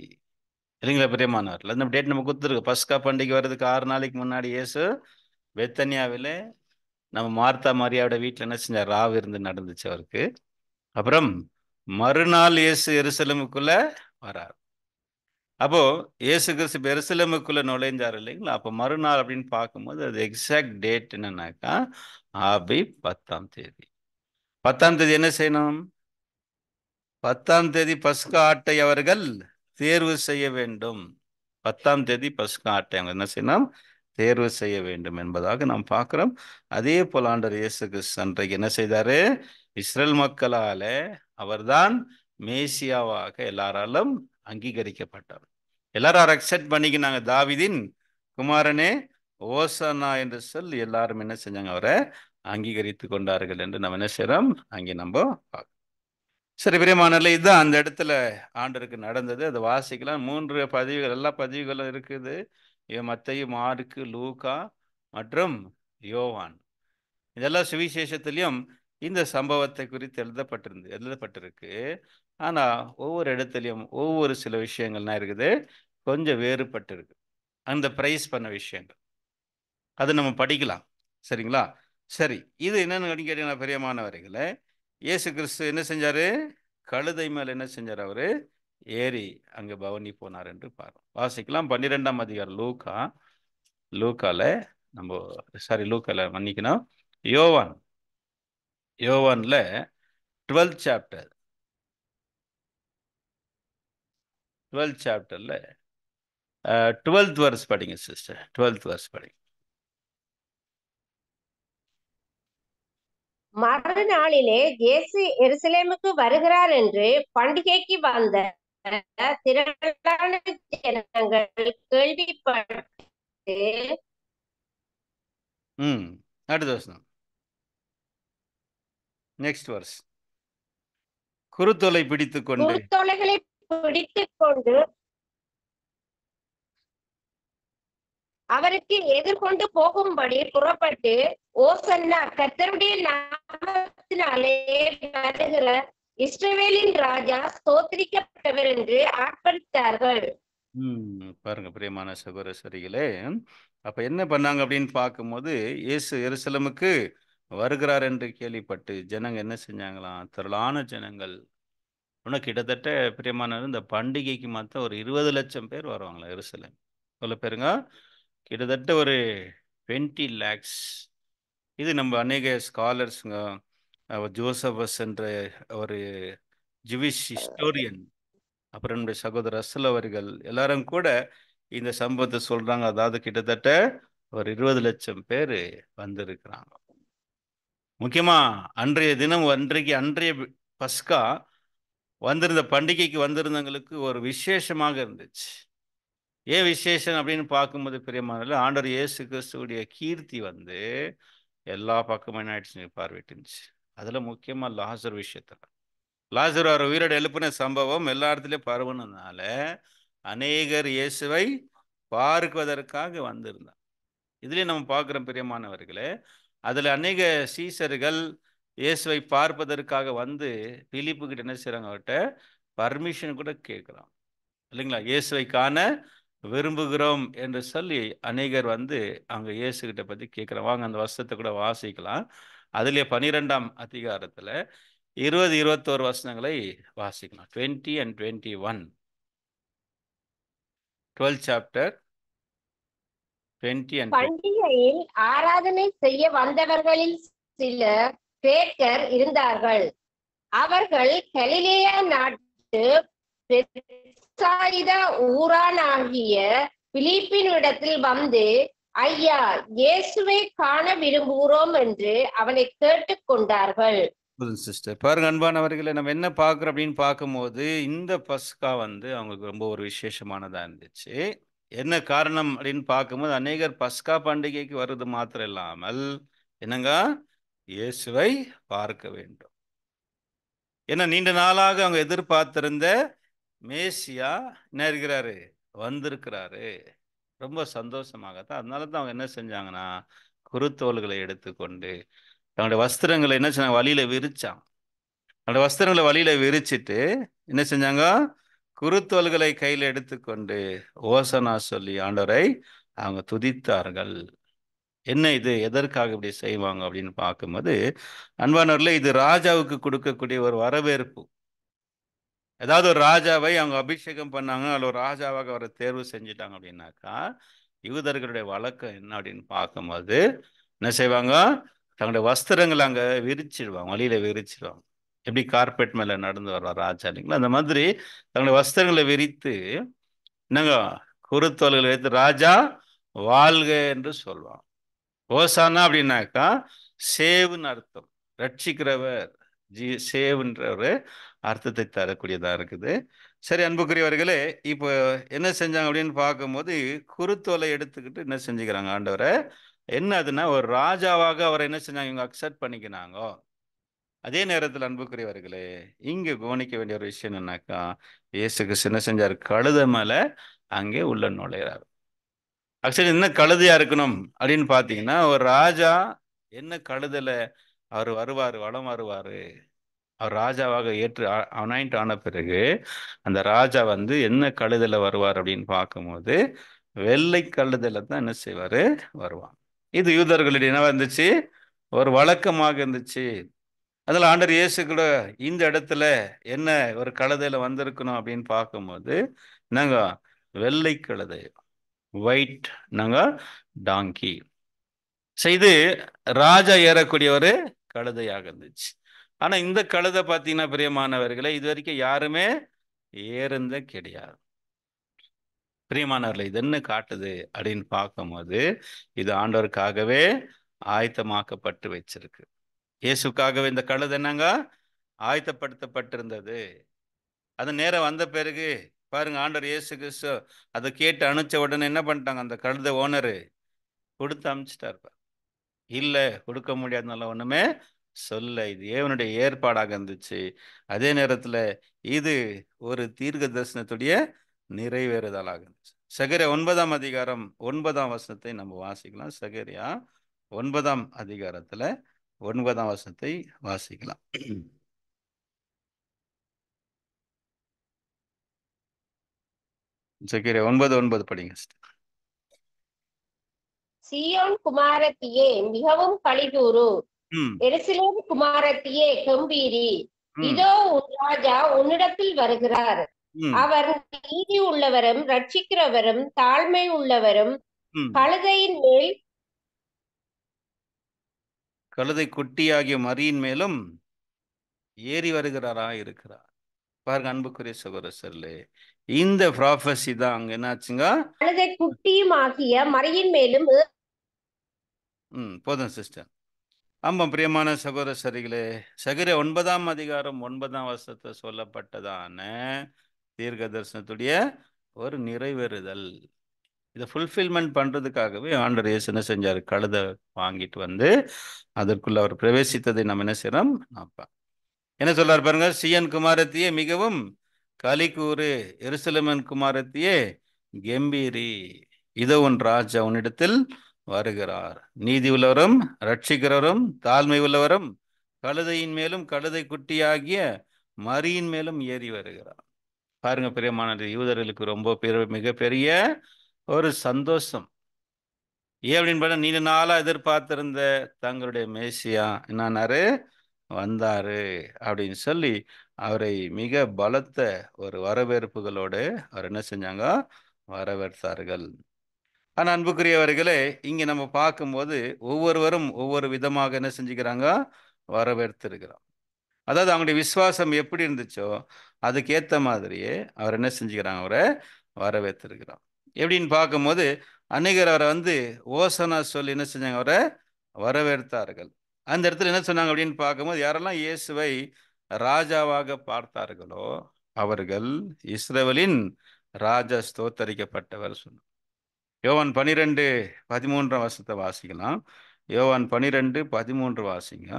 இல்லைங்களா? பிரியமானவர்கள், அந்த டேட் நம்ம கொடுத்துருக்கு. பஸ்கா பண்டிகை வர்றதுக்கு 6 நாளைக்கு முன்னாடி இயேசு பெத்தனியாவிலே நம்ம மார்த்தா மரியாவோட வீட்டில் என்ன செஞ்சார்? ராவு இருந்து நடந்துச்சு அவருக்கு. அப்புறம் மறுநாள் இயேசு எருசலேமுக்குள்ள வரார். அப்போ இயேசு கிறிஸ்து எருசலேமுக்குள்ள நுழைஞ்சார் இல்லைங்களா? அப்போ மறுநாள் அப்படின்னு பார்க்கும்போது அது எக்ஸாக்ட் டேட் என்னன்னாக்கா ஆபி 10ஆம் தேதி. 10ஆம் தேதி என்ன செய்யணும்? 10ஆம் தேதி பஸ்கா ஆட்டை அவர்கள் தேர்வு செய்ய வேண்டும். 10ஆம் தேதி பஸ்கா ஆட்டை அவங்க என்ன செய்யணும்? தேர்வு செய்ய வேண்டும் என்பதாக நாம் பார்க்கிறோம். அதே போல ஆண்டவர் இயேசு கிறிஸ்து அன்றைக்கு என்ன செய்தாரு? இஸ்ரேல் மக்களால அவர்தான் மேசியாவாக எல்லாராலும் அங்கீகரிக்கப்பட்டார். எல்லாரும் அக்செப்ட் பண்ணிக்கினாங்க. தாவீதின் குமாரனே ஓசன்னா என்று சொல்லி எல்லாரும் என்ன செஞ்சாங்க? அவரை அங்கீகரித்து கொண்டார்கள் என்று நம்ம என்ன செய்யறோம்? அங்கே நம்ம பார்க்கிறோம். சரி, பிரியமானவர்களே, இதுதான் அந்த இடத்துல ஆண்டருக்கு நடந்தது. அது வாசிக்கலாம். 3 பதிவுகள், எல்லா பதிவுகளும் இருக்குது. மத்தேயு, மார்க்கு, லூக்கா மற்றும் யோவான். இதெல்லாம் சுவிசேஷத்திலையும் இந்த சம்பவத்தை குறித்து எழுதப்பட்டிருக்கு. ஆனா ஒவ்வொரு இடத்துலையும் ஒவ்வொரு சில விஷயங்கள்லாம் இருக்குது, கொஞ்சம் வேறுபட்டு இருக்கு. அந்த பிரைஸ் பண்ண விஷயங்கள் அது நம்ம படிக்கலாம். சரிங்களா? சரி, இது என்னன்னு கேட்டீங்கன்னா, பிரியமானவர்களே, இயேசு கிறிஸ்து என்ன செஞ்சாரு? கழுதை மேல என்ன செஞ்சார்? அவரு ஏறி அங்க பவனி போனார் என்று பார்க்கிறோம். வாசிக்கலாம். 12ஆம் அதிகாரம் லூக்கால நம்ம லூக்கால மன்னிக்கணும், யோவான்ல 12th சாப்டர் 12th சாப்டர்ல 12th verse படிங்க சிஸ்டர். 12th verse படிங்க. மறுநாளிலே இயேசு எருசலேமுக்கு வருகிறார் என்று பண்டிகைக்கு வந்த திரளான ஜனங்கள் கேள்விப்பட்டு அடுத்த வசனம், நெக்ஸ்ட் வர்ஸ். குருத்தோலை பிடித்துக் கொண்டு குருத்தோலைகளை பிடித்துக் கொண்டு அவருக்கு எதிர்கொண்டு போகும்படி புறப்பட்டு, ஓசன்னா, கர்த்தருடைய நாமத்தினாலே வருகிற இஸ்ரவேலின் ராஜா ஸ்தோத்திரிக்கப்பட்டவர் என்று ஆர்ப்பரித்தார்கள். பாருங்க பிரியமான சகோதரர்களே, அப்ப என்ன பண்ணாங்க அப்படின்னு பார்க்கும்போது, இயேசு எருசலேமுக்கு வருகிறார் என்று கேள்விப்பட்டு ஜனங்க என்ன செஞ்சாங்களாம்? திரளான ஜனங்கள். இன்னும் கிட்டத்தட்ட பிரியமான இந்த பண்டிகைக்கு மாத்திரம் ஒரு 20 லட்சம் பேர் வருவாங்களா எருசலேம்? எவ்வளவு பேருங்க? கிட்டத்தட்ட ஒரு 20 lakhs. இது நம்ம அநேக ஸ்காலர்ஸுங்க, ஜோசபஸ் என்ற ஒரு ஜூவிஷ் ஹிஸ்டோரியன், அப்புறம் நம்முடைய சகோதரர் ரசல் அவர்கள் எல்லாரும் கூட இந்த சம்பவத்தை சொல்றாங்க. அதாவது கிட்டத்தட்ட ஒரு 20 லட்சம் பேர் வந்திருக்கிறாங்க. முக்கியமா அன்றைய பஸ்கா வந்திருந்த பண்டிகைக்கு வந்திருந்தவங்களுக்கு ஒரு விசேஷமாக இருந்துச்சு. ஏன் விசேஷம் அப்படின்னு பார்க்கும்போது, பிரியமானவர்களே, ஆண்டவர் இயேசு கிறிஸ்துவுடைய கீர்த்தி எல்லா பக்கமும் என்ன ஆயிடுச்சு? பார்வையிட்டுச்சு. அதுல முக்கியமா லாசர் விஷயத்துல, லாசர் அவர் உயிரோட எழுப்பின சம்பவம் எல்லா இடத்துலயும் பரவுனதுனால அநேகர் இயேசுவை பார்க்குவதற்காக வந்திருந்தார். இதுலயும் நம்ம பார்க்கிறோம் பிரியமானவர்களே, அதுல அநேக சீசர்கள் இயேசுவை பார்ப்பதற்காக வந்து பிலிப்பு கிட்ட என்ன செய்றாங்க? அவர்கிட்ட பர்மிஷன் கூட கேட்கிறான், இல்லைங்களா? இயேசுவை காண விரும்புகிறோம் என்று சொல்லி அநேகர் வந்து அங்க இயேசு கிட்ட பத்தி கேட்கிறாங்க. வாங்க அந்த வசனத்தை கூட வாசிக்கலாம். அதுலயே 12ஆம் அதிகாரத்துல 20, 21 வசனங்களை வாசிக்கலாம். 20 and 21. 12th chapter 20 and 20. பண்டிகையில் ஆராதனை செய்ய வந்தவர்களில் சில கிரேக்கர் இருந்தார்கள். அவர்கள் கலிலேயா நாட்டு பெத்சாயிதா ஊரானாகிய பிலிப்பினிடத்தில் வந்து, ஐயா, இயேசுவை காண விரும்புகிறோம் என்று அவனை கேட்டுக் கொண்டார்கள். சிஸ்டர் பாருங்க, அன்பானவர்களை, நம்ம என்ன பார்க்குறோம் அப்படின்னு பார்க்கும்போது, இந்த பஸ்கா அவங்களுக்கு ரொம்ப ஒரு விசேஷமானதா இருந்துச்சு. என்ன காரணம் அப்படின்னு பார்க்கும்போது, அநேகர் பஸ்கா பண்டிகைக்கு வர்றது மாத்திரம் இல்லாமல் என்னங்க, இயேசுவை பார்க்க வேண்டும். ஏன்னா நீண்ட நாளாக அவங்க எதிர்பார்த்திருந்த மேசியா என்ன இருக்கிறாரு? வந்திருக்கிறாரு. ரொம்ப சந்தோஷமாகத்தான். அதனால தான் அவங்க என்ன செஞ்சாங்கன்னா, குருத்தோல்களை எடுத்துக்கொண்டு தன்னுடைய வஸ்திரங்களை என்ன செஞ்சாங்க? வழியில விரிச்சாங்க. அந்த வஸ்திரங்களை வழியில விரிச்சிட்டு என்ன செஞ்சாங்க? குருத்தோல்களை கையில் எடுத்துக்கொண்டு ஓசனா சொல்லி ஆண்டவரை அவங்க துதித்தார்கள். என்ன இது? எதற்காக இப்படி செய்வாங்க அப்படின்னு பார்க்கும்போது, அன்பானவர்களே, இது ராஜாவுக்கு கொடுக்கக்கூடிய ஒரு வரவேற்பு. ஏதாவது ஒரு ராஜாவை அவங்க அபிஷேகம் பண்ணாங்க, அல்ல ஒரு ராஜாவாக அவரை தேர்வு செஞ்சிட்டாங்க அப்படின்னாக்கா, யூதர்களுடைய வழக்கம் என்ன அப்படின்னு பார்க்கும்போது என்ன செய்வாங்க? தங்களுடைய வஸ்திரங்களை அங்க விரிச்சிடுவாங்க, வழியில விரிச்சிடுவாங்க. எப்படி கார்பெட் மேல நடந்து வர்ற ராஜா இல்லைங்களா, அந்த மாதிரி தங்களுடைய வஸ்திரங்களை விரித்து என்னங்க குருத்தோல்களை வைத்து ராஜா வாழ்க என்று சொல்லுவாங்க. ஓசானா அப்படின்னாக்கா சேவ்னு அர்த்தம், ரட்சிக்கிறவர், சேவ்ன்ற ஒரு அர்த்தத்தை தரக்கூடியதா இருக்குது. சரி அன்புக்குரியவர்களே, இப்போ என்ன செஞ்சாங்க அப்படின்னு பார்க்கும்போது குருத்தோலை எடுத்துக்கிட்டு என்ன செஞ்சுக்கிறாங்க ஆண்டவரை, என்ன அதுன்னா ஒரு ராஜாவாக அவரை என்ன செஞ்சாங்க, இவங்க அக்செப்ட் பண்ணிக்கினாங்க. அதே நேரத்தில் அன்புக்குரியவர்களே, இங்க கவனிக்க வேண்டிய ஒரு விஷயம் என்னன்னாக்கா, இயேசு கிறிஸ்து என்ன செஞ்சார், கழுத மேல அங்கே உள்ள நுழையிறார். ஆக்சுவலி என்ன கழுதையா இருக்கணும் அப்படின்னு பார்த்தீங்கன்னா, ஒரு ராஜா என்ன கழுதையில அவர் வருவார், வலம் வருவார், அவர் ராஜாவாக ஏற்று அனாயிண்ட் ஆன பிறகு அந்த ராஜா வந்து என்ன கழுதையில வருவார் அப்படின்னு பார்க்கும்போது வெள்ளை கழுதையில தான் என்ன செய்வார், வருவான். இது யூதர்களுடைய என்ன இருந்துச்சு, ஒரு வழக்கமாக இருந்துச்சு. அதில் ஆண்டவர் இயேசு கூட இந்த இடத்துல என்ன ஒரு கழுதையில வந்திருக்கணும் அப்படின்னு பார்க்கும்போது நாங்க வெள்ளை கழுதை, ஒயிட் நாங்க டாங்கி செய்து ராஜா ஏறக்கூடிய ஒரு கழுதையாக இருந்துச்சு. ஆனா இந்த கழுதை பார்த்தீங்கன்னா பிரியமானவர்களே, இது வரைக்கும் யாருமே ஏறுந்த கிடையாது. பிரியமானவர்களை இது என்ன காட்டுது அப்படின்னு பார்க்கும்போது இது ஆண்டவருக்காகவே ஆயத்தமாக்கப்பட்டு வச்சிருக்கு. இயேசுக்காகவே இந்த கழுதை என்னங்க ஆயத்தப்படுத்தப்பட்டிருந்தது. அது நேரம் வந்த பிறகு பாருங்க, ஆண்டவர் இயேசு கிறிஸ்து அதை கேட்டு அனுப்பிச்ச உடனே என்ன பண்ணிட்டாங்க, அந்த கழுதை ஓனரு கொடுத்து அனுப்பிச்சிட்டாரு. இல்ல கொடுக்க முடியாதுனால ஒண்ணுமே சொல்ல, இது ஏவனுடைய ஏற்பாடாக இருந்துச்சு. அதே நேரத்துல இது ஒரு தீர்க்க தரிசனத்துடைய நிறைவேறுதலாக இருந்துச்சு. சகரியா 9ஆம் அதிகாரம் 9ஆம் வசனத்தை நம்ம வாசிக்கலாம். சகரியா 9ஆம் அதிகாரத்துல 9ஆம் வசனத்தை வாசிக்கலாம். சகரியா 9:9 படிங்க. சீயோன் குமாரத்தியே மிகவும் களிகூரு, ம் எருசலேம் குமாரத்தியே கம்பீரி. ம் இதோ உன் ராஜா உன்னிடத்தில் வருகிறார். ம் அவர் நீதி உள்ளவரும் ரட்சிக்கிறவரும் தாழ்மை உள்ளவரும் ம் கழுதையின் மேல் கழுதை குட்டியாகிய மரியின் மேலும் ஏறி வருகிறாரா இருக்கிறார். பாருங்க அன்புக்குரிய சகோதரர்களே, இந்த ப்ராஃபஸி தான் அங்க என்னாச்சுங்க. கழுதை குட்டியும் ஆகிய மரியின் மேலும் போதும் சிஸ்டர். ஆமாம் பிரியமான சகோதரர்களே, சகரியா 9ஆம் அதிகாரம் 9ஆம் வசனத்தை சொல்லப்பட்டதான தீர்க்க தரிசனத்துடைய ஒரு நிறைவேறுதல். இதை ஃபுல்ஃபில்மெண்ட் பண்றதுக்காகவே ஆண்டவர் இயேசு என்ன செஞ்சார், கழுதை வாங்கிட்டு வந்து அதற்குள்ள அவர் பிரவேசித்ததை நம்ம என்ன செய்யறோம். என்ன சொல்றாரு பாருங்க, சீயோன் குமாரத்தியே மிகவும் களிகூரு, எருசலேமின் குமாரத்தியே கெம்பீரி, இதோ உன் ராஜா உன்னிடத்தில் வருகிறார், நீதி உள்ளவரும் ரட்சிக்கிறவரும் தாழ்மை உள்ளவரும் கழுதையின் மேலும் கழுதை குட்டியாகிய மரியின் மேலும் ஏறி வருகிறார். பாருங்க பிரியமான யூதர்களுக்கு ரொம்ப மிகப்பெரிய ஒரு சந்தோஷம். ஏன் அப்படின்னு பார்த்தா, நீண்ட நாளா எதிர்பார்த்திருந்த தங்களுடைய மேசியா என்னானாரு, வந்தாரு அப்படின்னு சொல்லி அவரை மிக பலத்த ஒரு வரவேற்புகளோடு அவர் என்ன செஞ்சாங்க, வரவேற்றார்கள். ஆனா அன்புக்குரியவர்களே, இங்க நம்ம பார்க்கும்போது ஒவ்வொருவரும் ஒவ்வொரு விதமாக என்ன செஞ்சுக்கிறாங்க, வரவேற்றிருக்கிறோம். அதாவது அவங்களுடைய விசுவாசம் எப்படி இருந்துச்சோ அதுக்கேத்த மாதிரியே அவர் என்ன செஞ்சுக்கிறாங்க, அவரை வரவேற்றிருக்கிறார். எப்படின்னு பார்க்கும்போது அநேகர் அவரை வந்து ஓசனா சொல்லி என்ன செஞ்சாங்க, அவரை வரவேற்றார்கள். அந்த இடத்துல என்ன சொன்னாங்க அப்படின்னு பார்க்கும்போது, யாரெல்லாம் இயேசுவை ராஜாவாக பார்த்தார்களோ அவர்கள் இஸ்ரவேலின் ராஜா ஸ்தோத்தரிக்கப்பட்டவர் சொன்னார். யோவான் 12:13 வசனத்தை வாசிக்கலாம். யோவான் 12:13 வாசிங்க.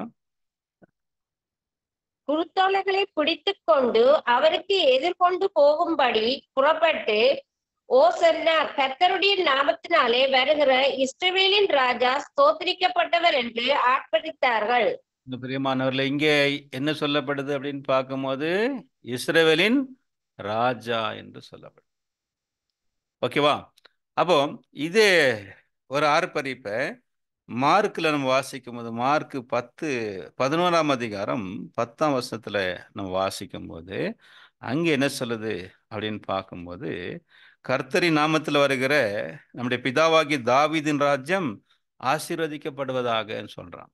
குருத்தோலைகளை பிடித்துக் கொண்டு அவருக்கு எதிர்கொண்டு போகும்படி புறப்பட்டு, ஓசன்னா கர்த்தருடைய நாமத்தினாலே வருகிற இஸ்ரவேலின் ராஜா ஸ்தோத்திரிக்கப்பட்டவர் என்று ஆர்ப்பரித்தார்கள். இந்த பிரியமானவர்களே, இங்கே என்ன சொல்லப்படுது அப்படின்னு பார்க்கும்போது இஸ்ரவேலின் ராஜா என்று சொல்லப்படுது. ஓகேவா? அப்போ இதே ஒரு ஆர்ப்பரிப்பை மார்க்ல நம்ம வாசிக்கும் போது, மார்க் 11ஆம் அதிகாரம் 10ஆம் வசனத்துல நம்ம வாசிக்கும் போது அங்கே என்ன சொல்லுது அப்படின்னு பார்க்கும்போது, கர்த்தரின் நாமத்தில் வருகிற நம்முடைய பிதாவாகிய தாவீதின் ராஜ்யம் ஆசீர்வதிக்கப்படுவதாக சொல்றான்.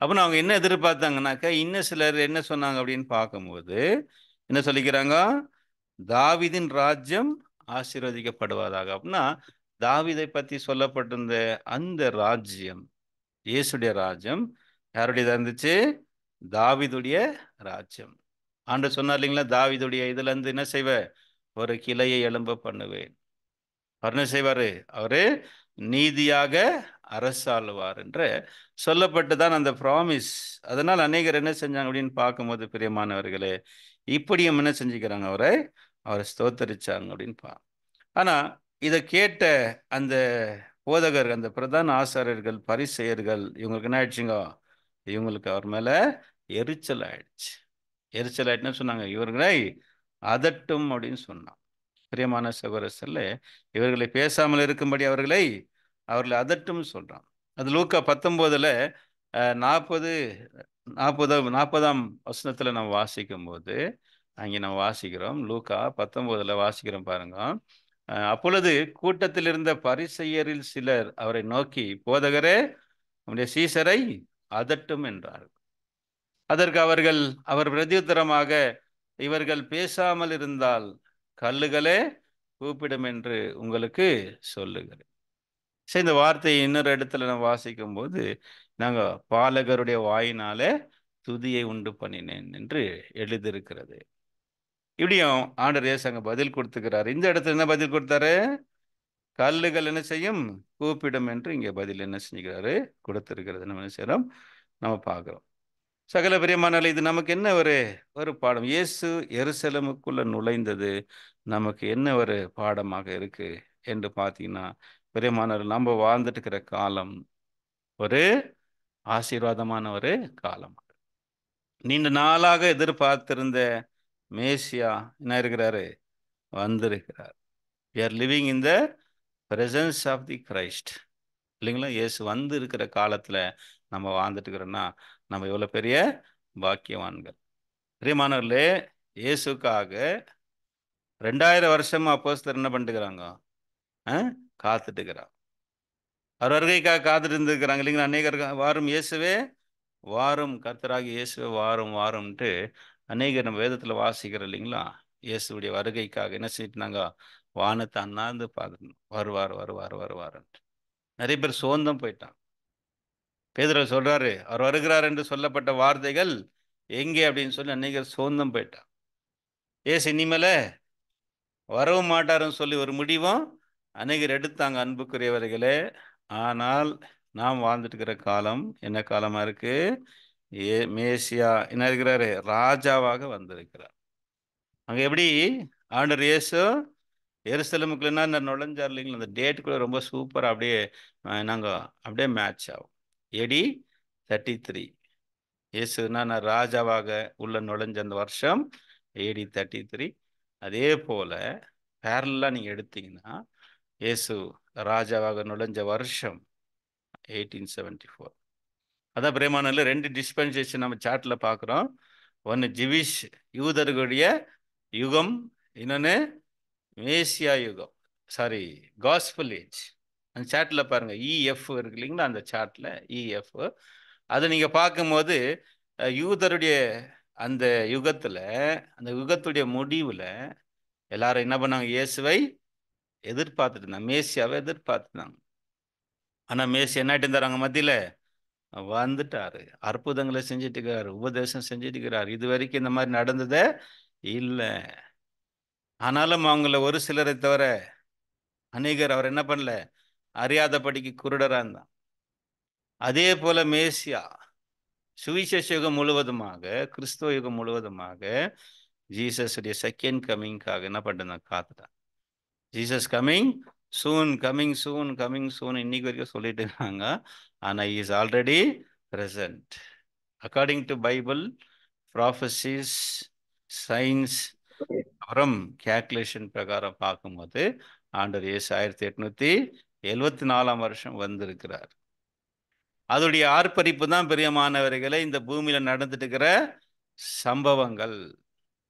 அப்போ அவங்க என்ன எதிர்பார்த்தாங்கன்னாக்கா, இன்னும் சிலர் என்ன சொன்னாங்க அப்படின்னு பார்க்கும்போது என்ன சொல்லிக்கிறாங்க, தாவீதின் ராஜ்யம் ஆசீர்வதிக்கப்படுவதாக. அப்படின்னா தாவீதை பத்தி சொல்லப்பட்டிருந்த அந்த ராஜ்யம், இயேசுடைய ராஜ்யம் யாருடையதா இருந்துச்சு? தாவீதுடைய ராஜ்யம். ஆண்டவர் சொன்னார் இல்லைங்களா, தாவீதுடைய இதுல இருந்து என்ன செய்வேன், ஒரு கிளையை எழும்ப பண்ணுவேன். அவர் என்ன செய்வாரு? அவரு நீதியாக அரசாளுவார் என்று சொல்லப்பட்டுதான் அந்த ப்ராமிஸ். அதனால் அநேகர் என்ன செஞ்சாங்க அப்படின்னு பார்க்கும்போது, பிரியமானவர்களே, இப்படியும் என்ன செஞ்சுக்கிறாங்க, அவரை அவரை ஸ்தோத்தரிச்சாங்க அப்படின்னு ஆனா இதை கேட்ட அந்த போதகர், அந்த பிரதான ஆசாரியர்கள், பரிசேயர்கள், இவங்களுக்கு என்ன ஆயிடுச்சுங்க, இவங்களுக்கு அவர் மேல எரிச்சல் ஆயிடுச்சு. எரிச்சல் ஆயிட்டுன்னு சொன்னாங்க, இவர்களை அதட்டும் அப்படின்னு சொன்னாங்க. பிரியமான சகோதரர்களே, இவர்களை பேசாமல் இருக்கும்படி அவர்களை அதட்டும் சொல்றான். அது லூக்கா 19ல 40ஆம் வசனத்துல நம்ம வாசிக்கும் போது, அங்கே நம்ம வாசிக்கிறோம், லூக்கா 19ல வாசிக்கிறோம் பாருங்க. அப்பொழுது கூட்டத்தில் இருந்த பரிசேயரில் சிலர் அவரை நோக்கி, போதகரே, உம்முடைய சீசரை அதட்டும் என்றார். அதற்கு அவர் பிரதியுத்தரமாக, இவர்கள் பேசாமல் இருந்தால் கல்லுகளே கூப்பிடும் என்று உங்களுக்கு சொல்லுகிறேன். சரி, இந்த வார்த்தையை இன்னொரு இடத்துல நம்ம வாசிக்கும் போது, நாங்க பாலகருடைய வாயினாலே துதியை உண்டு பண்ணினேன் என்று எழுதியிருக்கிறது. இப்படியும் ஆண்டவர் இயேசு அங்க பதில் கொடுத்துக்கிறாரு. இந்த இடத்துல என்ன பதில் கொடுத்தாரு? கல்லுகள் என்ன செய்யும்? கூப்பிடும் என்று இங்கே பதில் என்ன செஞ்சுக்கிறாரு? கொடுத்திருக்கிறது. நம்ம என்ன செய்யறோம்? நம்ம பார்க்கிறோம். சகல பிரியமானவர்களே, இது நமக்கு என்ன ஒரு ஒரு பாடம்? இயேசு எருசலேமுக்குள்ள நுழைந்தது நமக்கு என்ன ஒரு பாடமாக இருக்கு என்று பார்த்தீங்கன்னா, பிரியமானவர்கள், நம்ம வாழ்ந்துட்டு இருக்கிற காலம் ஒரு ஆசீர்வாதமான ஒரு காலம். நீண்ட நாளாக எதிர்பார்த்திருந்த மேசியா என்ன இருக்கிறாரு? வந்திருக்கிறார். We are living in the presence of the Christ. இல்லைங்களா? இயேசு வந்து இருக்கிற காலத்துல நம்ம வாழ்ந்துட்டு இருக்கிறோம்னா நம்ம எவ்வளவு பெரிய பாக்கியவான்கள். பிரியமானவர்களே, இயேசுக்காக 2000 வருஷமா அப்போஸ்தலர் என்ன பண்ணிட்டுக்கிறாங்க? காத்துட்டு இருக்கிறாங்க. அவர் வருகைக்காக காத்துட்டு இருந்துருக்கிறாங்க இல்லைங்களா? அநேகர் வாரும் இயேசுவே வாரும், கர்த்தராகி இயேசுவே வாரும் வாரும்ன்ட்டு அநேகர் நம்ம வேதத்துல வாசிக்கிறோம் இல்லைங்களா? இயேசுடைய வருகைக்காக என்ன செஞ்சிட்டாங்க? வானத்தை அண்ணாந்து பார்க்கணும், வருவார் வருவார் வருவார்ன்ட்டு. நிறைய பேர் சோர்ந்தும் போயிட்டாங்க. பேதுரு சொல்றாரு, அவர் வருகிறார் என்று சொல்லப்பட்ட வார்த்தைகள் எங்கே அப்படின்னு சொல்லி அநேகர் சோர்ந்தும் போயிட்டான். ஏசு இனிமேல வரவும் மாட்டாருன்னு சொல்லி ஒரு முடிவும் அநேகர் எடுத்தாங்க, அன்புக்குரியவர்களே. ஆனால் நாம் வாழ்ந்துட்டு இருக்கிற காலம் என்ன காலமா இருக்கு? மேசியா என்ன இருக்கிறாரு? ராஜாவாக வந்திருக்கிறார். அங்க எப்படி ஆண்டவர் இயேசு எருசலேமுக்குள்ள என்ன நுழைஞ்சார் இல்லைங்களா? அந்த டேட் கூட ரொம்ப சூப்பரா அப்படியே நாங்க அப்படியே மேட்ச் ஆகும். AD 33 இயேசு நான் ராஜாவாக உள்ள நுழைஞ்ச அந்த வருஷம் AD 33. அதே போல பேரலா நீங்க எடுத்தீங்கன்னா இயேசு ராஜாவாக நுழைஞ்ச வருஷம் 1874. அதான் பிரேமானில் 2 டிஸ்பென்சேஷன் நம்ம சார்ட்ல பார்க்குறோம். ஒன்று ஜிவிஷ் யூதர்களுடைய யுகம், இன்னொன்று மேசியா யுகம், சாரி காஸ்பல் ஏஜ். அந்த சார்ட்ல பாருங்க, EF இருக்கு இல்லைங்களா? அந்த சார்ட்ல EF அதை நீங்க பார்க்கும்போது யூதருடைய அந்த யுகத்துல, அந்த யுகத்துடைய முடிவுல எல்லாரும் என்ன பண்ணாங்க? இயேசுவை எதிர்பார்த்துட்டு இருந்தாங்க, மேசியாவை எதிர்பார்த்துட்டாங்க. ஆனா மேசியா என்ன இருந்தாங்க? மத்தியில வந்துட்டாரு, அற்புதங்களை செஞ்சுட்டு இருக்கிறாரு, உபதேசம் செஞ்சுட்டு இருக்கிறார். இது வரைக்கும் இந்த மாதிரி நடந்ததே இல்லை. ஆனாலும் அவங்கள ஒரு சிலரை தவிர அநேகர் அவர் என்ன பண்ணல, அறியாதபடிக்கு குருடரா இருந்தான். அதே போல மேசியா சுவிசேஷ யுகம் முழுவதுமாக, கிறிஸ்துவ யுகம் முழுவதுமாக ஜீசஸுடைய செகண்ட் கம்மிங்காக என்ன பண்ணிட்டு காத்துட்டான். Jesus coming soon, coming soon, coming soon இன்னைக்கு வரைக்கும் சொல்லிட்டு இருக்காங்க. ஆனா is already present. According to Bible, prophecies, science, அப்புறம் கேல்குலேஷன் பிரகாரம் பார்க்கும்போது ஆண்டவர் இயேசு 1874ஆம் வருஷம் வந்திருக்கிறார். அதோடைய ஆர்ப்பரிப்பு தான் பிரியமானவர்களை இந்த பூமியில நடந்துட்டு இருக்கிற சம்பவங்கள்.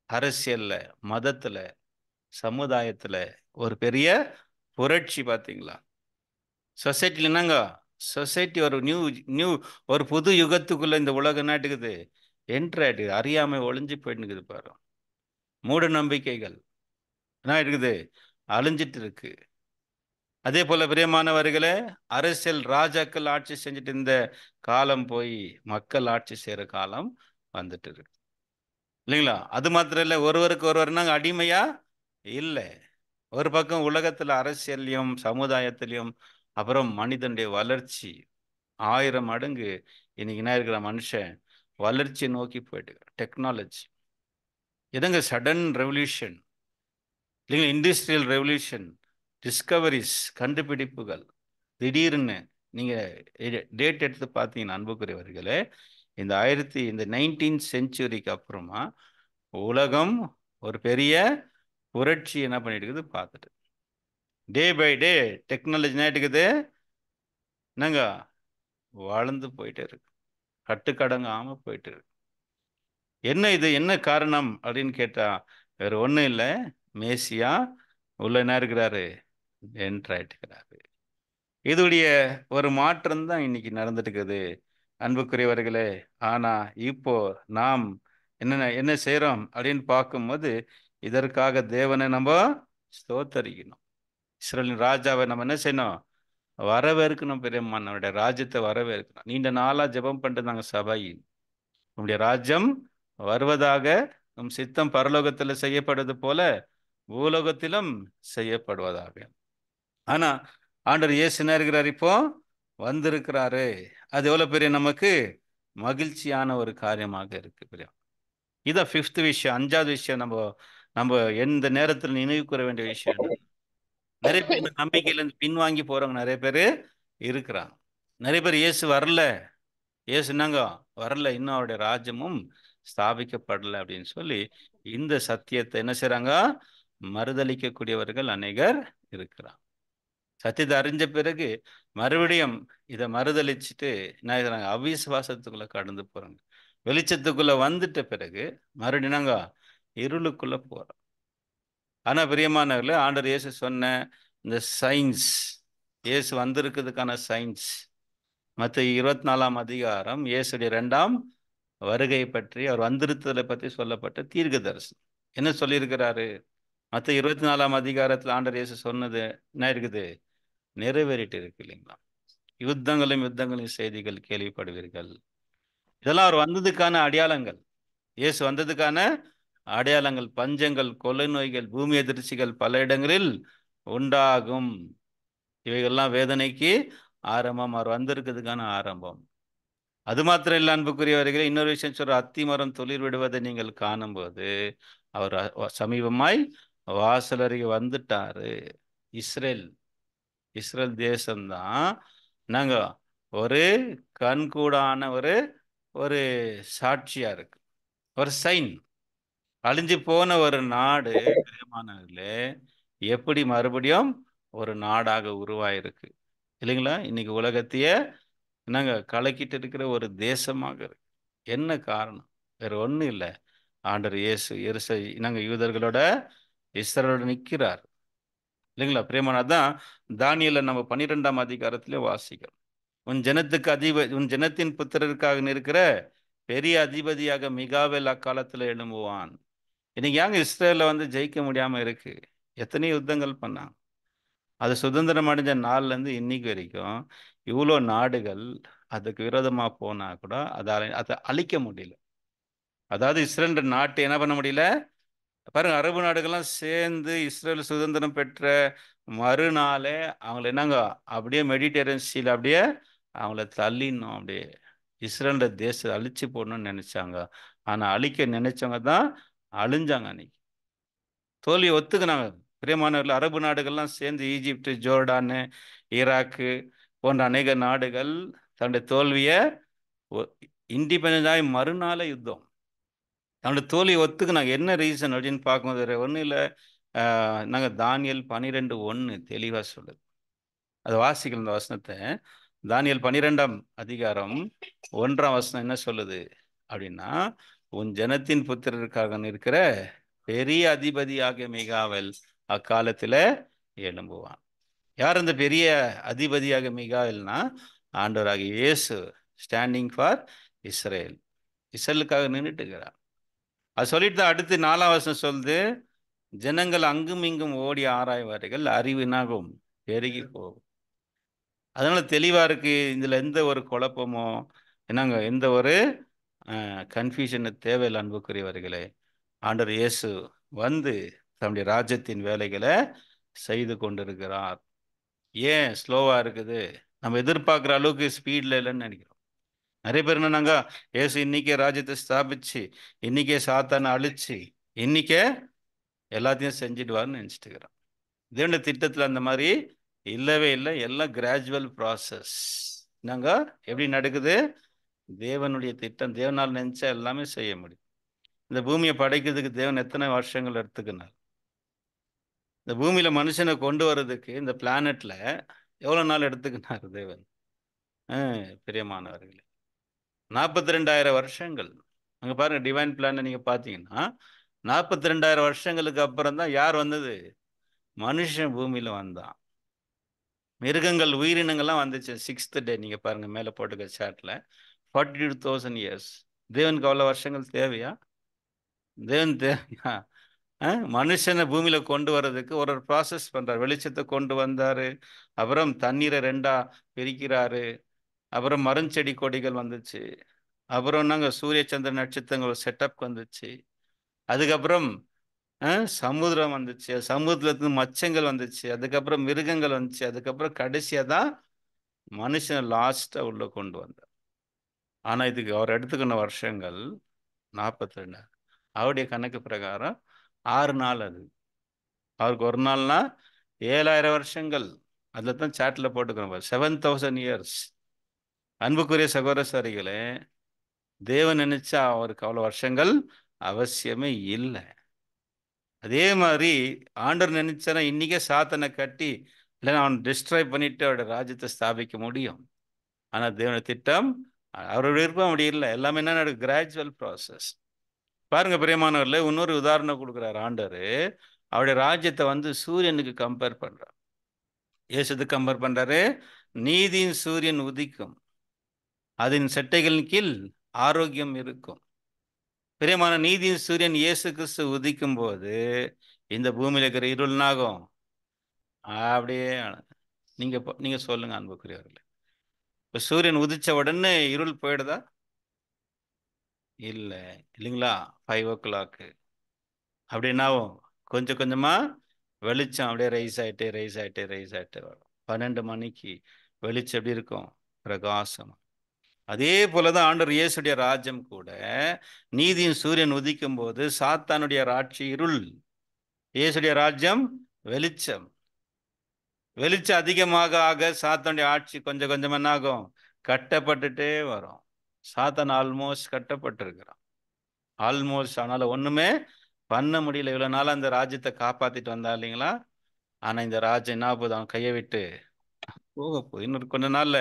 அரசியல்ல, மதத்துல, சமுதாயத்துல ஒரு பெரிய புரட்சி. பார்த்தீங்களா? சொசைட்டில என்னங்க சொசைட்டி ஒரு நியூ நியூ ஒரு புது யுகத்துக்குள்ள இந்த உலகம் என்ன ஆயிட்டுக்குது, என்ட்ரு ஆயிட்டுக்குது. அறியாமை ஒளிஞ்சு போயிட்டு பாரு. மூட நம்பிக்கைகள் என்ன இருக்குது, அழிஞ்சிட்டு இருக்கு. அதே போல பிரியமானவர்களே, அரசியல் ராஜாக்கள் ஆட்சி செஞ்சுட்டு இந்த காலம் போய் மக்கள் ஆட்சி செய்யற காலம் வந்துட்டு இருக்கு இல்லைங்களா? அது மாத்திரம் இல்ல, ஒருவருக்கு ஒருவர் நாங்க அடிமையா இல்லை. ஒரு பக்கம் உலகத்துல அரசியல்லையும் சமுதாயத்திலையும் அப்புறம் மனிதனுடைய வளர்ச்சி 1000 மடங்கு இன்னைக்கு என்ன இருக்கிற மனுஷன் வளர்ச்சியை நோக்கி போயிட்டு டெக்னாலஜி எதங்க சடன் ரெவல்யூஷன் இல்லைங்களா, இண்டஸ்ட்ரியல் ரெவல்யூஷன், டிஸ்கவரிஸ், கண்டுபிடிப்புகள் திடீர்னு நீங்க டேட் எடுத்து பார்த்தீங்கன்னா அன்புக்குரியவர்களே, இந்த 19th செஞ்சுரிக்கு அப்புறமா உலகம் ஒரு பெரிய புரட்சி என்ன பண்ணிட்டு இருக்குது பார்த்துட்டு, டே பை டே டெக்னாலஜி என்ன இருக்குது, என்னங்க வளர்ந்து போயிட்டே இருக்கு, கட்டுக்கடங்காம போயிட்டு இருக்கு. என்ன இது, என்ன காரணம் அப்படின்னு கேட்டா வேற ஒண்ணும் இல்லை, மேசியா உள்ள என்ன இருக்கிறாரு, என்ட்ராயிட்டுக்கிறாரு. இதுடைய ஒரு மாற்றம் தான் இன்னைக்கு நடந்துட்டு இருக்குது அன்புக்குரியவர்களே. ஆனா இப்போ நாம் என்ன செய்றோம் அப்படின்னு பார்க்கும்போது, இதற்காக தேவனை நம்ம ஸ்தோத்தரிக்கணும். இஸ்ரவேலின் ராஜாவை நம்ம என்ன செய்யணும், வரவேற்கணும். பெரியம்மா நம்முடைய ராஜ்யத்தை வரவேற்கணும். நீண்ட நாளா ஜெபம் பண்ணிட்டு நாங்கள் சபையில் உம்முடைய ராஜ்யம் வருவதாக, உம் சித்தம் பரலோகத்தில் செய்யப்படுவது போல பூலோகத்திலும் செய்யப்படுவதாக. ஆனா ஆண்டவர் இயேசு என்ன இருக்கிறார், இப்போ வந்திருக்கிறாரு. அது எவ்வளவு பெரிய நமக்கு மகிழ்ச்சியான ஒரு காரியமாக இருக்கு பெரிய. இதான் ஃபிஃப்த் விஷயம். அஞ்சாவது விஷயம் நம்ம நம்ம எந்த நேரத்தில் நினைவு கூற வேண்டிய விஷயம் என்ன, நிறைய பேர் இந்த நம்பிக்கையில இருந்து பின்வாங்கி போறவங்க நிறைய பேர் இருக்கிறாங்க. நிறைய பேர் இயேசு வரல, இயேசு என்னங்க வரல, இன்னும் அவருடைய ராஜ்யமும் ஸ்தாபிக்கப்படல அப்படின்னு சொல்லி இந்த சத்தியத்தை என்ன செய்றாங்க, மறுதலிக்கக்கூடியவர்கள் அநேகர் இருக்கிறாங்க. சத்தியத்தை அறிஞ்ச பிறகு மறுபடியும் இதை மறுதலிச்சுட்டு என்ன செய்றாங்க, அவிசுவாசத்துக்குள்ள கடந்து போறாங்க. வெளிச்சத்துக்குள்ள வந்துட்ட பிறகு மறுபடியும் நாங்க இருளுக்குள்ள போறோம். ஆனா பிரியமானவர்களே, ஆண்டவர் இயேசு சொன்ன இந்த சயின்ஸ், இயேசு வந்திருக்கிறதுக்கான சயின்ஸ், மத்த 24 அதிகாரம் இயேசுடைய 2ஆம் வருகை பற்றி, அவர் வந்திருத்தலை பற்றி சொல்லப்பட்ட தீர்க்க தரிசனம் என்ன சொல்லியிருக்கிறாரு. மத்த 24 அதிகாரத்தில் ஆண்டவர் இயேசு சொன்னது என்ன இருக்குது, நிறைவேறிட்டு இருக்கு இல்லைங்களா? யுத்தங்களையும் செய்திகள் கேள்விப்படுவீர்கள். இதெல்லாம் அவர் வந்ததுக்கான அடையாளங்கள், இயேசு வந்ததுக்கான அடையாளங்கள். பஞ்சங்கள், கொலை நோய்கள், பூமி அதிர்ச்சிகள் பல இடங்களில் உண்டாகும். இவைகள்லாம் வேதனைக்கு ஆரம்பம், அவர் வந்திருக்கிறதுக்கான ஆரம்பம். அது மாத்திரம் இல்ல அன்புக்குரியவர்களே, இன்னொரு விஷயம் சொல்ற, அத்தி மரம் துளிர் விடுவதை நீங்கள் காணும்போது அவர் சமீபமாய் வாசல் அருகே வந்துட்டாரு. இஸ்ரேல் இஸ்ரேல் தேசம்தான் நாங்க ஒரு கண்கூடான ஒரு ஒரு சாட்சியா இருக்கு, ஒரு சைன். அழிஞ்சு போன ஒரு நாடு பிரியமானவர்களே எப்படி மறுபடியும் ஒரு நாடாக உருவாயிருக்கு இல்லைங்களா? இன்னைக்கு உலகத்தையே நாங்க கலக்கிட்டு இருக்கிற ஒரு தேசமாக இருக்கு. என்ன காரணம்? வேற ஒண்ணும் இல்லை, ஆண்டவர் இயேசு நாங்க யூதர்களோட இஸ்ரவேலோட நிற்கிறார் இல்லைங்களா? பிரியமான தான் தானியேல நம்ம 12ஆம் அதிகாரத்திலே வாசிக்கிறோம். உன் ஜனத்தின் புத்திரருக்காக நிற்கிற பெரிய அதிபதியாக மிகாவேல் அக்காலத்துல எழும்புவான். இன்னைக்கு ஏங்க இஸ்ரேல வந்து ஜெயிக்க முடியாம இருக்கு? எத்தனை யுத்தங்கள் பண்ணாங்க. அது சுதந்திரம் அடைஞ்ச நாள்ல இருந்து இன்னைக்கு வரைக்கும் இவ்வளோ நாடுகள் அதுக்கு விரோதமா போனா கூட அதை அழிக்க முடியல. அதாவது இஸ்ரேல் நாட்டை என்ன பண்ண முடியல பாருங்க. அரபு நாடுகள்லாம் சேர்ந்து இஸ்ரேல் சுதந்திரம் பெற்ற மறுநாளே அவங்கள என்னங்க அப்படியே மெடிட்டரேனியன் சீல அப்படியே அவங்கள தள்ளிடணும், அப்படியே இஸ்ரேல் தேசத்தை அழிச்சு போடணும்னு நினைச்சாங்க. ஆனா அழிக்க நினைச்சவங்க தான் அழிஞ்சாங்க. அன்னைக்கு தோல்வியை ஒத்துக்கினாங்க. பிரியமானவர்கள், அரபு நாடுகள்லாம் சேர்ந்து ஈஜிப்ட், ஜோர்டானு, ஈராக்கு போன்ற அநேக நாடுகள் தன்னுடைய தோல்வியை இண்டிபெண்ட் ஆகி மறுநாள யுத்தம் தன்னுடைய தோல்வியை ஒத்துக்குனாங்க. என்ன ரீசன் அப்படின்னு பார்க்கும்போது ஒன்றும் இல்லை, நாங்கள் தானியல் 12:1 தெளிவாக சொல்லுது. அது வாசிக்கல இந்த வசனத்தை. தானியல் 12ஆம் அதிகாரம் 1ஆம் வசனம் என்ன சொல்லுது அப்படின்னா, உன் ஜனத்தின் புத்திரருக்காக நிற்கிற பெரிய அதிபதியாகிய மிகாவேல் அக்காலத்துல எழும்புவான். யார் அந்த பெரிய அதிபதியாக மிகாவேல்னா, ஆண்டவராகிய இயேசு ஸ்டாண்டிங் ஃபார் இஸ்ரேல், இஸ்ரேலுக்காக நின்றுட்டு இருக்கிறார். அது சொல்லிட்டு தான் அடுத்து 4ஆம் வசனம் சொல்லுது, ஜனங்கள் அங்கும் இங்கும் ஓடி ஆராய்வார்கள், அறிவினாகும் பெருகி போகும். அதனால தெளிவா இருக்கு. இதுல எந்த ஒரு குழப்பமோ என்னங்க எந்த ஒரு கன்ஃபியூஷன் தேவையில்லை அன்புக்குரியவர்களே. ஆண்டவர் இயேசு வந்து தம்முடைய ராஜ்யத்தின் வேலைகளை செய்து கொண்டிருக்கிறார். ஏன் ஸ்லோவா இருக்குது? நம்ம எதிர்பார்க்குற அளவுக்கு ஸ்பீட்ல இல்லைன்னு நினைக்கிறோம். நிறைய பேர் என்னன்னாங்க, இயேசு இன்னைக்கே ராஜ்யத்தை ஸ்தாபிச்சு, இன்னைக்கே சாத்தானை அழிச்சு, இன்னைக்கே எல்லாத்தையும் செஞ்சிடுவார்னு நினைச்சிட்டு இருக்கிறோம். தேவனுடைய திட்டத்தில் அந்த மாதிரி இல்லவே இல்லை. எல்லாம் கிராஜுவல் ப்ராசஸ். நாங்க எப்படி நடக்குது? தேவனுடைய திட்டம். தேவனால் நினைச்சா எல்லாமே செய்ய முடியும். இந்த பூமியை படைக்கிறதுக்கு தேவன் எத்தனை வருஷங்கள் எடுத்துக்கினார்? இந்த பூமியில மனுஷனை கொண்டு வர்றதுக்கு இந்த பிளானட்ல எவ்வளவு நாள் எடுத்துக்கினார் தேவன்? பிரியமானவர்களே, 42,000 வருஷங்கள். அங்க பாருங்க, டிவைன் பிளான் நீங்க பாத்தீங்கன்னா 42,000 வருஷங்களுக்கு அப்புறம் தான் யார் வந்தது? மனுஷன் பூமியில வந்தான். மிருகங்கள் உயிரினங்கள்லாம் வந்துச்சு 6th டே. நீங்க பாருங்க மேல போட்டுக்க சாட்ல 42,000 இயர்ஸ். தேவனுக்கு அவ்வளவு வருஷங்கள் தேவையா? தேவன் தேவையா? மனுஷனை பூமியில கொண்டு வர்றதுக்கு ஒரு ஒரு ப்ராசஸ் பண்றாரு. வெளிச்சத்தை கொண்டு வந்தாரு, அப்புறம் தண்ணீரை 2ஆ பிரிக்கிறாரு, அப்புறம் மரஞ்செடி கொடிகள் வந்துச்சு, அப்புறம் நாங்க சூரிய சந்திர நட்சத்திரங்கள் செட்டப் வந்துச்சு, அதுக்கப்புறம் சமுத்திரம் வந்துச்சு, சமுத்திரத்துல இருந்து மச்சங்கள் வந்துச்சு, அதுக்கப்புறம் மிருகங்கள் வந்துச்சு, அதுக்கப்புறம் கடைசியா தான் மனுஷன் லாஸ்டா உள்ள கொண்டு வந்தார். ஆனா இதுக்கு அவர் எடுத்துக்கின வருஷங்கள் 42. அவருடைய கணக்கு பிரகாரம் 6 நாள். அது அவருக்கு ஒரு நாள்னா 7,000 வருஷங்கள். அதில் தான் சாட்டில் போட்டுக்கிறோம் 7,000 இயர்ஸ். அன்புக்குரிய சகோதர சரிகளே, தேவன் நினைச்சா அவருக்கு அவ்வளோ வருஷங்கள் அவசியமே இல்லை. அதே மாதிரி ஆண்டவர் நினைச்சானா இன்னைக்கே சாத்தனை கட்டி இல்லைன்னா அவன் டிஸ்ட்ராய் பண்ணிட்டு அவரோட ராஜ்யத்தை ஸ்தாபிக்க முடியும். ஆனால் தேவனுடைய திட்டம், அவரோட விருப்பம் அப்படி இல்லை. எல்லாமே என்ன நடக்குது? Gradual process. பாருங்க பிரியமானவர்களே, இன்னொரு உதாரணம் கொடுக்குறாரு ஆண்டவர். அவருடைய ராஜ்யத்தை வந்து சூரியனுக்கு கம்பேர் பண்றார். இயேசுக்கு கம்பேர் பண்றாரு. நீதியின் சூரியன் உதிக்கும், அதன் செட்டைகளின் கீழ் ஆரோக்கியம் இருக்கும். பிரியமான, நீதியின் சூரியன் இயேசு கிறிஸ்து உதிக்கும் போது இந்த பூமியில இருக்கிற இருள்னாகும் அப்படியே. நீங்க நீங்க சொல்லுங்க அன்புக்குரியவர்களே, இப்ப சூரியன் உதிச்ச உடனே இருள் போயிடுதா? இல்லை, இல்லைங்களா? 5 o'clock அப்படின்னாவும் கொஞ்சம் கொஞ்சமா வெளிச்சம் அப்படியே ரைஸ் ஆயிட்டே ரைஸ் ஆயிட்டே ரைஸ் ஆயிட்டே வரும். 12 மணிக்கு வெளிச்சம் எப்படி இருக்கும்? பிரகாசம். அதே போலதான் ஆண்டவர் இயேசுடைய ராஜ்யம் கூட. நீதியின் சூரியன் உதிக்கும் போது சாத்தானுடைய ஆட்சி இருள், இயேசுடைய ராஜ்யம் வெளிச்சம். வெளிச்சம் அதிகமாக ஆக சாத்தானுடைய ஆட்சி கொஞ்சம் கொஞ்சம் என்ன ஆகும்? கட்டப்பட்டுட்டே வரும். சாத்தான் ஆல்மோஸ்ட் கட்டப்பட்டிருக்கிறான், ஆல்மோஸ்ட். ஆனாலும் ஒண்ணுமே பண்ண முடியல. இவ்வளவு நாள் அந்த ராஜ்யத்தை காப்பாத்திட்டு வந்தா இல்லைங்களா? ஆனா இந்த ராஜ்யம் என்ன போகுது? அவன் கையை விட்டு போக போகுது. இன்னொரு கொஞ்ச நாள்ல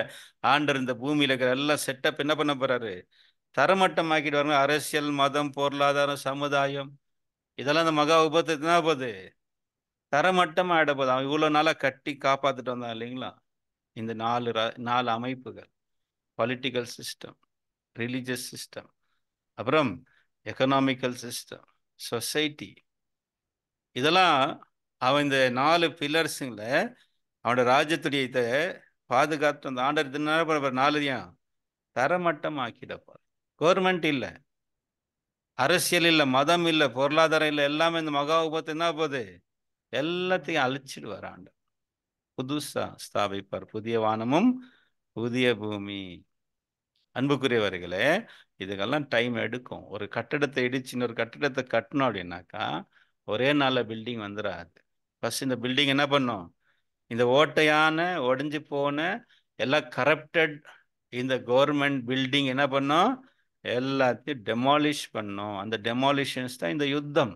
ஆண்டர் இந்த பூமியில இருக்கிற எல்லாம் செட்டப் என்ன பண்ண போறாரு? தரமட்டமாக்கிட்டு வரணும். அரசியல், மதம், பொருளாதாரம், சமுதாயம், இதெல்லாம் இந்த மகா உபத்திரத்துக்கு என்ன போகுது? தரமட்டம் ஆயிட போகுது. அவன் இவ்வளவு நாளா கட்டி காப்பாத்திட்டு வந்தான் இல்லைங்களா? இந்த 4 அமைப்புகள்: பொலிட்டிக்கல் சிஸ்டம், ரிலீஜியஸ் சிஸ்டம், அப்புறம் எக்கனாமிக்கல் சிஸ்டம், சொசைட்டி. இதெல்லாம் அவன் இந்த 4 பில்லர்ஸுங்கள அவனோட ராஜ்யத்துடைய இதை பாதுகாத்து அந்த ஆண்டர் 4 தரமட்டம் ஆக்கிடப்பா. கவர்மெண்ட் இல்லை, அரசியல் இல்லை, மதம் இல்லை, பொருளாதாரம் இல்லை, எல்லாமே இந்த மகா உபத்து என்ன போகுது? எல்லாத்தையும் அழிச்சிடுவார் ஆண்டர். புதுசா ஸ்தாபிப்பார் புதிய வானமும் புதிய பூமி. அன்புக்குரியவர்களே, இதுக்கெல்லாம் டைம் எடுக்கும். ஒரு கட்டடத்தை இடிச்சு இன்னொரு கட்டடத்தை கட்டணும் அப்படின்னாக்கா ஒரே நாள்ல பில்டிங் வந்துடாது. ஃபர்ஸ்ட் இந்த பில்டிங் என்ன பண்ணும்? இந்த ஓட்டையான உடைஞ்சு போன எல்லாம் கரப்டட் இந்த கவர்மெண்ட் பில்டிங் என்ன பண்ணும்? எல்லாத்தையும் டெமாலிஷ் பண்ணும். அந்த டெமாலிஷன்ஸ் தான் இந்த யுத்தம்.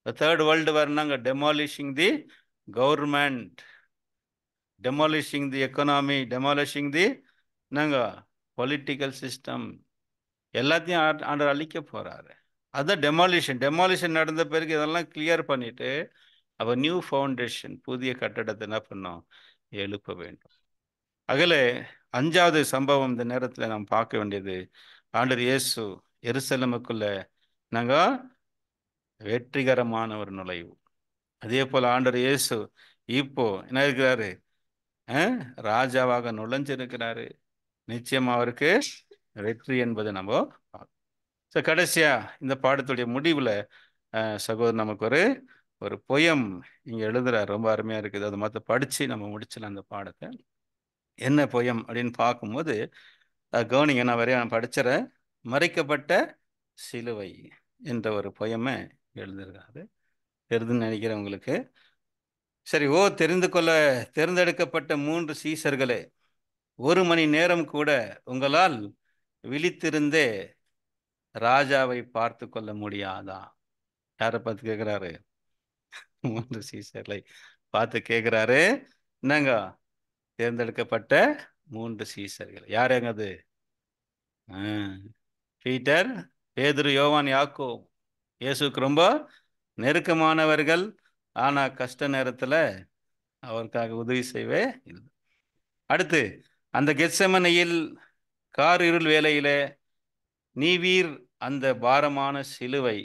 தேர்ட் வேர்ல்டு வார்னாங்க demolishing the government, demolishing the economy, demolishing the நாங்க பொலிட்டிக்கல் சிஸ்டம், எல்லாத்தையும் ஆண்டவர் அழிக்க போறாரு. அதான் டெமாலிஷன். டெமாலிஷன் நடந்த பிறகு இதெல்லாம் கிளியர் பண்ணிட்டு அப்போ நியூ ஃபவுண்டேஷன், புதிய கட்டடத்தை என்ன பண்ணோம்? எழுப்ப வேண்டும். அகல அஞ்சாவது சம்பவம் இந்த நேரத்தில் நாம் பார்க்க வேண்டியது, ஆண்டவர் இயேசு எருசலேமுக்குள்ள நாங்க வெற்றிகரமான ஒரு நுழைவு. அதே போல ஆண்டவர் இயேசு இப்போ என்ன இருக்கிறாரு? ராஜாவாக நுழைஞ்சிருக்கிறாரு. நிச்சயமா அவருக்கு வெற்றி என்பதை நம்ம பார்க்கிறோம். கடைசியா இந்த பாடத்துடைய முடிவுல சகோதரர் நமக்கு ஒரு பொயம் இங்க எழுதுறாரு. ரொம்ப அருமையா இருக்குது. அதை மொத்தம் படிச்சு நம்ம முடிச்சலாம் அந்த பாடத்தை. என்ன பொயம் அப்படின்னு பார்க்கும்போது கவனிங்க, நான் வரைய நான் படிச்சிடறேன். மறைக்கப்பட்ட சிலுவை என்ற ஒரு பொயமை எழுதுகிறாரு. தெரிதுன்னு நினைக்கிறேன் உங்களுக்கு. சரி. தேர்ந்தெடுக்கப்பட்ட 3 சீசர்களே, 1 மணி நேரம் கூட உங்களால் விழித்திருந்தே ராஜாவை பார்த்து கொள்ள முடியாதா? யாரை பார்த்து கேட்கிறாரு? 3 சீசர்களை பார்த்து கேட்கிறாரு. என்னங்க? தேர்ந்தெடுக்கப்பட்ட 3 சீசர்கள் யாருங்க அது? பீட்டர், பேதுரு, யோவான், யாக்கோபு. இயேசுக்கு ரொம்ப நெருக்கமானவர்கள். ஆனா கஷ்ட நேரத்துல அவருக்காக உதவி செய்வே இல்லை. அடுத்து, அந்த கெத்செமனையில் கார் இருள் வேளையிலே நீவீர் அந்த பாரமான சிலுவை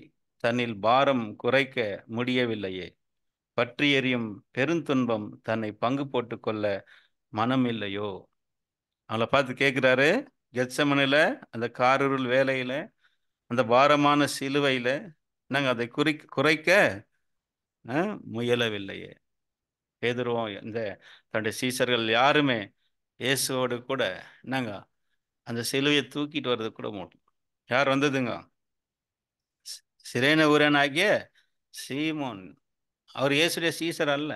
தன்னில் பாரம் குறைக்க முடியவில்லையே, பற்றி எறியும் பெருந்துன்பம் தன்னை பங்கு போட்டுக்கொள்ள மனம் இல்லையோ? அவளை பார்த்து கேட்கிறாரு. கெத்செமனில அந்த காரிருள் வேலையில அந்த பாரமான சிலுவையில நாங்கள் அதை குறைக்க முயலவில்லையே. பேதுருவும் இந்த தன்னுடைய சீசர்கள் யாருமே இயேசுவோடு கூட நாங்க அந்த சிலுவையை தூக்கிட்டு வர்றது கூட முடியும். யார் வந்ததுங்க? சிரேன ஊரனாகிய சீமோன். அவர் இயேசுடைய சீசர் அல்ல,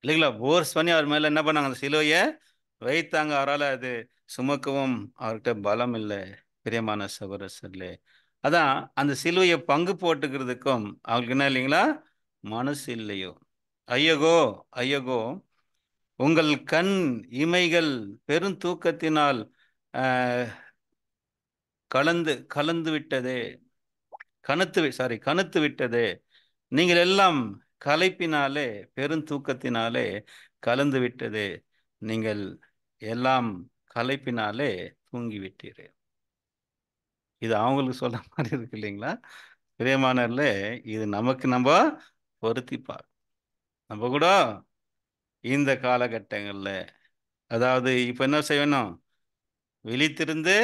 இல்லைங்களா? போர்ஸ் பண்ணி அவர் மேல என்ன பண்ணாங்க? அந்த சிலுவையை வைத்தாங்க. அவரால் அது சுமக்கவும் அவர்கிட்ட பலம் இல்லை. பிரியமான சகோதரர்களே, அதான் அந்த சிலுவையை பங்கு போட்டுக்கிறதுக்கும் அவங்களுக்கு என்ன இல்லைங்களா? மனசு இல்லையோ? ஐயகோ ஐயகோ, உங்கள் கண் இமைகள் பெருந்தூக்கத்தினால் கலந்து கலந்து விட்டதே, கனத்து விட்டதே. நீங்கள் எல்லாம் களைப்பினாலே, பெருந்தூக்கத்தினாலே கலந்து விட்டதே. நீங்கள் எல்லாம் களைப்பினாலே தூங்கி விட்டீரே. இது அவங்களுக்கு சொல்ற மாதிரி இருக்கு இல்லைங்களா? பிரியமானவர்கள, இது நமக்கு நம்ம பொருத்திப்பார். நம்ம கூட இந்த காலகட்டங்கள்ல, அதாவது இப்ப என்ன செய்யணும்? விழித்திருந்து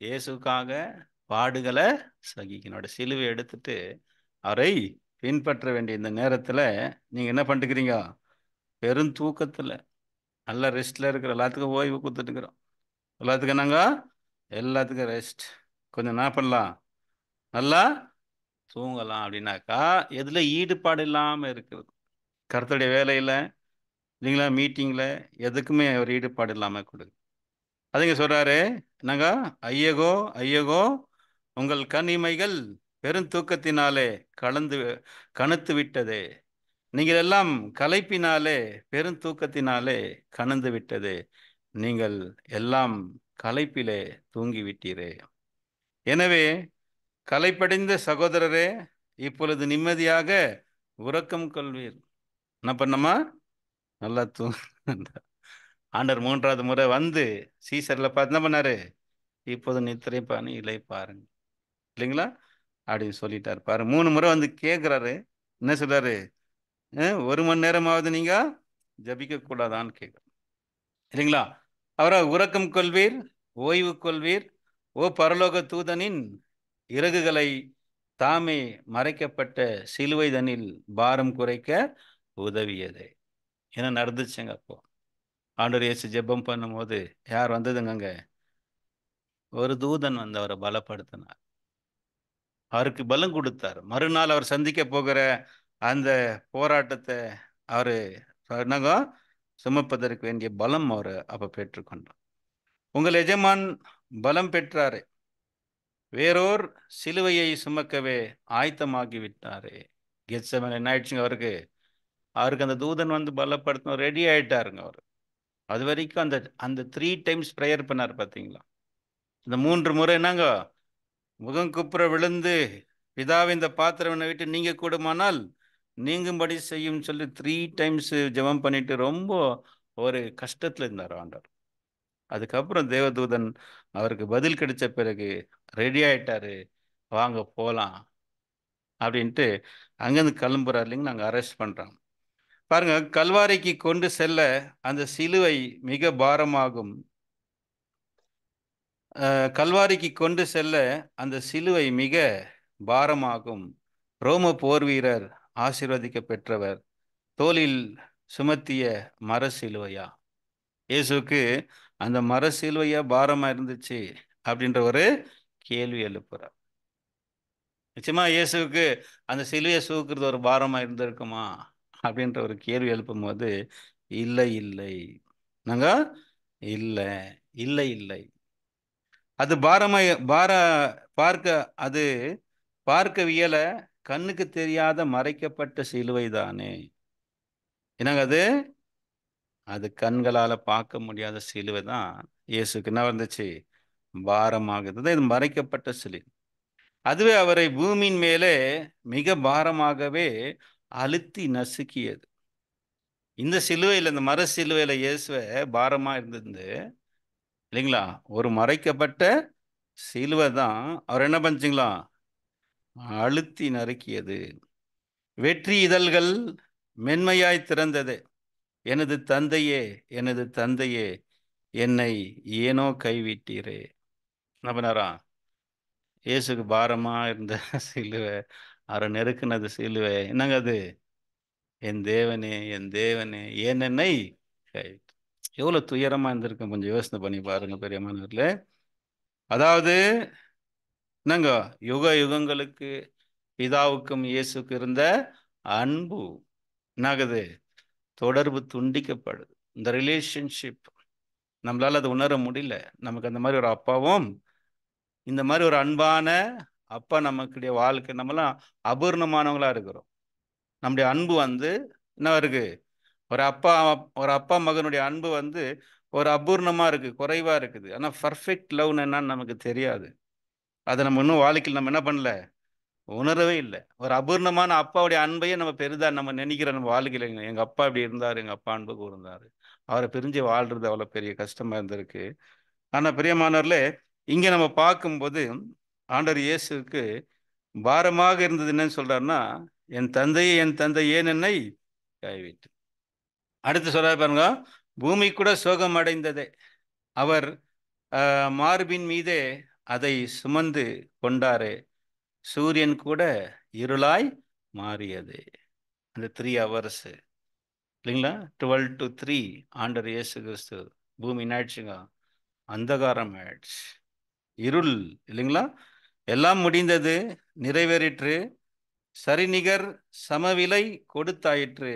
இயேசுக்காக பாடுகளை சகிக்கணும். சிலுவை எடுத்துட்டு அவரை பின்பற்ற வேண்டிய இந்த நேரத்துல நீங்க என்ன பண்ணிக்கிறீங்க? பெரும் தூக்கத்துல, நல்ல ரெஸ்ட்ல இருக்கிற எல்லாத்துக்கும் ஓய்வு கொடுத்துட்டுக்கிறோம். எல்லாத்துக்கும் நாங்க எல்லாத்துக்கும் ரெஸ்ட். கொஞ்சம் என்ன பண்ணலாம்? நல்லா தூங்கலாம். அப்படின்னாக்கா எதுல ஈடுபாடு இல்லாம இருக்குது? கர்த்தருடைய வேலையில, இல்லைங்களா, மீட்டிங்ல, எதுக்குமே ஒரு ஈடுபாடு இல்லாம கொடுக்கு. அதுங்க சொல்றாரு, என்னங்க? ஐயகோ ஐயகோ, உங்கள் கண்ணிமைகள் பெருந்தூக்கத்தினாலே கனத்து விட்டதே. நீங்கள் எல்லாம் களைப்பினாலே, பெருந்தூக்கத்தினாலே கனந்து விட்டதே. நீங்கள் எல்லாம் களைப்பிலே தூங்கிவிட்டீரே. எனவே களைப்படைந்த சகோதரரே, இப்பொழுது நிம்மதியாக உறக்கம் கொள்வீர். என்ன பண்ணமா? நல்லா ஆண்டவர் 3வது முறை வந்து சீசர்ல பார்த்து என்ன பண்ணாரு? இப்போது நித்திரை பாணி இலை பாருங்க, இல்லைங்களா அப்படின்னு சொல்லிட்டாரு. பாரு, 3 முறை வந்து கேட்கிறாரு. என்ன சொல்றாரு? 1 மணி நேரமாவது நீங்க ஜபிக்க கூடாதான்னு கேட்க, இல்லைங்களா? அவரை உறக்கம் கொள்வீர், ஓய்வு கொள்வீர். ஓ பரலோக தூதனின் இறகுகளை தாமே மறைக்கப்பட்ட சிலுவை தனில் பாரம் குறைக்க உதவியது. என்ன நடந்துச்சுங்க? அப்போ ஆண்டவர் இயேசு ஜெபம் பண்ணும்போது யார் வந்ததுங்க? அங்க ஒரு தூதன் வந்து அவரை பலப்படுத்தினார், அவருக்கு பலம் கொடுத்தார். மறுநாள் அவர் சந்திக்க போகிற அந்த போராட்டத்தை அவரு என்னங்க சுமப்பதற்கு வேண்டிய பலம் அவர் அப்ப பெற்றுக்கொண்டார். உங்கள் எஜமான் பலம் பெற்றாரு, வேறோர் சிலுவையை சுமக்கவே ஆயத்தமாகி விட்டாரு. கெத்செமனே என்ன ஆயிடுச்சுங்க? அவருக்கு அந்த தூதன் வந்து பலப்படுத்தணும், ரெடி ஆயிட்டாருங்க அவர். அது வரைக்கும் அந்த அந்த 3 டைம்ஸ் ப்ரேயர் பண்ணார் பார்த்தீங்களா? இந்த 3 முறை என்னங்க? முகம் குப்புற விழுந்து, பிதாவை இந்த பாத்திரம் என்னை விட்டு நீங்க கூடுமானால் நீங்கும்படி செய்யும் சொல்லி 3 டைம்ஸ் ஜெபம் பண்ணிட்டு ரொம்ப ஒரு கஷ்டத்துல இருந்தார் ஆண்டவர். அதுக்கப்புறம் தேவதூதன் அவருக்கு பதில் கிடைச்ச பிறகு ரெடி ஆயிட்டாரு, வாங்க போலாம் அப்படின்ட்டு அங்கேருந்து கிளம்புறாரு இல்லைங்க, நாங்கள் அரெஸ்ட் பண்றோம். பாருங்க, கல்வாரிக்கு கொண்டு செல்ல அந்த சிலுவை மிக பாரமாகும். கல்வாரிக்கு கொண்டு செல்ல அந்த சிலுவை மிக பாரமாகும். ரோம போர் வீரர் ஆசீர்வதிக்க பெற்றவர் தோளில் சுமத்திய மர சிலுவையா? இயேசுக்கு அந்த மர சிலுவையா பாரமா இருந்துச்சு அப்படின்ற ஒரு கேள்வி எழுப்புறார். நிச்சயமா இயேசுவுக்கு அந்த சிலுவையை சுமக்கிறது ஒரு பாரமா இருந்திருக்குமா அப்படின்ற ஒரு கேள்வி எழுப்பும் போது, இல்லை இல்லை, நாங்க இல்லை, இல்லை இல்லை, அது பாரமா பார பார்க்க அது பார்க்கவியல, கண்ணுக்கு தெரியாத மறைக்கப்பட்ட சிலுவை தானே. என்னங்க அது? அது கண்களால பார்க்க முடியாத சிலுவை தான் இயேசுக்கு என்ன வந்துச்சு, பாரமாகுது. இது மறைக்கப்பட்ட சிலுவை. அதுவே அவரை பூமியின் மேலே மிக பாரமாகவே அழுத்தி நசுக்கியது. இந்த சிலுவையில், இந்த மர சிலுவையில இயேசுவ பாரமா இருந்தது இல்லைங்களா? ஒரு மறைக்கப்பட்ட சிலுவை தான் அவர் என்ன பண்ணுச்சுங்களா, அழுத்தி நறுக்கியது. வெற்றி இதழ்கள் மென்மையாய் திறந்தது. எனது தந்தையே, எனது தந்தையே, என்னை ஏனோ கைவிட்டீரே. என்ன பண்ணாரா? இயேசுக்கு பாரமா இருந்த சிலுவை, அவரை நெருக்குனது சிலுவை. என்னங்க அது? என் தேவனே, என் தேவனே, ஏன் என்னை கைவிட்டு. எவ்வளவு துயரமா இருந்திருக்கும், கொஞ்சம் யோசனை பண்ணி பாருங்க பெரியமானவர்களே. அதாவது என்னங்க, யுக யுகங்களுக்கு பிதாவுக்கும் இயேசுக்கு இருந்த அன்பு என்னாகுது, தொடர்பு துண்டிக்கப்படுது. இந்த ரிலேஷன்ஷிப் நம்மளால அதை உணர முடியல. நமக்கு அந்த மாதிரி ஒரு அப்பாவும், இந்த மாதிரி ஒரு அன்பான அப்பா நமக்குடைய வாழ்க்கை, நம்மலாம் அபூர்ணமானவங்களா இருக்கிறோம். நம்முடைய அன்பு வந்து என்ன இருக்கு, ஒரு அப்பா ஒரு அப்பா மகனுடைய அன்பு வந்து ஒரு அபூர்ணமா இருக்கு, குறைவா இருக்குது. ஆனா பர்ஃபெக்ட் லவ் என்னன்னு நமக்கு தெரியாது. அதை நம்ம இன்னும் வாழ்க்கையில் நம்ம என்ன பண்ணல, உணரவே இல்லை. ஒரு அபூர்ணமான அப்பாவுடைய அன்பையே நம்ம பெரிதா நம்ம நினைக்கிற நம்ம வாழ்க்கையில, எங்க அப்பா இப்படி இருந்தாரு, எங்க அப்பா அன்பு கூர்ந்தாரு, அவரை பிரிஞ்சு வாழ்றது அவ்வளவு பெரிய கஷ்டமா இருந்திருக்கு. ஆனா பிரியமானவர்களே, இங்க நம்ம பார்க்கும்போது ஆண்டவர் இயேசுக்கு பாரமாக இருந்தது என்னன்னு சொல்றாருன்னா, என் தந்தையே, என் தந்தை ஏன் என்னை கைவிட்டு. அடுத்து சொல்றாரு பாருங்க, பூமி கூட சோகம் அடைந்ததே, அவர் மார்பின் மீதே அதை சுமந்து கொண்டாரே, சூரியன் கூட இருளாய் மாறியது. அந்த 3 hours இல்லைங்களா, 12 to 3 ஆண்டவர் இயேசு கிறிஸ்து பூமி என்னாயிடுச்சுங்க, அந்தகாரம் ஆயிடுச்சு, இருள் இல்லைங்களா. எல்லாம் முடிந்தது, நிறைவேறிற்று, சரிநிகர் சமவிலை கொடுத்தாயிற்று.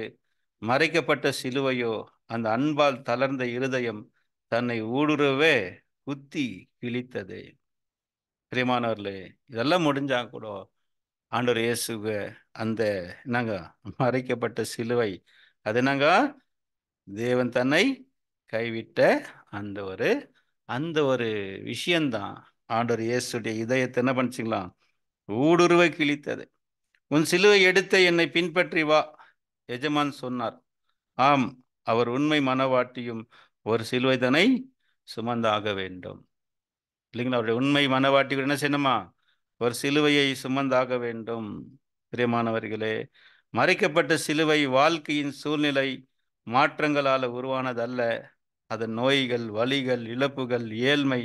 மறைக்கப்பட்ட சிலுவையோ அந்த அன்பால் தளர்ந்த இருதயம் தன்னை ஊடுருவே குத்தி கிழித்தது. பிரியமானவர்களே, இதெல்லாம் முடிஞ்சா கூட ஆண்டவர் இயேசுவ அந்த என்னங்க, மறைக்கப்பட்ட சிலுவை, அது என்னங்க, தேவன் தன்னை கைவிட்ட அந்த ஒரு அந்த ஒரு விஷயம்தான் ஆண்டவர் இயேசுடைய இதயத்தை என்ன பண்ணிச்சிங்களா, ஊடுருவ கிழித்தது. உன் சிலுவை எடுத்த என்னை பின்பற்றி வா, எஜமான் சொன்னார். ஆம், அவர் உண்மை மனவாட்டியும் ஒரு சிலுவை தன்னை சுமந்தாக வேண்டும் இல்லைங்களா. அவருடைய உண்மை மனவாட்டிகள் என்ன செய்யணுமா, ஒரு சிலுவையை சுமந்தாக வேண்டும். பிரியமானவர்களே, மறைக்கப்பட்ட சிலுவை வாழ்க்கையின் சூழ்நிலை மாற்றங்களால் உருவானதல்ல. அதன் நோய்கள், வலிகள், இழப்புகள், ஏழ்மை,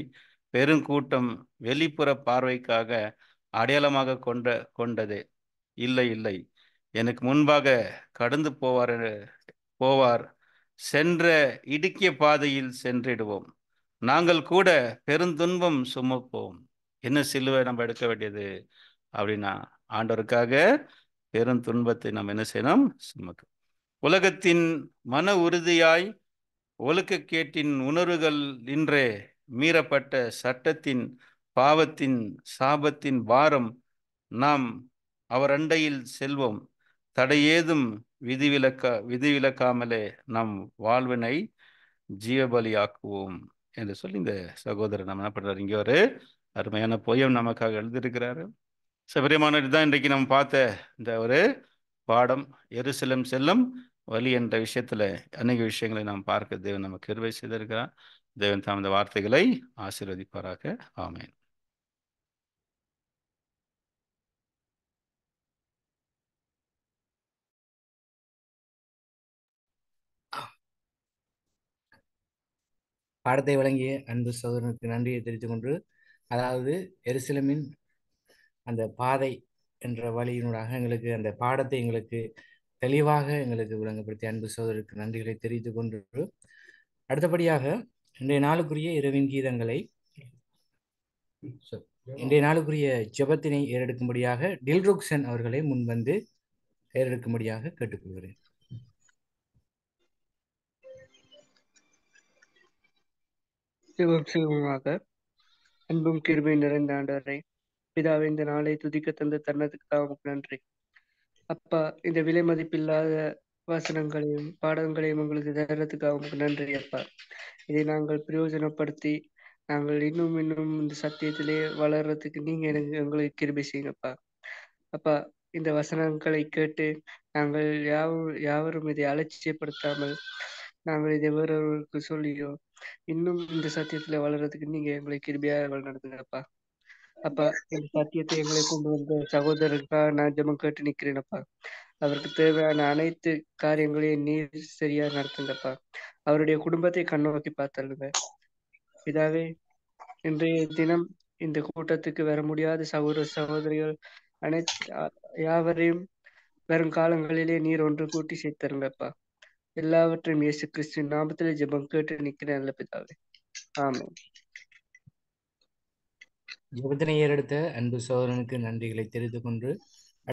பெருங்கூட்டம், வெளிப்புற பார்வைக்காக அடையாளமாக கொண்டது. இல்லை இல்லை, எனக்கு முன்பாக கடந்து போவார் சென்ற இடுக்கிய பாதையில் சென்றிடுவோம். நாங்கள் கூட பெருந்துன்பம் சுமப்போம். என்ன சிலுவை நம்ம எடுக்க வேண்டியது அப்படின்னா, ஆண்டவருக்காக பெருந்துன்பத்தை நம்ம என்ன செய்யணும், சுமக்க. உலகத்தின் மன உறுதியாய் ஒழுக்கக்கேட்டின் உணர்வுகள் இன்றே மீறப்பட்ட சட்டத்தின் பாவத்தின் சாபத்தின் பாரம் நாம் அவர் அண்டையில் செல்வோம். தடையேதும் விதிவிலக்காமலே நம் வாழ்வினை ஜீவபலியாக்குவோம் என்று சொல்லி இந்த சகோதரர் நம்ம என்ன பண்றாரு, இங்கே ஒரு அருமையான பொயம் நமக்காக எழுதியிருக்கிறாரு. சபரியமான இதுதான் இன்றைக்கு நம்ம பார்த்த இந்த ஒரு பாடம். எருசலேம் செல்லும் வழி என்ற விஷயத்துல அநேக விஷயங்களை நாம் பார்க்க தேவன் நமக்கு கிருபை செய்திருக்கிறார். தேவன் தாம் இந்த வார்த்தைகளை ஆசீர்வதிப்பாராக. ஆமென். பாடத்தை வழங்கிய அன்பு சகோதரனுக்கு நன்றியை தெரிவித்துக் கொண்டு, அதாவது எருசலேமின் அந்த பாதை என்ற வழியினூடாக எங்களுக்கு அந்த பாடத்தை எங்களுக்கு தெளிவாக எங்களுக்கு விளங்கப்படுத்திய அன்பு சகோதரருக்கு நன்றிகளை தெரிவித்துக் கொண்டு, அடுத்தபடியாக இன்றைய நாளுக்குரிய இரவின் கீதங்களை இன்றைய நாளுக்குரிய ஜெபத்தினை ஏறெடுக்கும்படியாக டில்ருக்சன் அவர்களை முன்வந்து ஏறெடுக்கும்படியாக கேட்டுக்கொள்கிறேன். ஜெபம் செய்வோமாக. அன்பும் கிருபை நிறைந்த ஆண்டவரே, பிதாவே, இந்த நாளை துதிக்க தந்த தருணத்துக்காக உமக்கு நன்றி. அப்பா, இந்த விலை மதிப்பில்லாத வசனங்களையும் பாடங்களையும் உங்களுக்கு தருணத்துக்காக உமக்கு நன்றி. அப்பா, இதை நாங்கள் பிரயோஜனப்படுத்தி நாங்கள் இன்னும் இன்னும் இந்த சத்தியத்திலே வளர்றதுக்கு நீங்க எங்களுக்கு கிருபை செய்யுங்கப்பா. அப்பா, இந்த வசனங்களை கேட்டு நாங்கள் யாவரும் இதை அலட்சியப்படுத்தாமல் நாங்கள் இதை வேறொருவருக்கு சொல்லியோ இன்னும் இந்த சத்தியத்துல வளர்றதுக்கு நீங்க எங்களை கிருபையாக நடத்துங்கப்பா. அப்பா, இந்த சத்தியத்தை எங்களை கொண்டு வந்த சகோதரருக்காக நான் ஜெபம் கேட்டு நிக்கிறேனப்பா. அவருக்கு தேவையான அனைத்து காரியங்களையும் நீர் சரியா நடத்துங்கப்பா. அவருடைய குடும்பத்தை கண்ணோக்கி பார்த்தருங்க பிதாவே. இன்றைய தினம் இந்த கூட்டத்துக்கு வர முடியாத சகோதர சகோதரிகள் அனைத்து யாவரையும் வரும் காலங்களிலே நீர் ஒன்று கூட்டி சேர்த்தருங்கப்பா. எல்லாவற்றையும் இயேசு கிறிஸ்துவின் நாமத்திலே ஜெபம் கேட்டு நிக்கிறேன் நல்ல பிதாவே. ஆமென். ஜெபத்தினை ஏறெடுத்த அன்பு சகோதரனுக்கு நன்றிகளை தெரிவித்துக் கொண்டு,